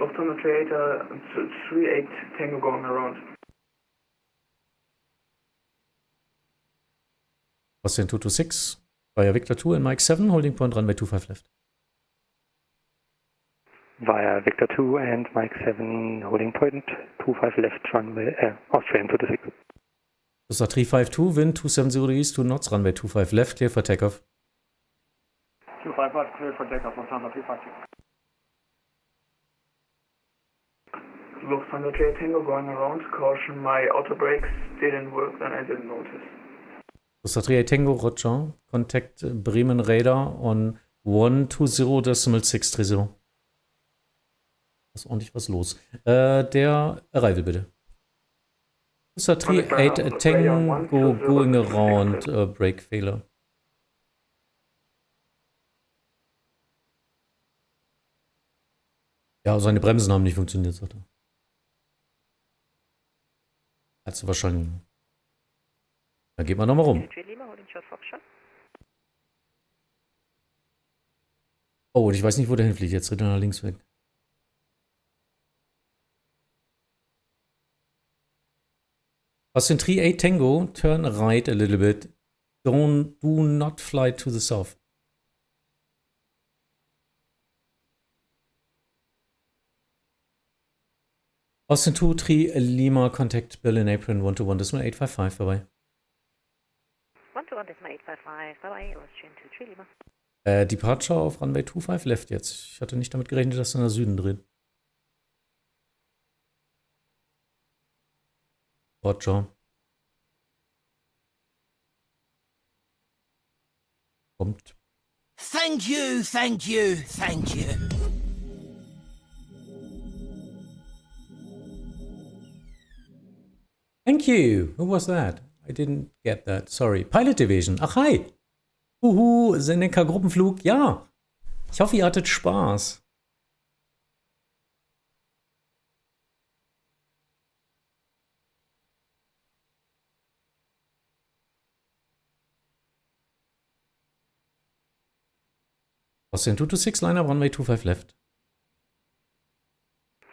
Lufthansa 38 Tango going around. Austin 226 via Victor 2 and Mike 7, holding point runway 25 left. Via Victor 2 and Mike 7, holding point 25 left, runway, Austrian 226. Lufthansa 352, wind 270 degrees, 2 knots, runway 25 left, clear for takeoff. 25 left, clear for takeoff, Lufthansa 352. Lufthansa 38 Tango going around. Caution, my auto brakes didn't work and I didn't notice. Costa 38 Tango, Roger. Contact Bremen Radar on 120.630. Ist ordentlich was los. Der Arrival bitte. Costa 38 Tango going around, brake failure. Ja, seine Bremsen haben nicht funktioniert, sagt er. Hat sie wahrscheinlich. Da geht man nochmal rum. Oh, und ich weiß nicht, wo der hinfliegt. Jetzt dreht er nach links weg. Austin 38 Tango, turn right a little bit. Do not fly to the south. Austin 23 Lima, contact Berlin apron 121.855, bye-bye. 121.855, bye-bye, Austrian 23 Lima. Departure auf Runway 25 left jetzt. Ich hatte nicht damit gerechnet, dass er nach Süden dreht. Roger. Kommt. Thank you, thank you, thank you. Thank you. Who was that? I didn't get that. Sorry. Pilot Division. Ach, hi. Seneca Gruppenflug. Ja. Ich hoffe, ihr hattet Spaß. Austrian 226, line up, runway 25 left.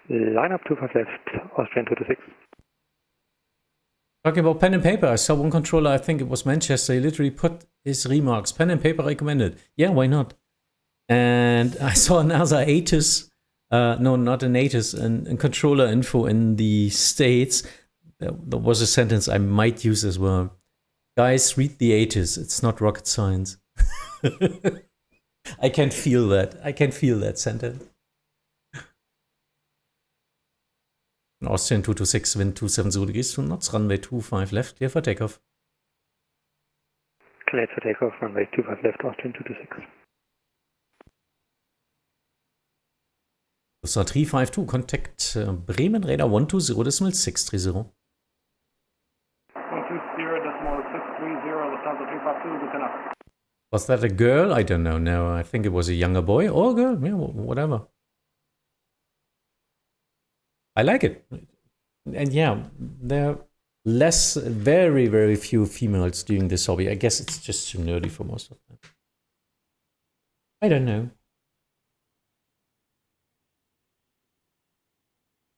Line up 25 left, Austrian 226. Talking about pen and paper, I saw one controller, I think it was Manchester, he literally put his remarks, pen and paper recommended. Yeah, why not? And I saw another ATIS, no, not an ATIS, a controller info in the States. There was a sentence I might use as well. Guys, read the ATIS, it's not rocket science. I can feel that. I can feel that sentence. Austrian 226, wind 270 degrees, 2 knots, runway 25 left, clear for takeoff. Cleared for takeoff, runway 25 left, Austrian 226. Costa 352, contact Bremen Radar 120.630. 120.630, Lufthansa 352, good enough. Was that a girl? I don't know. No, I think it was a younger boy or a girl. Yeah, whatever. I like it. And yeah, there are very, very few females doing this hobby. I guess it's just too nerdy for most of them. I don't know.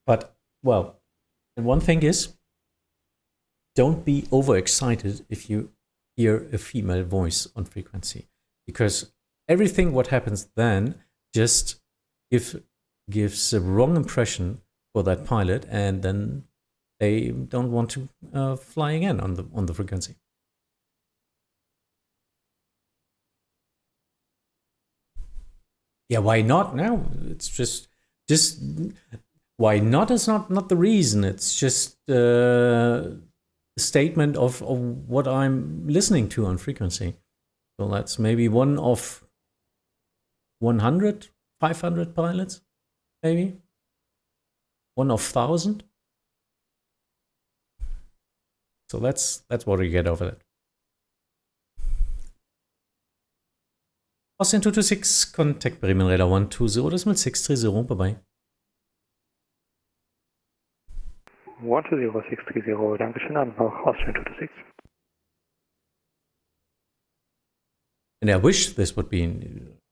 But, well, and one thing is, don't be overexcited if you hear a female voice on frequency. Because everything what happens then just gives a wrong impression for that pilot, and then they don't want to fly again on the frequency. Yeah, why not? No, it's just why not is not the reason. It's just a statement of what I'm listening to on frequency. So that's maybe one of 100, 500 pilots, maybe. 1 of 1,000. So that's what we get over that. Austrian 226, contact Bremen Radar 120.630, bye-bye. 120.630, Dankeschön, Anbau, Austrian 226. And I wish this would be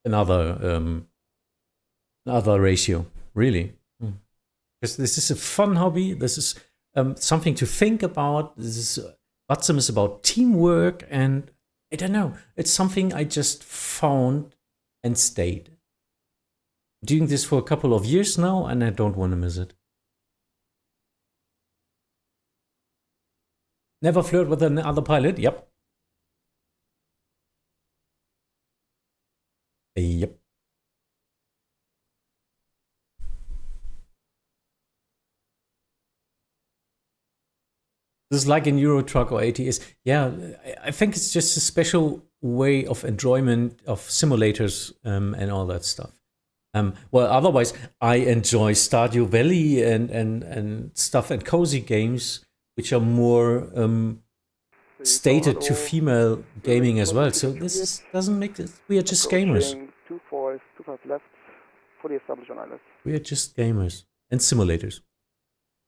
another ratio, really. Because this is a fun hobby. This is something to think about. Vatsim is about teamwork, and I don't know. It's something I just found and stayed. Doing this for a couple of years now, and I don't want to miss it. Never flirt with another pilot. Yep. Yep. This is like in Euro Truck or ATS. Yeah, I think it's just a special way of enjoyment of simulators and all that stuff. Well, otherwise, I enjoy Stardew Valley and stuff and cozy games, which are more stated to female gaming as well. So doesn't make it. We are just gamers. 25 left, fully established on ILS. We are just gamers and simulators.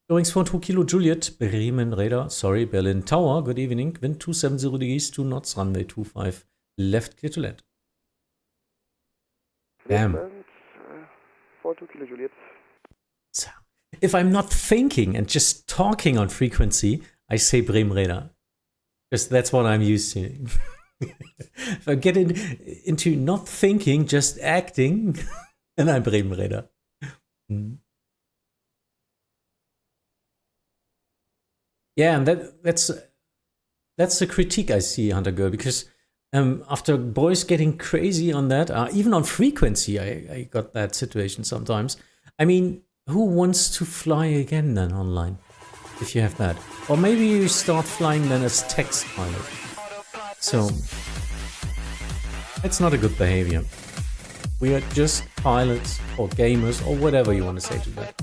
Goings for 2 Kilo Juliet, Bremen Radar, sorry, Berlin Tower, good evening, wind 270 degrees, 2 knots, runway 25, left, clear to land. Damn. 42 Kilo Juliet. So, if I'm not thinking and just talking on frequency, I say Bremen Radar. Because that's what I'm used to. If I get into not thinking, just acting, then I'm Bremen Radar. Yeah, and that's the critique I see, Hunter Girl, because after boys getting crazy on that, even on frequency, I got that situation sometimes. I mean, who wants to fly again then online, if you have that? Or maybe you start flying then as text pilot. So, it's not a good behavior. We are just pilots or gamers or whatever you want to say to that.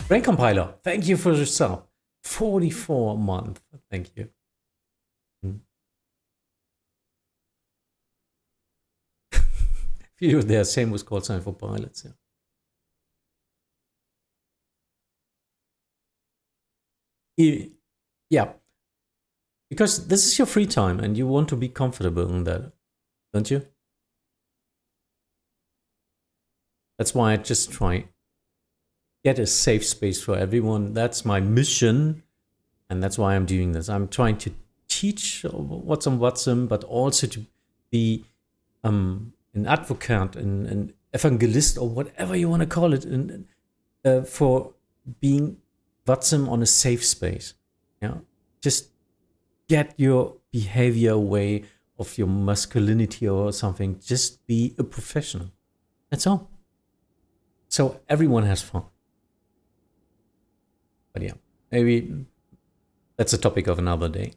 Brain Compiler, thank you for the sub. 44 a month. Thank you. Video there, same was call sign for pilots. Yeah. Because this is your free time and you want to be comfortable in that, don't you? That's why I just try get a safe space for everyone. That's my mission, and that's why I'm doing this. I'm trying to teach what's on Vatsim, but also to be an advocate, an evangelist, or whatever you want to call it, for being Vatsim on a safe space. Yeah, just get your behavior away of your masculinity or something. Just be a professional. That's all. So everyone has fun. But yeah, maybe that's a topic of another day.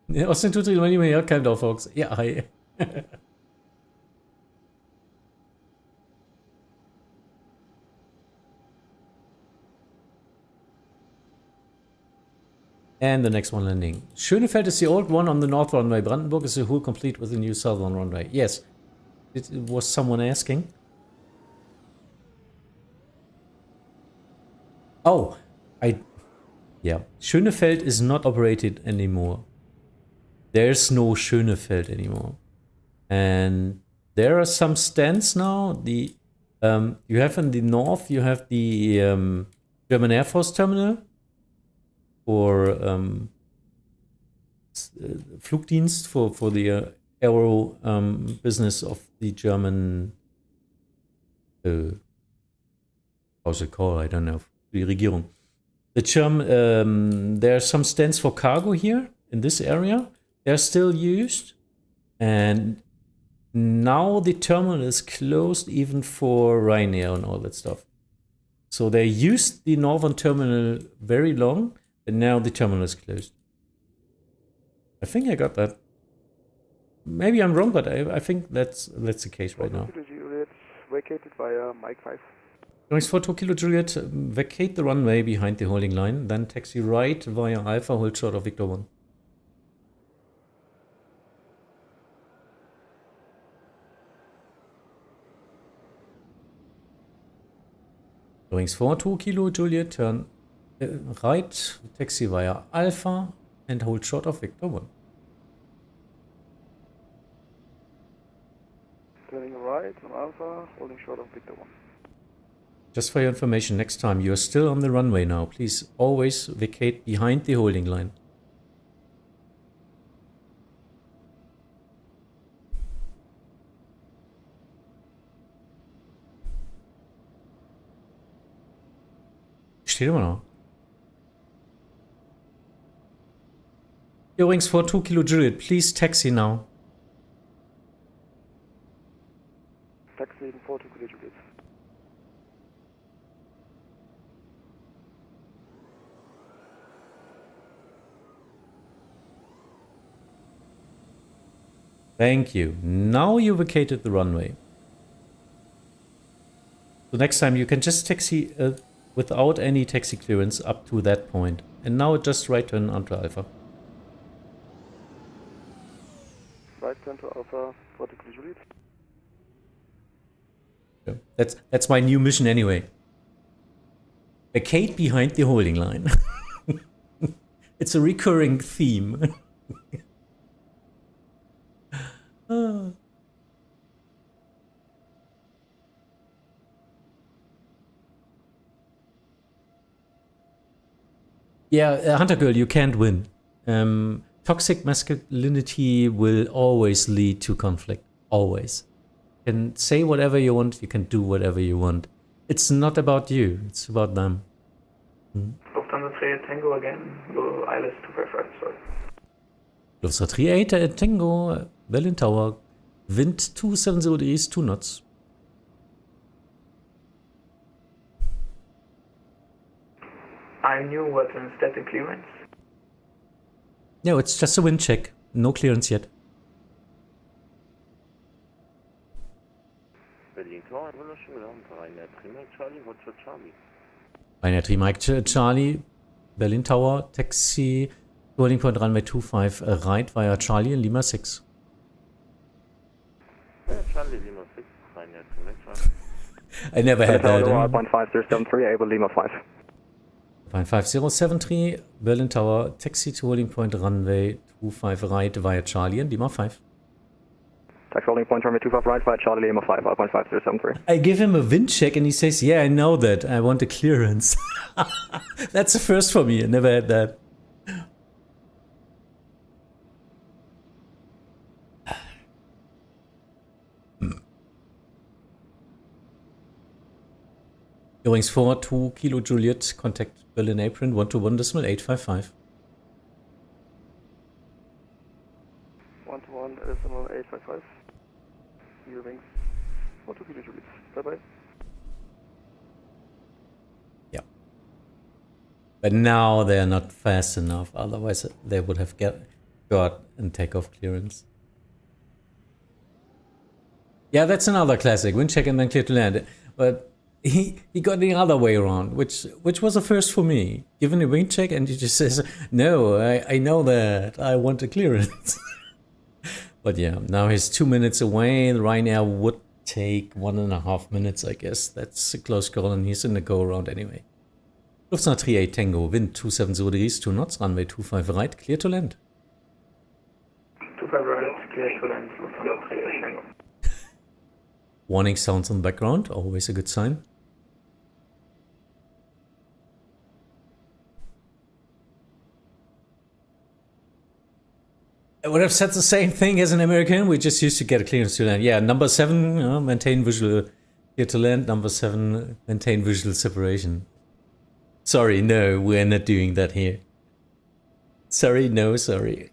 Ja, Austin tut man nicht mehr, ja, kein Dorffox. Ja, hi. And the next one landing. Schönefeld is the old one on the north runway. Brandenburg is the whole complete with the new southern runway. Yes. It was someone asking. Oh, yeah. Schönefeld is not operated anymore. There's no Schönefeld anymore. And there are some stands now. You have in the north, you have the German Air Force terminal. For Flugdienst for the aero business of the German how's it called? I don't know. Die Regierung. The German there are some stands for cargo here in this area. They're still used, and now the terminal is closed even for Ryanair and all that stuff. So they used the northern terminal very long. And now the terminal is closed. I think I got that. Maybe I'm wrong, but I think that's the case right now. Juliet, vacated via Mike 5. Noise for 2 Kilo Juliet, vacate the runway behind the holding line, then taxi right via Alpha, hold short of Victor 1. Wings for 2 Kilo Juliet, turn right, taxi via Alpha, and hold short of Victor 1. Turning right on Alpha, holding short of Victor 1. Just for your information, next time you are still on the runway now, please always vacate behind the holding line. Steht immer noch. Wings for 2 Kilo Juliet, please taxi now. Thank you. Now you vacated the runway. So next time you can just taxi without any taxi clearance up to that point. And now just right turn onto Alpha. Right turn to Alpha, 40 Juliet. Yeah, that's my new mission anyway. Vacate behind the holding line. It's a recurring theme. Yeah, Hunter Girl, you can't win. Toxic masculinity will always lead to conflict. Always. You can say whatever you want, you can do whatever you want. It's not about you, it's about them. Lufthansa 3 Tango again, ILS 255, sorry. Lufthansa 38 Tango, Berlin Tower, wind 270 degrees, 2 knots. I knew what an static clearance. No, it's just a wind check. No clearance yet. Berlin Tower, wunderschön, Rainer Trimark Charlie, Roger Charlie. Rainer Trimark Charlie, Berlin Tower, taxi, boarding point runway 25, right via Charlie in Lima 6. Charlie, Lima 6, Rainer Trimark Charlie. I never had that. 1.5073, able Lima 5. 5073, Berlin Tower, taxi to holding point runway 25 right via Charlie and Lima 5. Taxi holding point runway 25 right via Charlie Lima 5, 1.5073. I give him a wind check and he says, yeah, I know that. I want a clearance. That's a first for me. I never had that. Goings 4, 2 Kilo Juliet, contact Berlin apron, 121.855. 121.855. Your wings, 1 2 Kilo Juliet. Bye bye. Yeah. But now they're not fast enough, otherwise they would have got and takeoff clearance. Yeah, that's another classic. Wind check and then clear to land. But he got the other way around, which was a first for me. Given a wind check and he just says, no, I know that. I want a clearance. But yeah, now he's 2 minutes away. The Ryanair would take 1.5 minutes, I guess. That's a close call and he's in the go around anyway. Lufthansa 38 Tango, wind 270 degrees, 2 knots, runway 25 right, clear to land. 25 right, clear to land, Lufthansa 38 Tango. Warning sounds in the background, always a good sign. I would have said the same thing as an American. We just used to get a clearance to land. Yeah, number 7, maintain visual clear to land. Number 7, maintain visual separation. Sorry, no, we're not doing that here. Sorry, no, sorry.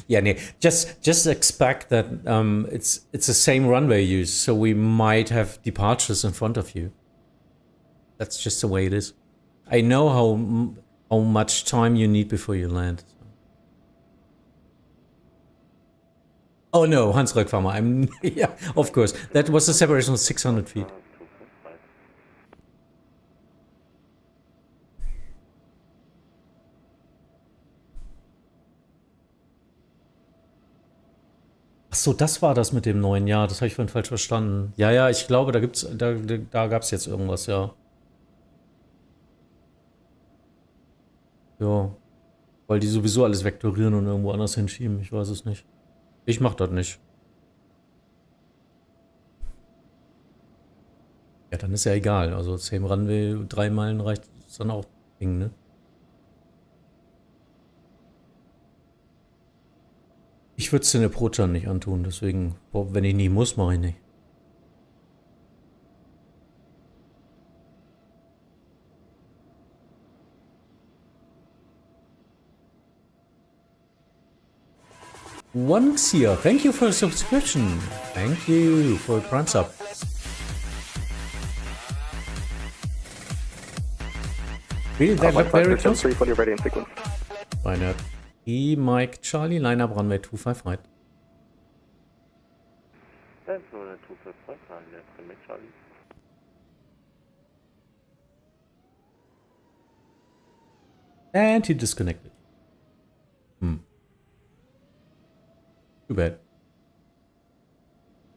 Yeah, no, just expect that it's the same runway use, so we might have departures in front of you. That's just the way it is. I know how much time you need before you land. Oh no, Hans Röckfarmer, yeah, of course. That was a separation of 600 feet. Ach so, das war das mit dem neuen Jahr. Das habe ich vorhin falsch verstanden. Ja, ja, ich glaube, da gab es jetzt irgendwas, ja. Ja. Weil die sowieso alles vektorieren und irgendwo anders hinschieben. Ich weiß es nicht. Ich mach das nicht. Ja, dann ist ja egal. Also same Runway, 3 Meilen reicht dann auch Ding, ne? Ich würde es den Approachern nicht antun, deswegen, wenn ich nicht muss, mache ich nicht. Onexia, thank you for the subscription. Thank you for the Prime Sub. Really, that looked very close. Fully ready in sequence. Why not? E Mike Charlie, line up runway 25 right. That's runway 255, left, make Charlie. And he disconnected. Too bad.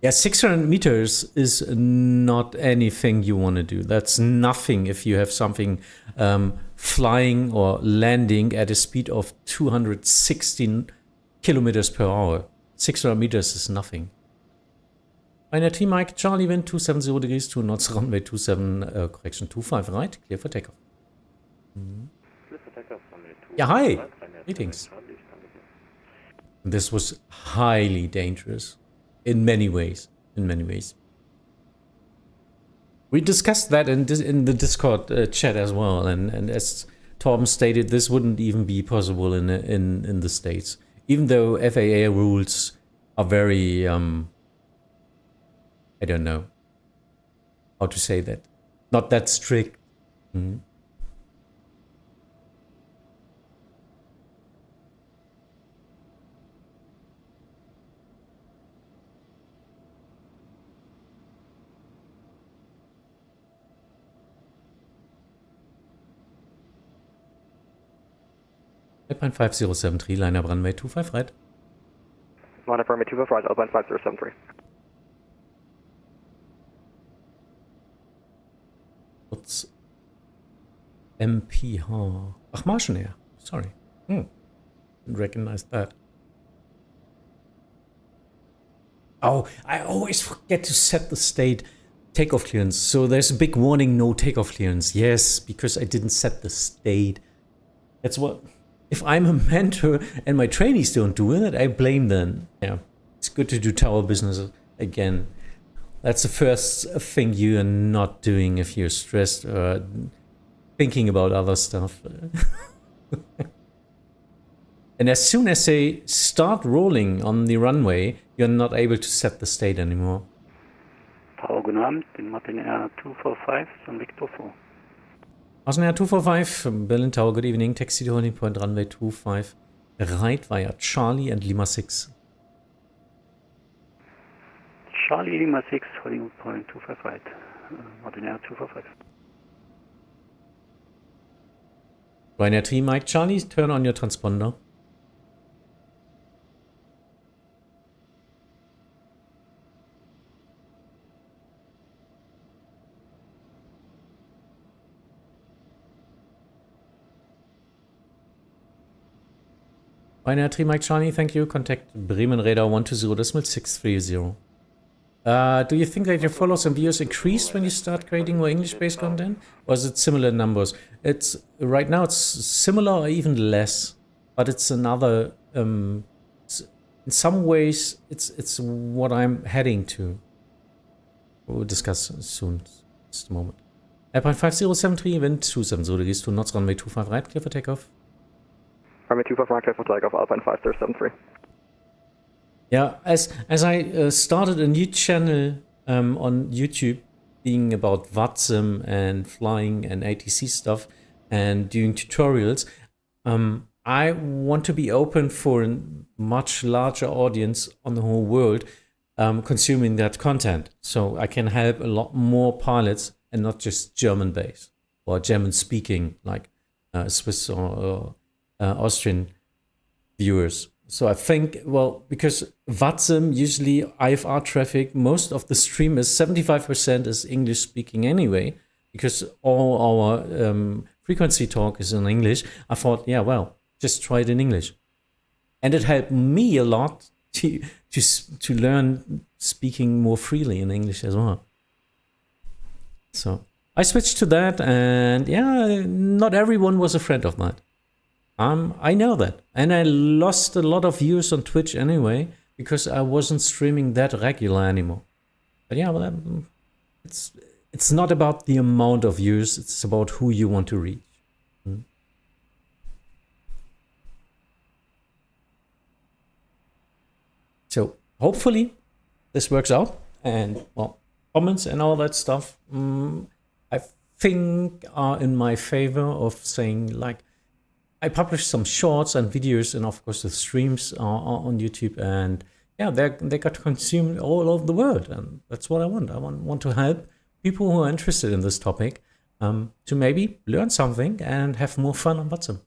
Yeah, 600 meters is not anything you want to do. That's nothing if you have something flying or landing at a speed of 216 kilometers per hour. 600 meters is nothing. Ryanair T Mike Charlie wind 270 degrees, 2 knots, runway 27, 25 right, clear for takeoff. Clear for takeoff, runway 25 Yeah, hi. right, Greetings. This was highly dangerous in many ways. We discussed that in the Discord chat as well, and as Torben stated, this wouldn't even be possible in the States, even though FAA rules are very I don't know how to say that, not that strict. Alpine 5073, liner runway 25 right. Line up runway 25 right, Alpine 5073. What's MPH? Ach, Martian Air. Sorry. Didn't recognize that. Oh, I always forget to set the state takeoff clearance. So there's a big warning, no takeoff clearance. Yes, because I didn't set the state. That's what... If I'm a mentor and my trainees don't do it, I blame them. Yeah, it's good to do tower business again. That's the first thing you are not doing if you're stressed or thinking about other stuff. And as soon as they start rolling on the runway, you're not able to set the state anymore. Tower, guten Abend, den Martin Air 245, San Victor 4. Martin Air 245, Berlin Tower, good evening. Taxi to holding point, runway 25, right via Charlie and Lima 6. Charlie Lima 6, holding point 25 right. Martin Air 245. Ryanair 3 Mike Charlie, turn on your transponder. Ryanair 3 Mike Charlie, thank you. Contact Bremen Radar 120.630. Do you think that your followers and viewers increased when you start creating more English-based content? Or is it similar numbers? It's right now it's similar or even less, but it's another in some ways it's what I'm heading to. We'll discuss soon. Just a moment. Alpine 5073, wind 270 degrees, 2 knots, runway 25 right, clear for takeoff. Runway 25 right, clear for takeoff, Alpine 5073. Yeah, as I started a new channel on YouTube being about Vatsim and flying and ATC stuff and doing tutorials, I want to be open for a much larger audience on the whole world consuming that content. So I can help a lot more pilots and not just German-based or German-speaking like Swiss or Austrian viewers. So I think, well, because Vatsim, usually IFR traffic, most of the stream is 75% is English speaking anyway, because all our frequency talk is in English. I thought, yeah, well, just try it in English. And it helped me a lot to learn speaking more freely in English as well. So I switched to that, and yeah, not everyone was a friend of mine. I know that. And I lost a lot of views on Twitch anyway, because I wasn't streaming that regular anymore. But yeah, well, it's not about the amount of views, it's about who you want to reach. So hopefully this works out, and well, comments and all that stuff, I think are in my favor of saying, like, I publish some shorts and videos, and of course the streams are on YouTube, and yeah, they got consumed all over the world, and that's what I want. I want to help people who are interested in this topic to maybe learn something and have more fun on Vatsim.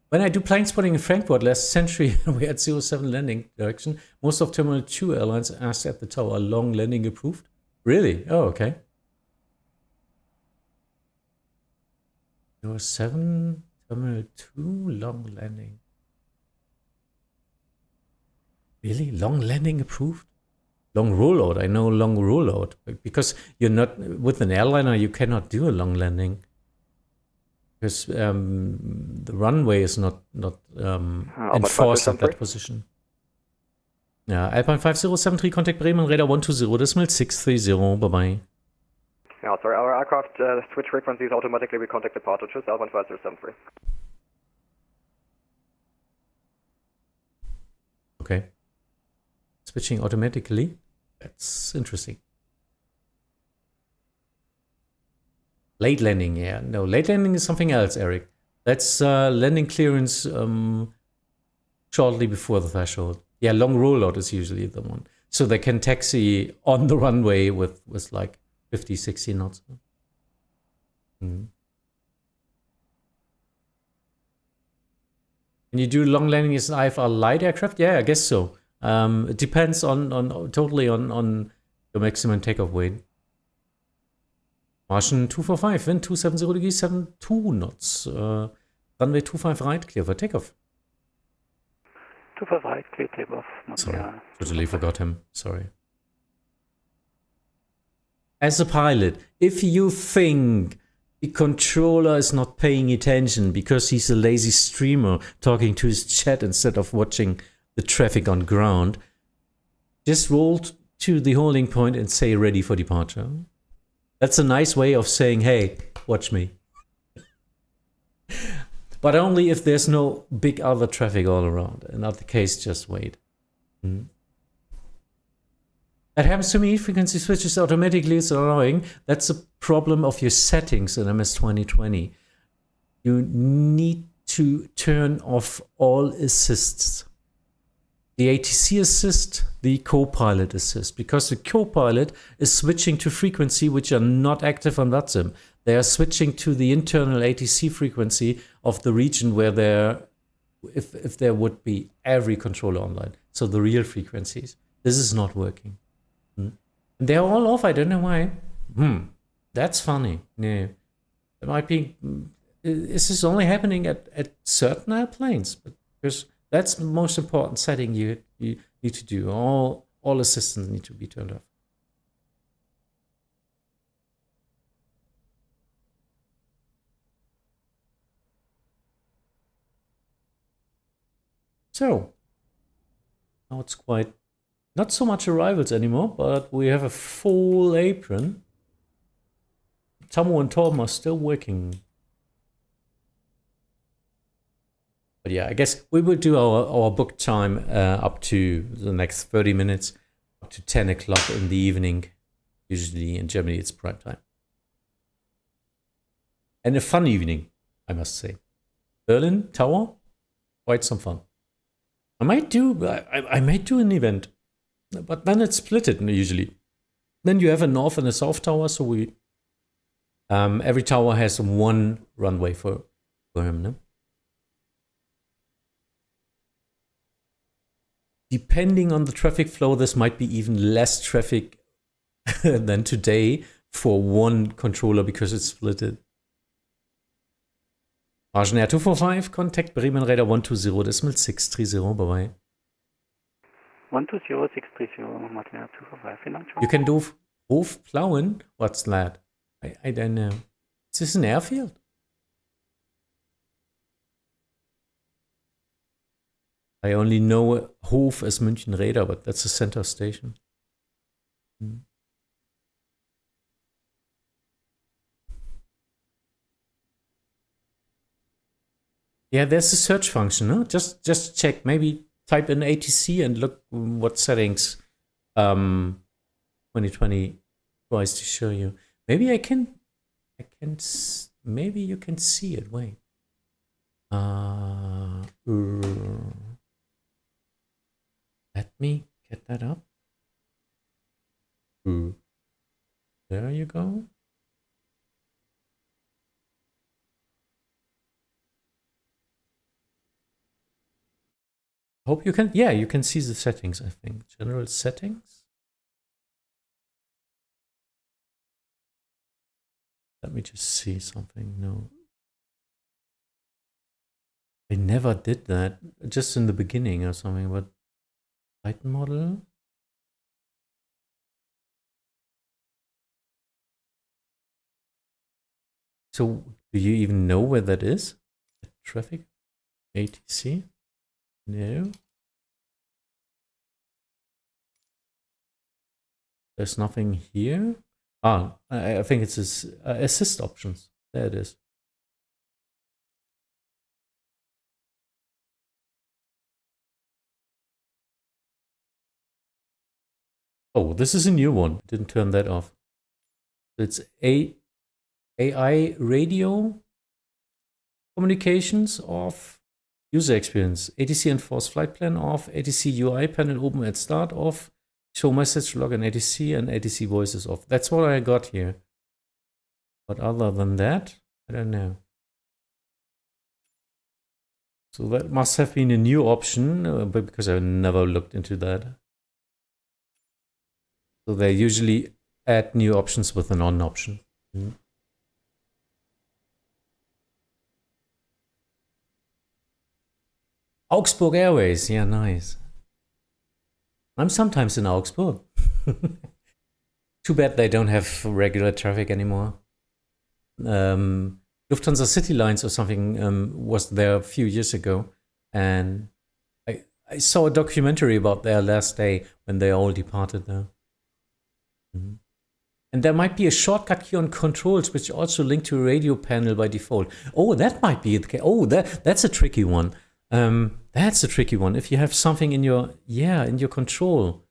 When I do plane spotting in Frankfurt last century, we had 07 landing direction. Most of Terminal 2 airlines asked at the tower, long landing approved? Really? Oh, okay. 07, Terminal 2, long landing. Really? Long landing approved? Long rollout. I know long rollout. Because you're not, with an airliner, you cannot do a long landing. Because the runway is not enforced at that position. Yeah, Alpine 5073, contact Bremen, radar 120.630, bye-bye. Yeah, sorry, our aircraft switch frequencies automatically, we contact departure, choose Alpine 5073. Okay. Switching automatically, that's interesting. Late landing, yeah. No, late landing is something else, Eric. That's landing clearance shortly before the threshold. Yeah, long rollout is usually the one. So they can taxi on the runway with like 50, 60 knots. Mm. Can you do long landing as an IFR light aircraft? Yeah, I guess so. It depends totally on the maximum takeoff weight. Martian 245, wind 270 degrees, 72 knots. Runway 25 right, clear for takeoff. 25 right, clear takeoff. Sorry, totally forgot him. Sorry. As a pilot, if you think the controller is not paying attention because he's a lazy streamer talking to his chat instead of watching the traffic on ground, just roll to the holding point and say ready for departure. That's a nice way of saying, hey, watch me. But only if there's no big other traffic all around. In that case, just wait. That happens to me. Frequency switches automatically. It's annoying. That's a problem of your settings in MS 2020. You need to turn off all assists. The ATC assist, the co-pilot assist, because the co-pilot is switching to frequency which are not active on Vatsim. They are switching to the internal ATC frequency of the region where if there would be every controller online. So the real frequencies. This is not working. They're all off. I don't know why. That's funny. No. It might be. Is this only happening at certain airplanes? Because that's the most important setting you need to do. All assistants need to be turned off. So now it's quite not so much arrivals anymore, but we have a full apron. Tamu and Torben are still working. But yeah, I guess we will do our book time up to the next 30 minutes, up to 10 o'clock in the evening. Usually in Germany, it's prime time. And a fun evening, I must say. Berlin, Tower, quite some fun. I might do an event, but then it's split it usually. Then you have a north and a south tower, so we every tower has one runway for him, no? Depending on the traffic flow, this might be even less traffic than today for one controller because it's splitted. Margin Air 245, contact Bremen Radar 120.630, bye-bye. 120.630, Martin Air 245, vielen Dank. You can do Hof Plauen? What's that? I don't know. Is this an airfield? I only know Hof as München Räder, but that's a center station. Yeah, there's a search function, no? Just check. Maybe type in ATC and look what settings 2020 tries to show you. Maybe maybe you can see it. Wait. Let me get that up. There you go. Hope you can, yeah, you can see the settings, I think. General settings. Let me just see something. No. I never did that, just in the beginning or something, but Titan model. So do you even know where that is? Traffic ATC? No. There's nothing here. Ah, I think it's assist options. There it is. Oh, this is a new one. Didn't turn that off. It's AI radio communications off. User experience. ATC enforced flight plan off. ATC UI panel open at start off. Show message log in ATC and ATC voices off. That's what I got here. But other than that, I don't know. So that must have been a new option, but because I never looked into that. So they usually add new options with an on option. Augsburg Airways, yeah, nice. I'm sometimes in Augsburg. Too bad they don't have regular traffic anymore. Lufthansa City Lines or something was there a few years ago, and I saw a documentary about their last day when they all departed there. And there might be a shortcut key on controls which also link to a radio panel by default. Oh, that might be the case. Oh, that's a tricky one. That's a tricky one. If you have something in your control,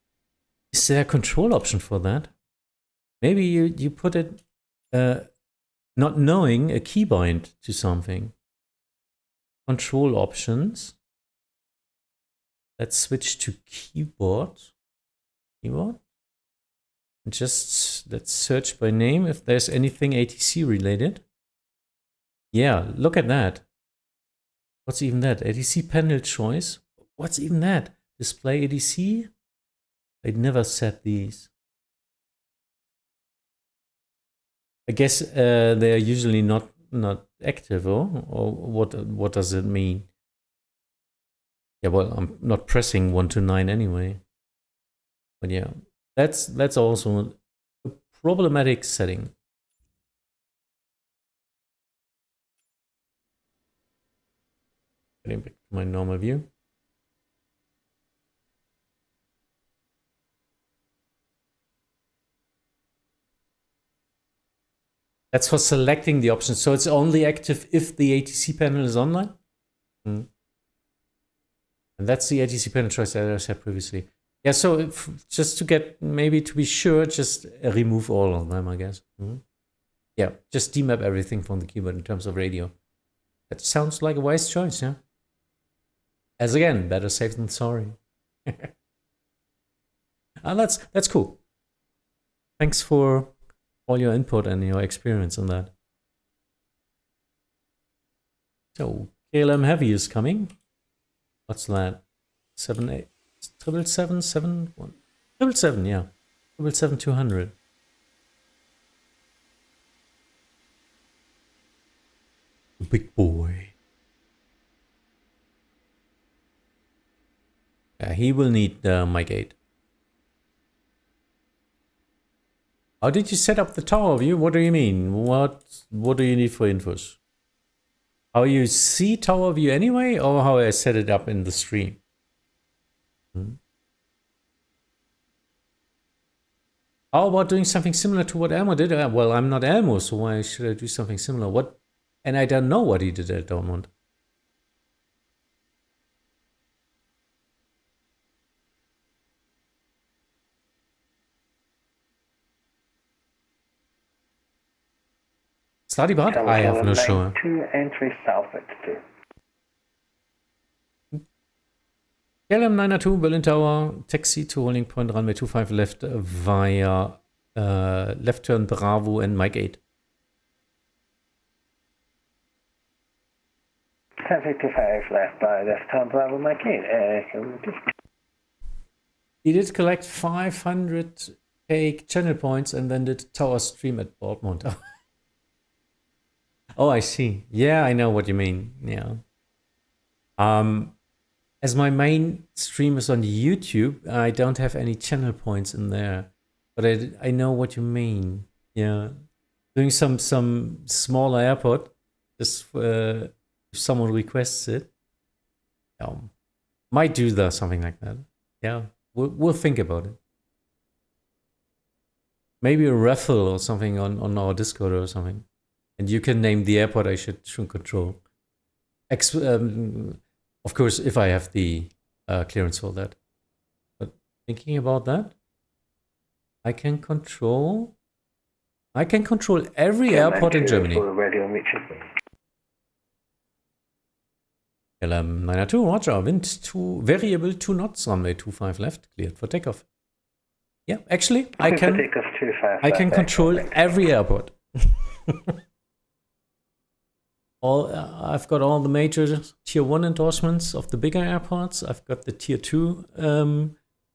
is there a control option for that? Maybe you put it not knowing a keybind to something. Control options. Let's switch to keyboard. Keyboard. Just let's search by name if there's anything ATC related. Yeah, look at that. What's even that? ATC panel choice. What's even that? Display ATC? I'd never set these. I guess they are usually not active, or what does it mean? Yeah, well, I'm not pressing 1 to 9 anyway. But yeah, that's also a problematic setting. Getting back to my normal view. That's for selecting the option. So it's only active if the ATC panel is online? And that's the ATC panel choice that I said previously. Yeah, so just to get, maybe to be sure, just remove all of them, I guess. Yeah, just demap everything from the keyboard in terms of radio. That sounds like a wise choice, yeah? As again, better safe than sorry. That's cool. Thanks for all your input and your experience on that. So KLM Heavy is coming. What's that? 7-8 777 717, yeah. 777-200. Big boy. Yeah, he will need mic 8. How did you set up the tower view? What do you mean? What do you need for infos? How you see tower view anyway, or how I set it up in the stream? How about doing something similar to what Elmo did? Well, I'm not Elmo, so why should I do something similar? What? And I don't know what he did at Dortmund. Study bot? I have no sure. 2 entry south at 2. KLM 902 Berlin Tower, taxi to holding point runway 25 left via left turn Bravo and Mike 8. 1055 left by left turn Bravo Mike 8. He did collect 500 channel points and then did tower stream at Baltimore. Oh, I see. Yeah, I know what you mean. Yeah. As my main stream is on YouTube, I don't have any channel points in there. But I know what you mean. Yeah. Doing some smaller airport, just if someone requests it. Yeah. Might do that, something like that. Yeah. We'll think about it. Maybe a raffle or something on our Discord or something. And you can name the airport I should control. Of course, if I have the clearance for that. But thinking about that, I can control every airport in Germany. KLM 902, roger. Wind 2, variable 2 knots, runway 25 left, cleared for takeoff. Yeah, actually, I can control every airport. I've got all the major tier 1 endorsements of the bigger airports. I've got the tier 2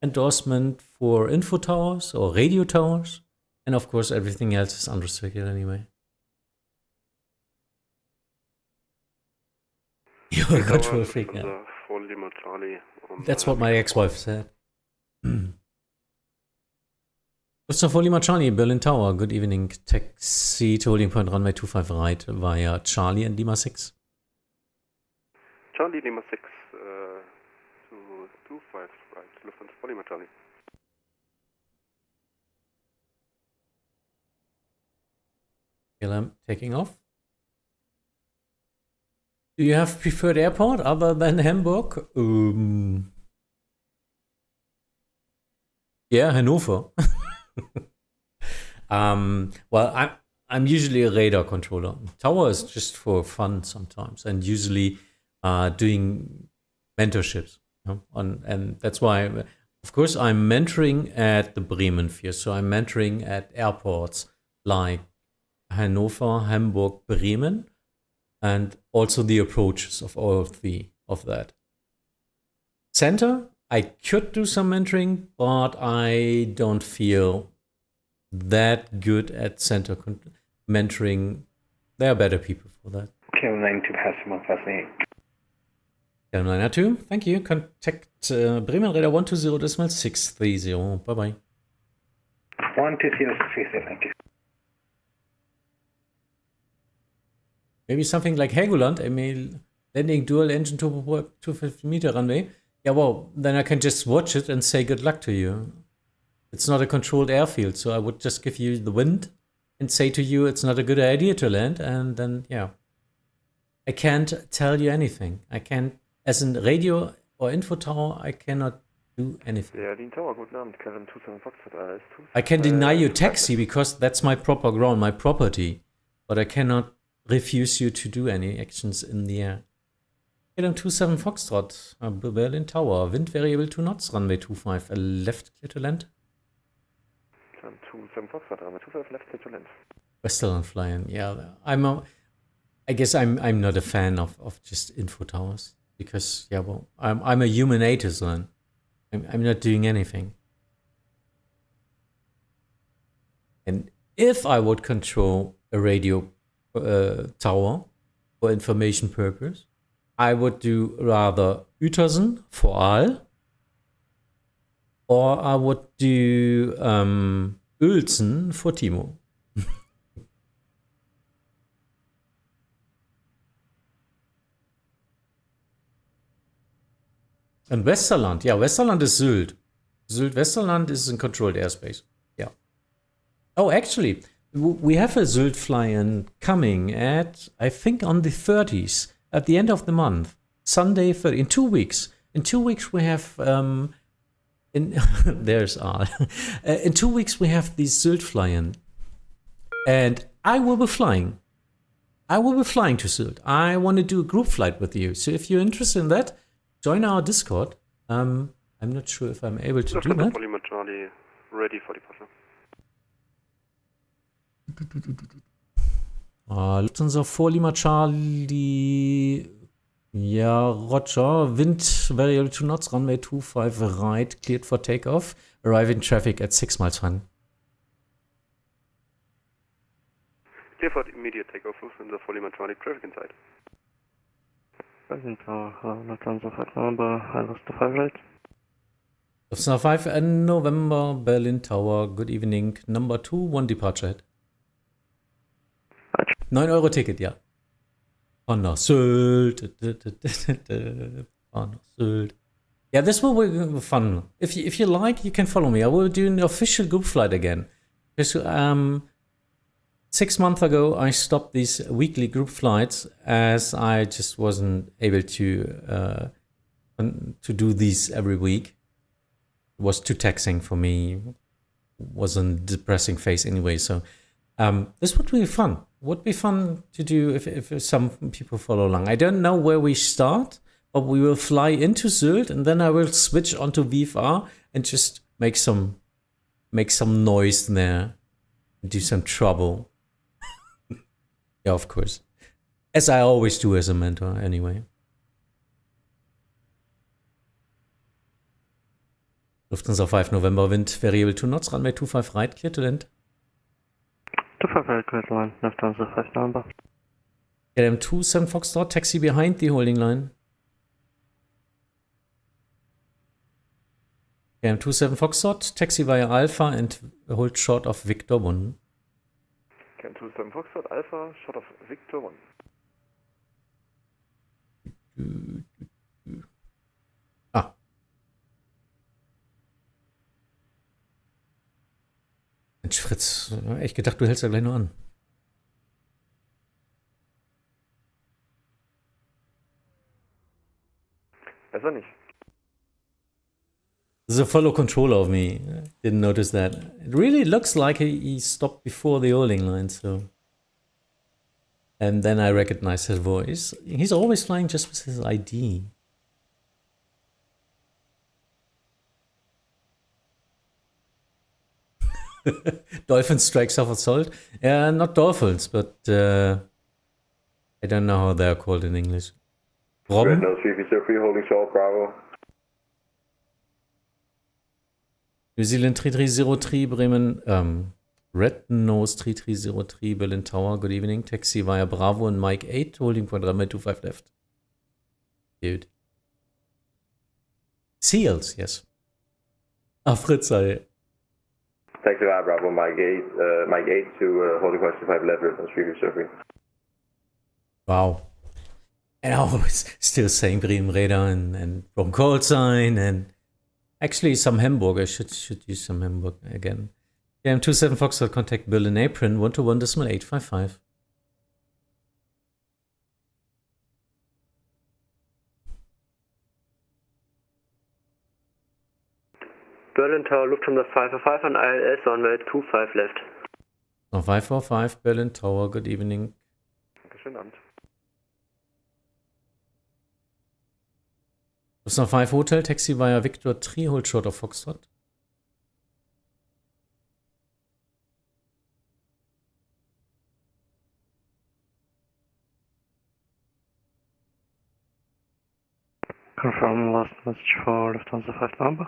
endorsement for info towers or radio towers. And of course, everything else is unrestricted anyway. You're a control freak now. That's what my ex-wife said. Gustav Lima Charlie, Berlin Tower. Good evening. Taxi to holding point runway 25 right via Charlie and Lima 6. Charlie Lima 6 to 25 right. Lufthansa Lima Charlie. KLM taking off. Do you have preferred airport other than Hamburg? Yeah, Hannover. Well, I'm usually a radar controller. Tower is just for fun sometimes, and usually doing mentorships. And that's why, of course, I'm mentoring at the Bremen Fair. So I'm mentoring at airports like Hannover, Hamburg, Bremen, and also the approaches of all three of that. Center, I could do some mentoring, but I don't feel that good at center mentoring. There are better people for that. KLM 902 pass 158. KLM 902, thank you. Contact Bremen Radar 120.630. Bye bye. 120.630, thank you. Maybe something like Helgoland, I mean, landing dual engine turbo 250 meter runway. Yeah, well, then I can just watch it and say good luck to you. It's not a controlled airfield, so I would just give you the wind and say to you it's not a good idea to land, and then, yeah. I can't tell you anything. I can't, as a radio or info tower, I cannot do anything. Berlin Tower, guten Abend, KLM 27 Foxtrot. I can deny you taxi because that's my proper ground, my property, but I cannot refuse you to do any actions in the air. KLM 27 Foxtrot, Berlin Tower, wind variable 2 knots, runway 25 left, clear to land. 27 Foxtrot, runway 25 left, clear to land. Westerland flying, yeah. I guess I'm not a fan of just info towers because, yeah, well, I'm a human artisan. I'm not doing anything. And if I would control a radio tower for information purpose, I would do rather Uetersen for Aal, or I would do Uelzen for Timo. And Westerland, yeah, Westerland is Sylt. Westerland is in controlled airspace. Yeah. Oh, actually, we have a Sylt fly-in coming at, I think, on the 30s, at the end of the month. Sunday, 30, in 2 weeks. In 2 weeks, we have, there's Aal. In 2 weeks, we have the Sylt fly-in. And I will be flying. I will be flying to Sylt. I want to do a group flight with you. So if you're interested in that, join our Discord I'm not sure if I'm able to do Lufthansa that. for Lima Charlie, ready for departure. Lufthansa 4 Lima Charlie. Yeah, Roger. Wind variable 2 knots, runway 25 right, cleared for takeoff. Arriving traffic at 6 miles 1. Clear for immediate takeoff, Lufthansa 4 Lima Charlie, traffic inside. Berlin Tower, Lufthansa 5 November, I lost the 5 right. Lufthansa 5 and November, Berlin Tower, good evening. Number 2, 1 departure head. 9 Euro Ticket, ja. Fahren nach Sylt. Fahren nach Sylt. Yeah, this will be fun. If you like, you can follow me. I will do an official group flight again. Because 6 months ago, I stopped these weekly group flights as I just wasn't able to do these every week. It was too taxing for me. It was a depressing phase anyway. So this would be fun. Would be fun to do if some people follow along. I don't know where we start, but we will fly into Sylt and then I will switch onto VFR and just make some noise there, do some trouble. Yeah, of course, as I always do as a mentor. Anyway, Lufthansa 5 November, wind variable 2 knots, runway 25 right, clear to land. 25 right, clear to land, Lufthansa 5 November. KLM 27 Foxtrot, taxi behind the holding line. KLM 27 Foxtrot, taxi via Alpha and hold short of Victor 1. KLM 27 Foxtrot, Alpha, short of Victor 1. Mensch, Fritz, echt gedacht, du hältst ja gleich nur an. Besser nicht. There's a follow controller of me. Didn't notice that. It really looks like he stopped before the holding line, so. And then I recognize his voice. He's always flying just with his ID. Dolphin strikes off assault. Yeah, not dolphins, but I don't know how they're called in English. Red nose 303 holding short, Bravo. New Zealand 3303 Bremen, Red Nose 3303 Berlin Tower, good evening. Taxi via Bravo and Mike 8, holding point runway 25 left. Dude. Seals, yes. Ah, Fritz, sorry. Taxi via Bravo, Mike 8 to holding point 25 left, Red nose 303. Wow. And I was still saying Bremen Radar and from call sign and actually some Hamburg. I should use some Hamburg again. KLM 27 Foxtrot, contact Berlin apron 121.855. Berlin Tower, Lufthansa 545 on ILS runway 25 left. 545 Berlin Tower, good evening. Schönen Abend. Lufthansa 5 Hotel, taxi via Victor 3, hold short of Foxtrot. Confirm last message for Lufthansa 5 November.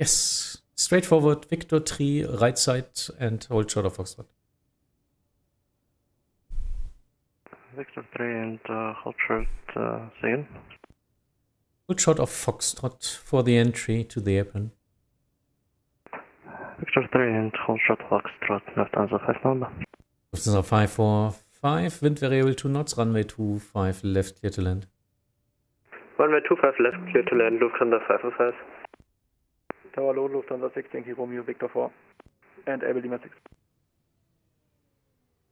Yes, straightforward, Victor 3, right side and hold short of Foxtrot. Victor 3 and hold short, say again. Hold short of Foxtrot for the entry to the apron. Victor 3 and hold short Foxtrot, Lufthansa 5 November. Lufthansa 545, wind variable 2 knots, runway 25 left, clear to land. Runway 25 left, clear to land, Lufthansa 505. Tower low, Lufthansa 16 Kilo Romeo, Victor 4, and Able Lima 6.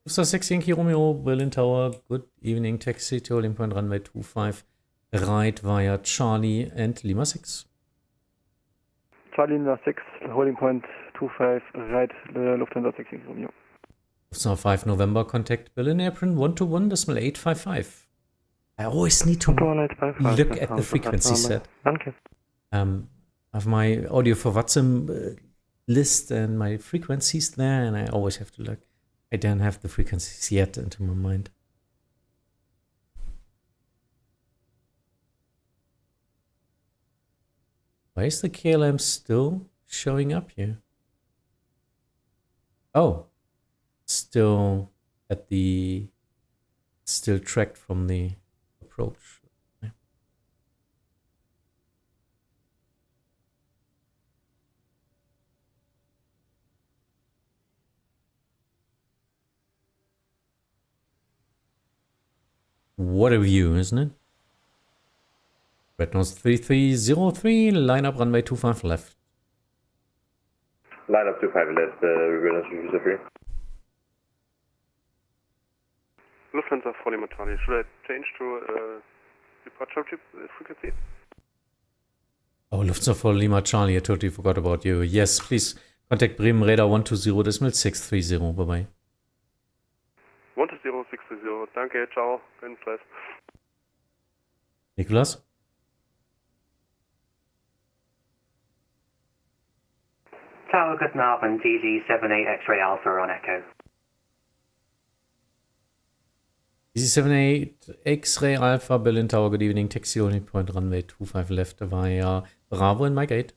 Lufthansa 16 Kilo Romeo, Berlin Tower, good evening, taxi to holding point runway 25, right via Charlie and Lima 6. Charlie Lima 6, holding point 25, right, Lufthansa 16 Kilo Romeo. Lufthansa 5 November, contact Berlin apron 121.855. I always need to look at the frequency set. Danke. have my audio for Vatsim list and my frequencies there, and I always have to look. I don't have the frequencies yet into my mind. Why is the KLM still showing up here? Oh, still at the, still tracked from the approach. Okay. What a view, isn't it? Red Nose 3303, line up runway 25 left. Line up 25 left, reverse user free. Lufthansa 4 Lima Charlie, should I change to departure frequency? Oh, Lufthansa 4 Lima Charlie, I totally forgot about you. Yes, please contact Bremen Radar 120.630. Bye-bye. 120.630, danke, ciao, kein Stress. Nicolas? Tower, guten Abend, EZ78 X-Ray Alpha on Echo. EZ78 X-Ray Alpha, Berlin Tower, good evening, taxi holding point runway 25 left via Bravo and Mike 8.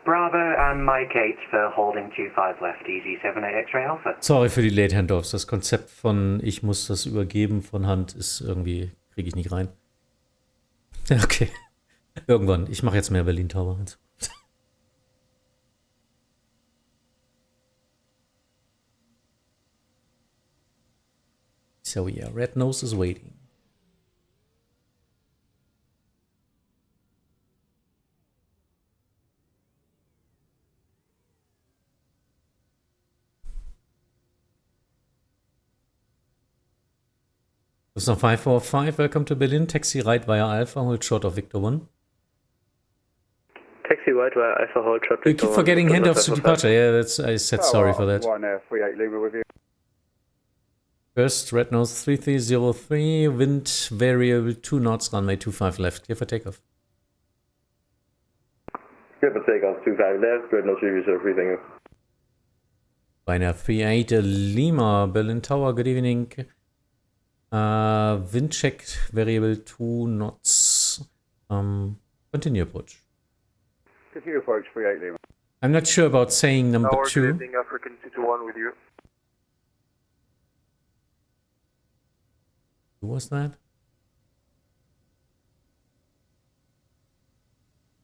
Bravo and Mike 8 for holding 25 left, EZ78 X-Ray Alpha. Sorry für die Late Handoffs. Das Konzept von ich muss das übergeben von Hand ist irgendwie, kriege ich nicht rein. Okay. Irgendwann. Ich mache jetzt mehr Berlin Tower. So yeah, Red Nose is waiting. Lufthansa 545, welcome to Berlin. Taxi right via Alpha, hold short of Victor 1. Taxi right via Alpha, hold short You Victor keep 1. forgetting handoffs to departure. Yeah, that's, I said sorry for that. 138 Lima with you. First, Red Nose 3303, wind variable 2 knots, runway 25 left. Clear for takeoff. Clear for takeoff 25 left, Red Nose user free, thank you. Beinahe 38 Lima, Berlin Tower, good evening. Wind check variable 2 knots. Continue approach. Continue approach 38 Lima. I'm not sure about saying number Tower, 2. good evening, African 221 with you. Who was that?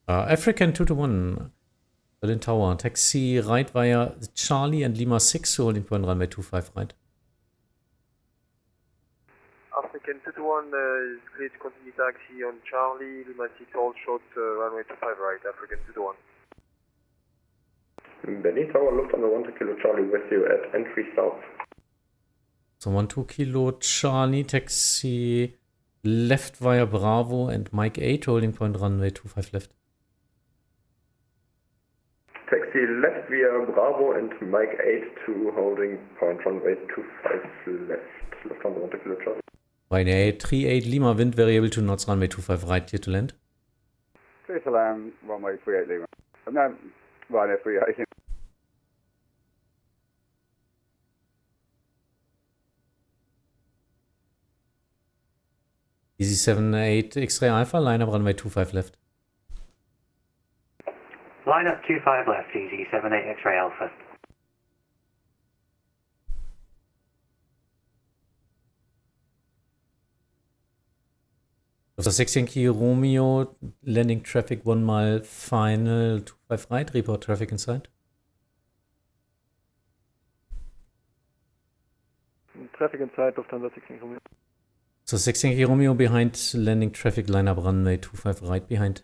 African 221, Berlin Tower, taxi right via Charlie and Lima 6, holding point runway 25 right. African 221 is clear to continue taxi on Charlie, Lima 6 hold short runway 25 right, African 221. Berlin Tower, Lufthansa 1 Kilo Charlie with you at entry south. So 12 Kilo Charlie, taxi left via Bravo and Mike 8, holding point runway 25 left. Taxi left via Bravo and Mike 8 to holding point runway 25 left. Lufthansa 1 Kilo Charlie. Ryanair 38 Lima, wind variable 2 knots, runway 25 right, clear to land. Clear to land, runway 38 Lima. No, Ryanair 38 Lima. EZ78 X-Ray Alpha, line up runway 25 left. Line up 25 left, EZ78 X-Ray Alpha. Lufthansa 16 Kilo Romeo, landing traffic 1 mile final, 25 right, report traffic inside. Traffic inside, Lufthansa 16 Romeo. So 16 Kilo Romeo behind, landing traffic, line up runway 25 right behind.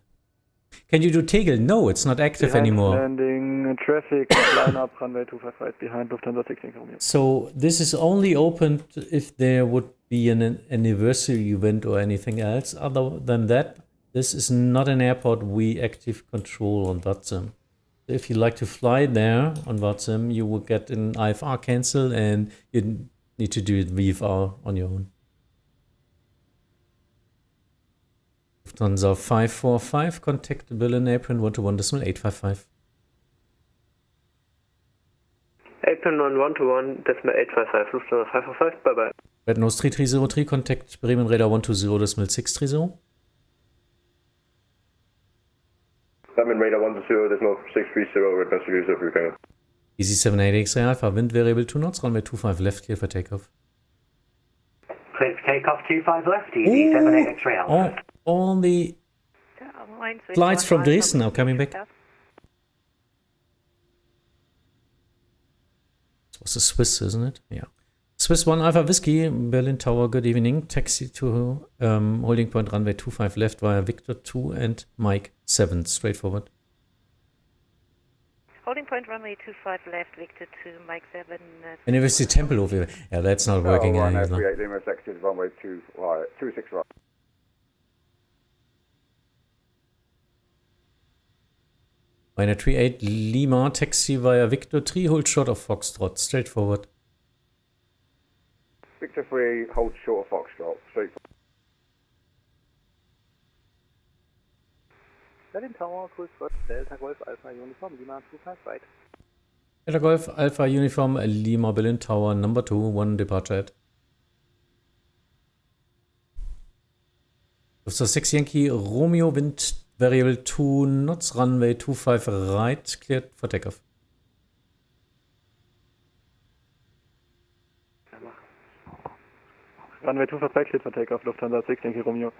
Can you do Tegel? No, it's not active behind anymore. Landing traffic, line up runway 25 right behind Lufthansa 16 Romeo. So this is only opened if there would be an anniversary event or anything else. Other than that, this is not an airport we active control on Vatsim. If you like to fly there on Vatsim, you will get an IFR cancel and you need to do it VFR on your own. Lufthansa 545, contact Berlin apron 121.855. Apron on 121.855, Lufthansa 545, bye bye. Red Nose 3303, contact Bremen Radar 120.630. Bremen Radar 120.630, Red Nose 3303. Easy 78 X-ray Alpha, wind variable 2 knots, runway 25 left, clear for takeoff. Clear for takeoff 25 left, ED 78 X-ray Alpha. All the flights from Dresden are coming back. This was a Swiss, isn't it? Yeah. Swiss 1 Alpha Whiskey, Berlin Tower, good evening. Taxi to holding point runway 25 left via Victor 2 and Mike 7, straightforward. Holding point runway 25 left, Victor 2, Mike 7. University Temple over here. Yeah, that's not working either. 38 Lima, exit runway 26 right. Minor 38 Lima, taxi via Victor 3, hold short of Foxtrot, straightforward. Victor 3, hold short of Foxtrot, straight. Berlin Tower, Cruise Watch, Delta Golf Alpha Uniform Lima 25 right. Delta Golf Alpha Uniform Lima Berlin Tower, number 2, 1 departure at. Lufthansa 6 Yankee Romeo, wind variable 2 knots, runway 25 right, cleared for takeoff. Runway 25 right, cleared for takeoff, Lufthansa 6 Yankee Romeo.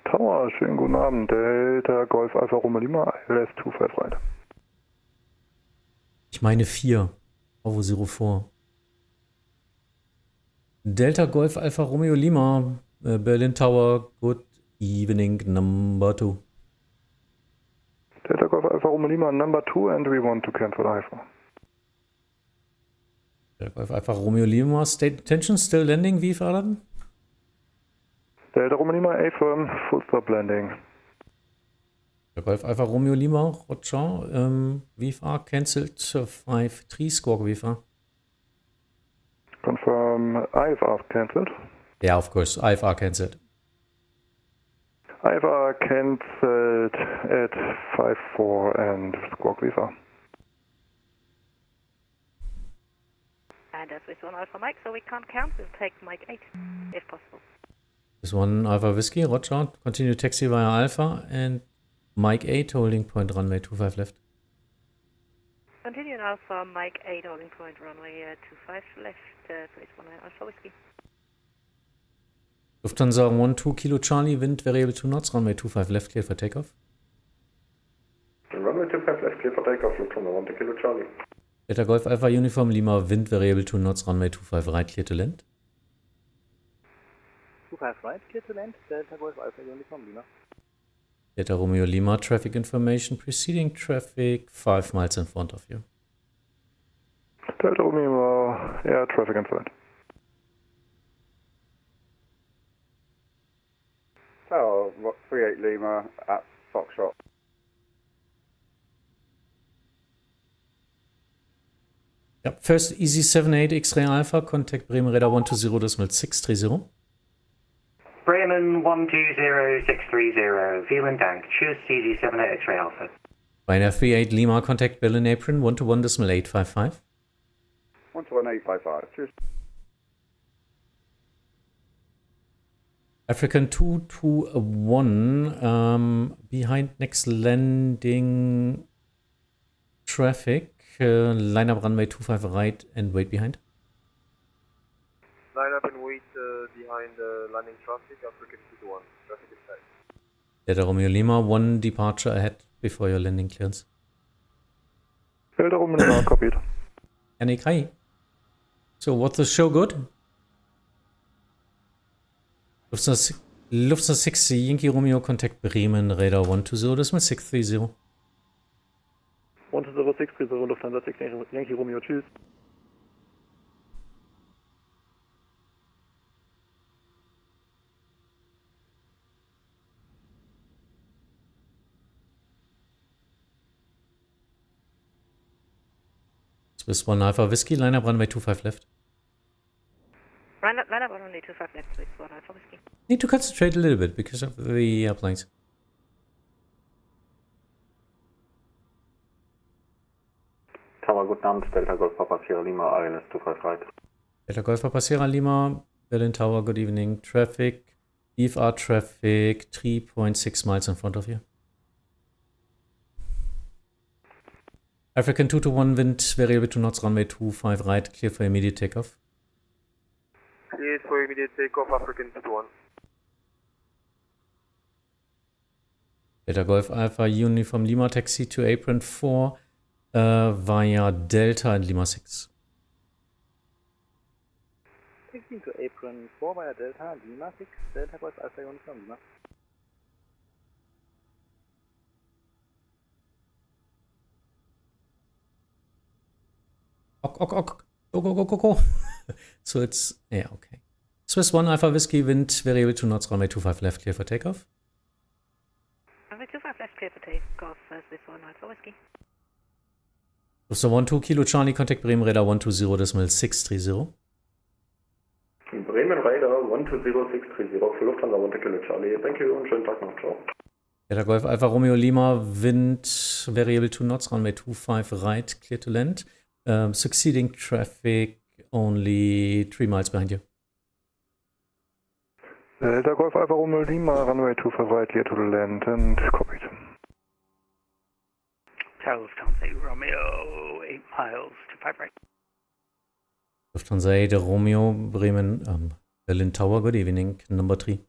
Tower, schönen guten Abend. Delta Golf Alpha Romeo Lima, ILS 25 right. Ich meine 4. Bravo 04. Delta Golf Alpha Romeo Lima, Berlin Tower, good evening, number 2. Delta Golf Alpha Romeo Lima, number 2, and we want to cancel Alpha. Delta Golf Alpha Romeo Lima, state attention, still landing, wie verladen? Delta Romeo Lima, A-firm, full stop landing. Delta Golf Alpha Romeo Lima, Roger, VFR cancelled, 5-3, squawk VFR. Confirm IFR cancelled. Yeah, of course, IFR cancelled. IFR cancelled at 5-4 and squawk VFR. And that's with 1 Alpha Mike, so we can't count, we'll take Mike 8, if possible. This 1 Alpha Whiskey, Roger, continue taxi via Alpha, and Mike 8, holding point runway 25 left. Continue Alpha Mike 8, holding point runway 25 left, so it's 1 Alpha Whiskey. Lufthansa 1-2 Kilo Charlie, wind variable 2 knots, runway 25 left, clear for takeoff. Runway 25 left, clear for takeoff, Lufthansa 1-2 Kilo Charlie. Delta Golf Alpha Uniform Lima, wind variable 2 knots, runway 25 right, clear to land. 25 right, clear to land, Delta Golf Alpha Uniform Lima. Delta Romeo Lima, traffic information, preceding traffic 5 miles in front of you. Delta Romeo, air traffic in front. Tower 38 Lima at Foxtrot. Yep. First Easy 78 X-Ray Alpha, contact Bremen Radar 120.630. Bremen 120.630, vielen Dank. Tschüss, Easy 78 X-Ray Alpha. Ryanair 38 Lima, contact Berlin apron 121.855. 121.855, tschüss. African 221, behind next landing traffic, line up runway 25 right and wait behind. Line up and wait behind landing traffic, African 221, traffic is tight. Delta Romeo Lima, 1 departure ahead before your landing clearance. Delta Romeo Lima, copied. Yannick, hi. So, what's the show good? Lufthansa 6 Yankee Romeo, contact Bremen Radar 120.630. 120.630, Lufthansa 6 Yankee Romeo, tschüss. Swiss 1 Alpha Whiskey, line up runway 25 left. Line up runway 25 left, Swiss Swiss 1 Alpha Whiskey. Need to concentrate a little bit because of the airplanes. Tower, guten Abend, Delta Golf Papa Sierra Lima, ILS 25 right. Delta Golf Papa Sierra Lima, Berlin Tower, good evening. Traffic, VFR traffic, 3.6 miles in front of you. African 221 wind, variable 2 knots, runway 25 right, clear for immediate takeoff. Cleared for immediate takeoff, African 221. Delta Golf Alpha, Uniform Lima, taxi to apron 4 via Delta and Lima 6. Taxi to apron 4 via Delta, Lima 6, Delta Golf Alpha Uniform Lima. Ok. Go. So it's, yeah, okay. Swiss 1 Alpha Whiskey, wind, variable 2 knots, runway 25 left, clear for takeoff. Runway 25 left, clear for takeoff, Swiss 1 Alpha Whiskey. So 12 Kilo Charlie, contact Bremen Radar 120.630. Bremen Radar 120.630 für Lufthansa 1 Kilo Charlie. Thank you und schönen Tag noch. Ciao. Delta Golf Alpha Romeo Lima, wind, variable 2 knots, runway 25 right, clear to land. Succeeding traffic only 3 miles behind you. Delta Golf Alpha Romeo Lima, runway 25 right, clear to land and copied. Tower Lufthansa Romeo, 8 miles to 5 right. Lufthansa 8 Romeo, Bremen, Berlin Tower, good evening, number 3.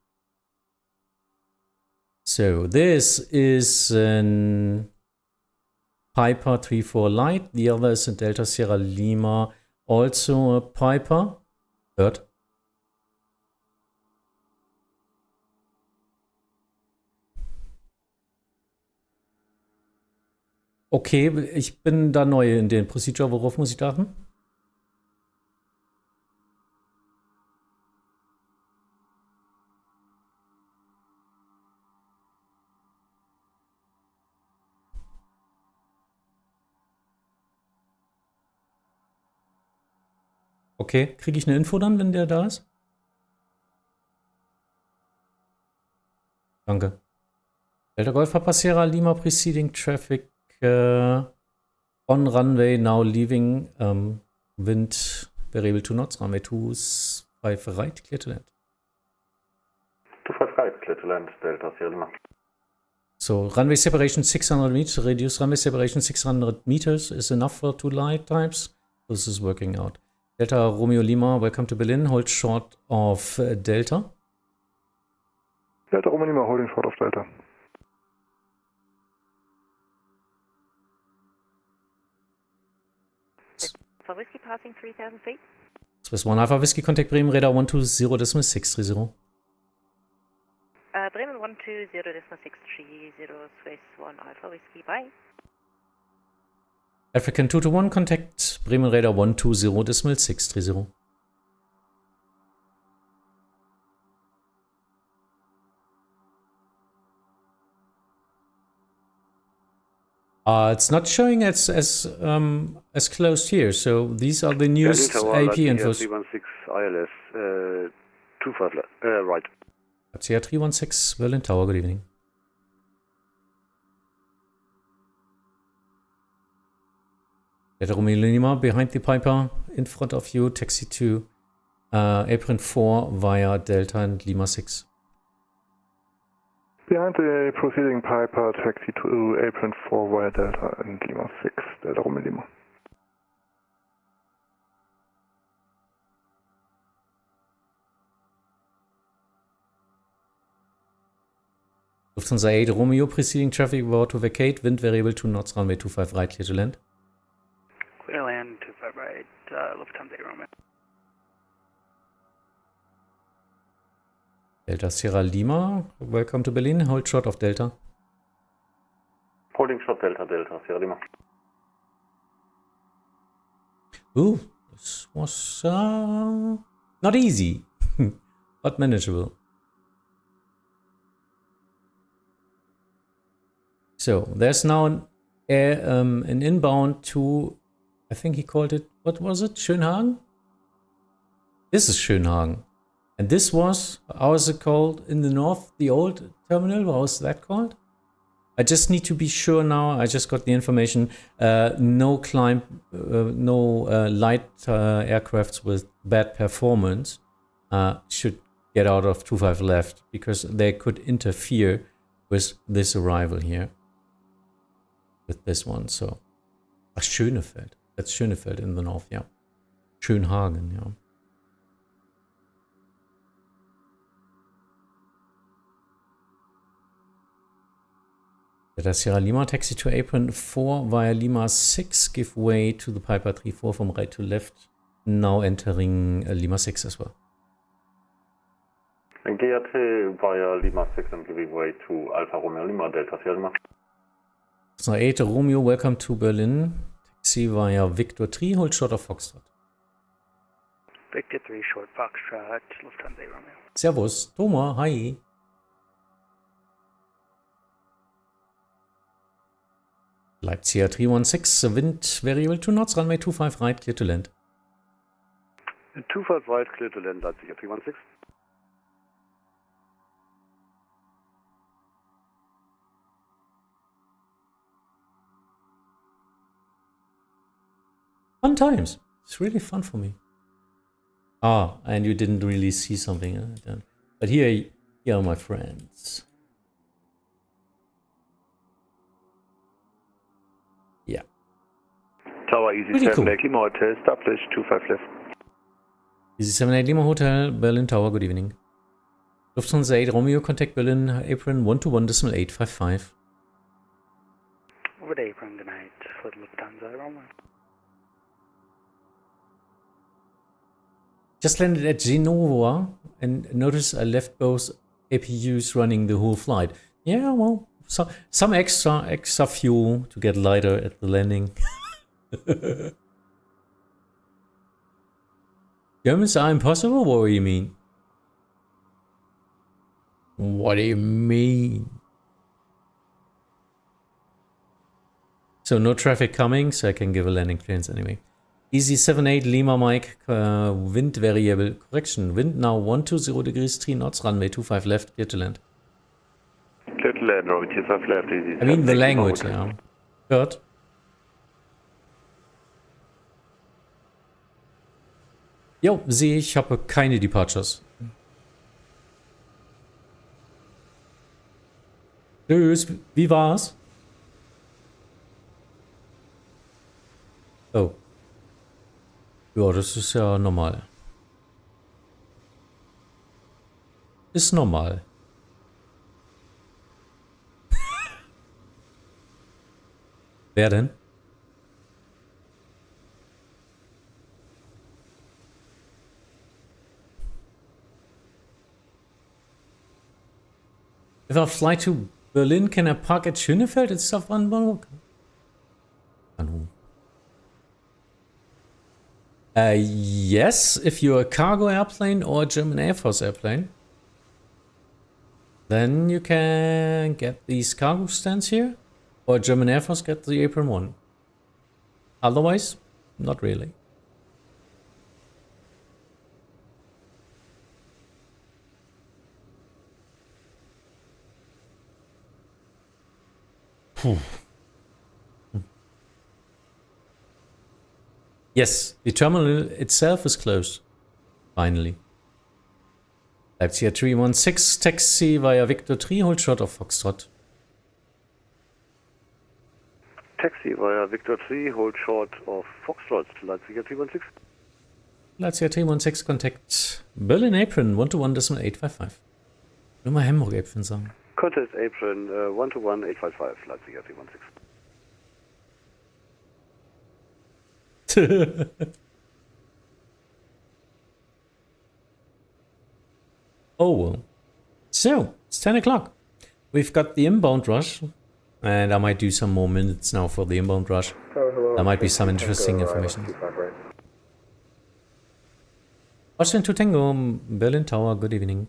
So this is an Piper 34 Light, the other is a Delta Sierra Lima, also a Piper, third. Okay, ich bin da neu in den Procedure, worauf muss ich da achten? Okay, kriege ich eine Info dann, wenn der da ist? Danke. Delta Golf Papa Sierra Lima preceding traffic on runway now leaving wind variable 2 knots, runway 25 right, clear to land. 25 right, clear to land, Delta Sierra Lima. So runway separation 600 meters, reduce runway separation 600 meters is enough for 2 light types. This is working out. Delta Romeo Lima, welcome to Berlin. Hold short of Delta. Delta Romeo Lima, holding short of Delta. For whiskey passing 3,000 feet. Swiss 1 Alpha Whiskey, contact Bremen Radar 120.630. Bremen 120.630, Swiss 1 Alpha Whiskey, bye. African 221, contact Bremen Radar 120.630. It's not showing as closed here, so these are the newest AP infos. 316 ILS, 25 right. Vatsim 316, Berlin Tower, good evening. Delta Romeo Lima, behind the Piper, in front of you, taxi to apron 4 via Delta and Lima 6. Behind the proceeding Piper, taxi to apron 4 via Delta and Lima 6, Delta Romeo Lima. Lufthansa 8 Romeo, preceding traffic about to vacate, wind variable 2 knots, runway 25 right, clear to land. Clear land, 25 right, Lufthansa 8 Romeo. Delta Sierra Lima, welcome to Berlin. Hold short of Delta. Holding short Delta, Delta Sierra Lima. Ooh, this was not easy, but manageable. So there's now an inbound to, I think he called it, what was it? Schönhagen? This is Schönhagen. And this was, how is it called in the north, the old terminal? How is that called? I just need to be sure now. I just got the information. No light aircrafts with bad performance should get out of 25 left because they could interfere with this arrival here. With this one, so. Ach, Schönefeld. That's Schönefeld in the north, yeah. Schönhagen, yeah. Delta Sierra Lima, taxi to apron 4 via Lima 6, give way to the Piper 34 from right to left, now entering Lima 6 as well. GRT via Lima 6 and giving way to Alfa Romeo Lima, Delta Sierra Lima. So 8 Romeo, welcome to Berlin. Taxi via Victor 3, hold short of Foxtrot. Victor 3, short Foxtrot, Lufthansa Romeo. Servus, Thomas, hi. Leipzig 316, wind variable 2 knots, runway 25 right, clear to land. 25 right, clear to land, Leipzig 316. Fun times. It's really fun for me. Ah, and you didn't really see something. But here are my friends. Yeah. Tower Easy Pretty 78 Lima Hotel, established 25 left. Easy 78 Lima Hotel, Berlin Tower, good evening. Lufthansa 8 Romeo, contact Berlin, apron 121.855. With apron tonight for Lufthansa Romeo. Just landed at Genoa and notice I left both APUs running the whole flight. Yeah, well, some extra fuel to get lighter at the landing. Germans are impossible? What do you mean? What do you mean? So no traffic coming, so I can give a landing clearance anyway. Easy 78 Lima Mike, wind variable, correction, wind now 120 degrees 3 knots, runway 25 left, clear to land. Clear to land, runway 25 left, easy. I mean the language, yeah. Good. Jo, sehe ich, habe keine Departures. Tschüss, wie war's? Oh. Ja, das ist ja normal. Ist normal. Wer denn? If I fly to Berlin, can I park at Schönefeld instead of Brandenburg? Yes, if you're a cargo airplane or a German Air Force airplane, then you can get these cargo stands here, or German Air Force get the apron 1. Otherwise, not really. Yes, the terminal itself is closed. Finally. Leipzig 316, taxi via Victor 3, hold short of Foxtrot. Taxi via Victor 3, hold short of Foxtrot, Leipzig 316. Leipzig 316, contact Berlin apron 121.855. Nur mal Hamburg apron sagen. Contact apron 121.855, Leipzig 316. Oh well. So, it's 10 o'clock. We've got the inbound rush. And I might do some more minutes now for the inbound rush. There might be some interesting information. Austin to Tango, Berlin Tower, good evening.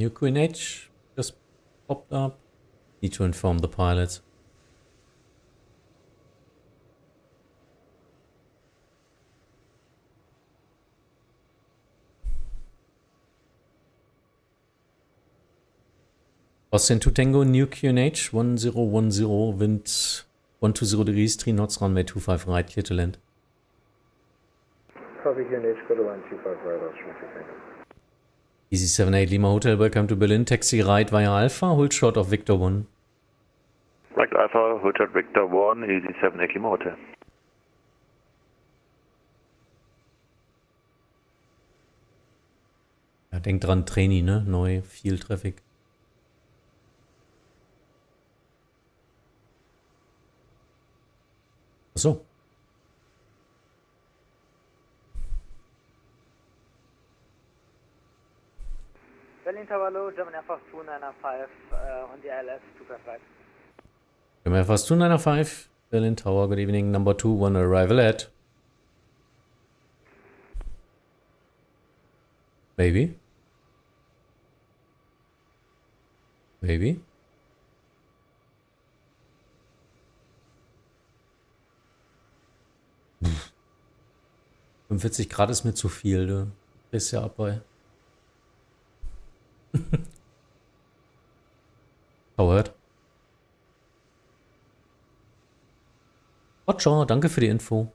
New QNH just popped up. Need to inform the pilots. Austin to Tango, new QNH 1010, wind 120 degrees, 3 knots, runway 25 right, clear to land. Copy QNH, go to line 25 right, Austrian Tango. Easy 78 Lima Hotel, welcome to Berlin. Taxi right via Alpha, hold short of Victor 1. Mike Alpha, Hotel Victor 1, Easy 78 Lima Hotel. Ja, denk dran, Trainee, ne? Neu, viel Traffic. Achso. Berlin Tower Low, German Air Force 295 on the ILS 255. German Air Force 295, Berlin Tower, good evening. Number 2, 1 arrival at. Maybe. Maybe. Hm. 45 Grad ist mir zu viel, du. Bist ja ab bei. Howard. Roger, danke für die Info.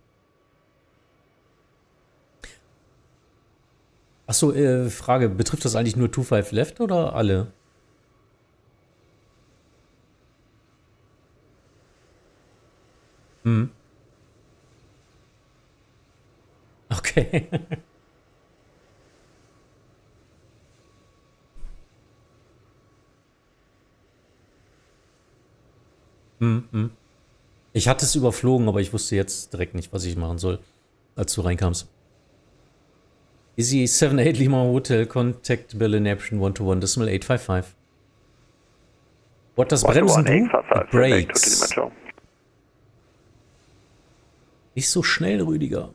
Achso, Frage, betrifft das eigentlich nur 25 Left oder alle? Hm. Okay. Ich hatte es überflogen, aber ich wusste jetzt direkt nicht, was ich machen soll, als du reinkamst. Easy 78 Lima Hotel, contact Berlin Airport 121 decimal 855. What does Bremsen do? It brakes. Nicht so schnell, Rüdiger.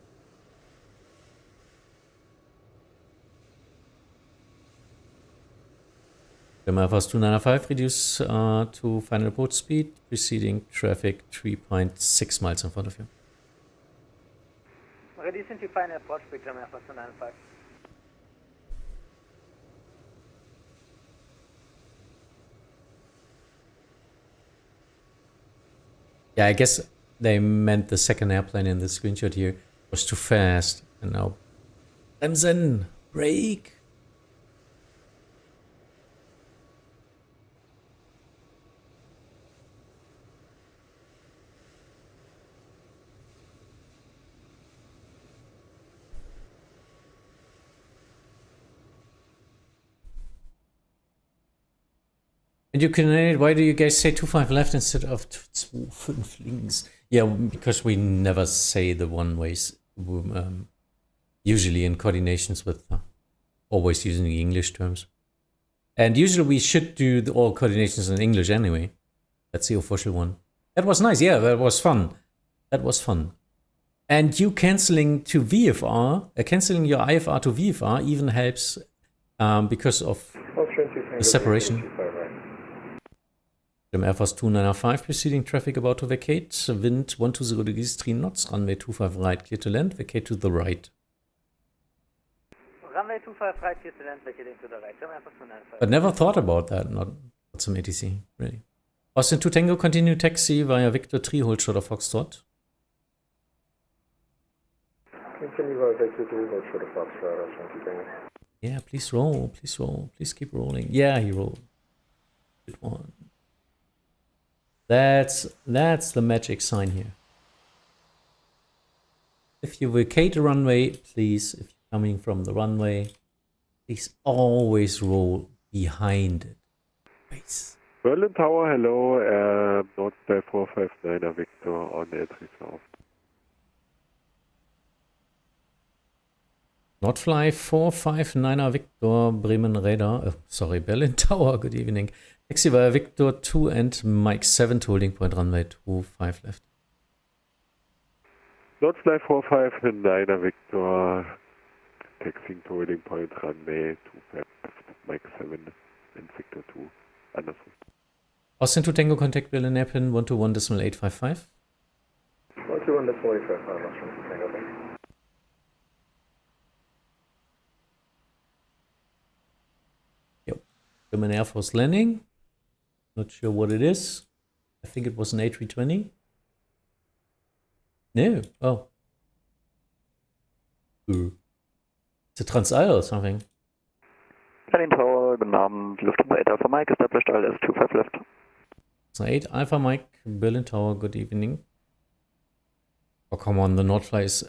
German Air Force 295, reduce to final approach speed, preceding traffic 3.6 miles in front of you. Reducing to final approach speed, German Air Force 295. Yeah, I guess they meant the second airplane in the screenshot here was too fast. And now, Bremsen, brake. And you can, why do you guys say 25 left instead of 25 links? Yeah, because we never say the one ways, usually in coordinations with always using the English terms. And usually we should do all coordinations in English anyway. That's the official one. That was nice, yeah, that was fun. That was fun. And you canceling to VFR, canceling your IFR to VFR even helps because of the separation. German Air Force 295, preceding traffic about to vacate. Wind 120 degrees, 3 knots. Runway 25 right, clear to land. Vacate to the right. Runway 25 right, clear to land. Vacating to the right. German Air Force 295. But never thought about that. Not some ATC, really. Austin to Tango, continue taxi via Victor 3, hold short of Foxtrot. Continue via Victor 3, hold short of Foxtrot, Austin to Tango. Yeah, please roll, please roll. Please keep rolling. Yeah, he rolled. Good one. That's the magic sign here. If you vacate the runway, please, if you're coming from the runway, please always roll behind it. Always. Berlin Tower, hello, Northfly 459 Victor on entry south. Northfly 459 Victor, Bremen Radar, sorry, Berlin Tower, good evening. Taxi via Victor 2 and Mike 7 to holding point runway 25 left. Northfly 459 Victor, taxiing to holding point runway 25 left, Mike 7. and Victor 2. Andersrum. Austin to Tango contact Berlin Airpin 121.855. 121.855, Austin to Tango, thanks. German Air Force landing. Not sure what it is. I think it was an A320. No. Oh. It's a Transall or something. Berlin Tower, guten Abend, Lufthansa 8 Alpha Mike, established ILS 25 left. So 8 Alpha Mike, Berlin Tower, good evening. Oh, come on, the Nordfly is...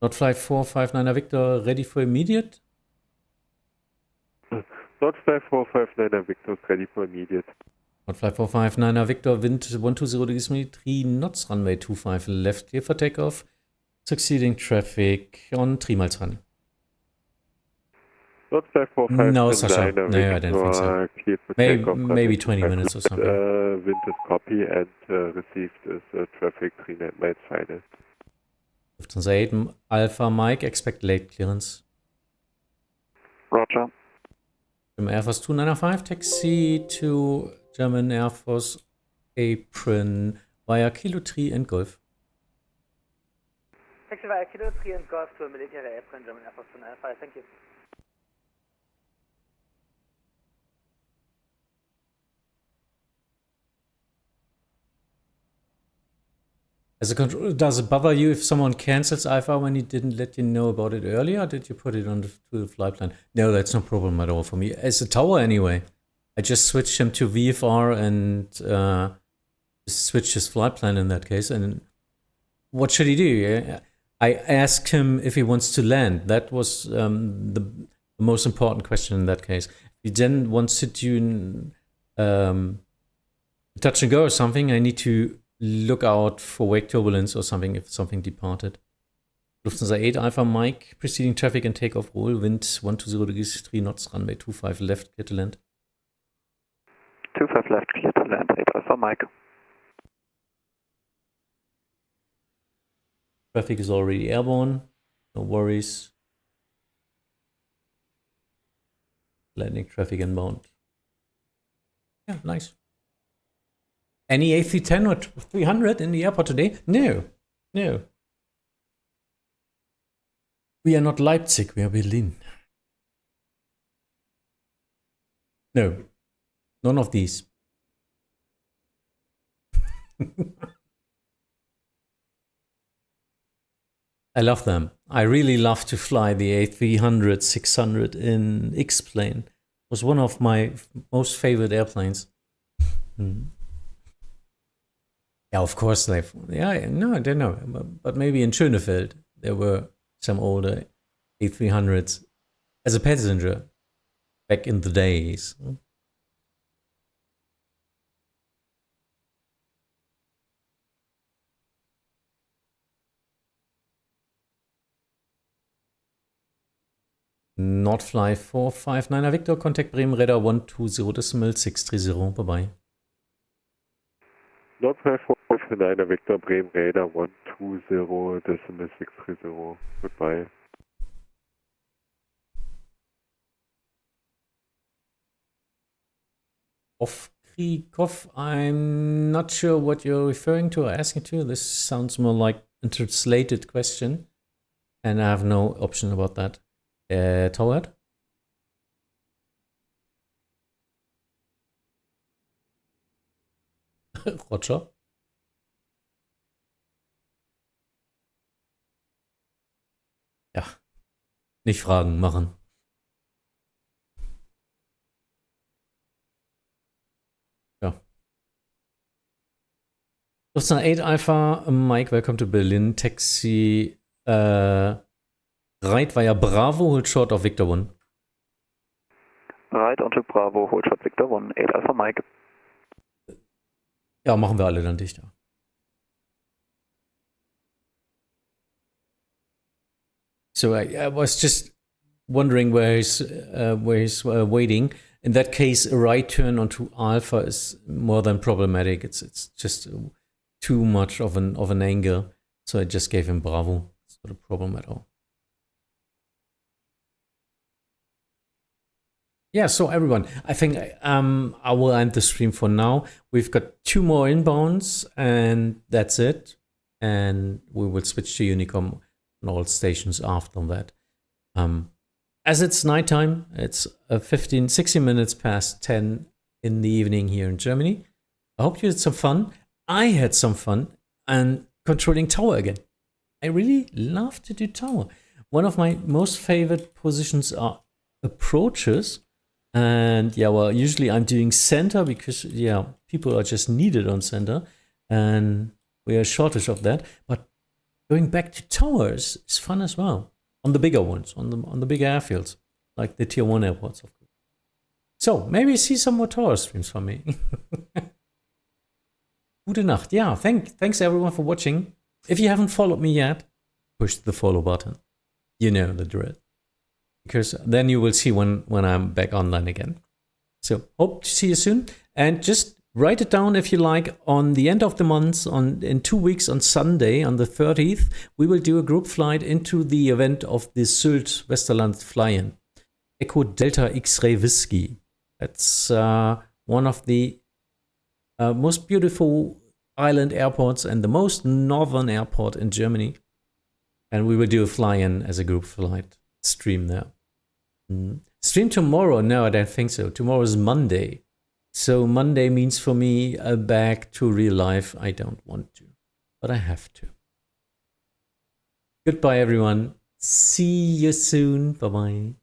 Nordfly 459 Victor, ready for immediate? Nordfly 459 Victor is ready for immediate. Nordfly 459 Victor, wind 120 degrees me, 3 knots, runway 25 left, clear for takeoff. Succeeding traffic on 3 miles running. Nordfly 459 No, Sasha. Victor, No, I don't think so. Cleared for Maybe, takeoff, maybe 20 minutes or something. Wind is copy and received is traffic 3 miles final. Lufthansa 8 Alpha Mike, expect late clearance. Roger. German Air Force 295, taxi to German Air Force apron via Kilo 3 and Golf. Taxi via Kilo 3 and Golf to a military apron, German Air Force 295, thank you. As a control, does it bother you if someone cancels Alpha when he didn't let you know about it earlier? Did you put it on to the flight plan? No, that's no problem at all for me. As a tower anyway. I just switched him to VFR and switched his flight plan in that case. And what should he do? I asked him if he wants to land. That was the most important question in that case. If he then wants to do touch and go or something, I need to look out for wake turbulence or something if something departed. Lufthansa 8 Alpha Mike, preceding traffic and takeoff roll, wind 120 degrees, 3 knots, runway 25 left, clear to land. 25 left, clear to land, 8 Alpha Mike. Traffic is already airborne, no worries. Landing traffic inbound. Yeah, nice. Any A310 or 300 in the airport today? No, no. We are not Leipzig, we are Berlin. No, none of these. I love them. I really love to fly the A300, 600 in X-plane. It was one of my most favorite airplanes. Yeah, of course they've. Yeah, no, I don't know. But maybe in Schönefeld there were some older A300s as a passenger back in the days. Nordfly 459 Victor, contact Bremen Radar 120.630. Bye bye. Nordfly 459 Victor, Bremen Radar 120.630. Goodbye. Off Krikov, I'm not sure what you're referring to or asking to. This sounds more like a translated question, and I have no option about that. Toward? Roger. Ja. Nicht fragen, machen. Ja. Lufthansa 8 Alpha, Mike, welcome to Berlin. Taxi, right via Bravo, hold short of Victor 1. Right onto Bravo, hold short Victor 1, 8 Alpha Mike. Ja, machen wir alle dann dichter. So I was just wondering where he's waiting. In that case, a right turn onto Alpha is more than problematic. It's just too much of an angle. So I just gave him Bravo. It's not a problem at all. Yeah, so everyone, I think I will end the stream for now. We've got 2 more inbounds, and that's it. And we will switch to Unicom on all stations after that. As it's nighttime, it's 16 minutes past 10 in the evening here in Germany. I hope you had some fun. I had some fun and controlling tower again. I really love to do tower. One of my most favorite positions are approaches. And yeah, well, usually I'm doing center because, yeah, people are just needed on center. And we are a shortage of that. But going back to towers is fun as well. On the bigger ones, on the bigger airfields, like the tier 1 airports, of course. So maybe see some more tower streams from me. Gute Nacht. Yeah, thanks everyone for watching. If you haven't followed me yet, push the follow button. You know the drill. Because then you will see when I'm back online again. So hope to see you soon. And just write it down if you like. On the end of the month, in 2 weeks on Sunday, on the 30th, we will do a group flight into the event of the Sylt Westerland fly-in. Echo Delta X-Ray Whiskey. That's one of the most beautiful island airports and the most northern airport in Germany. And we will do a fly-in as a group flight stream there. Stream tomorrow? No, I don't think so. Tomorrow is Monday. So Monday means for me back to real life. I don't want to, but I have to. Goodbye, everyone. See you soon. Bye-bye.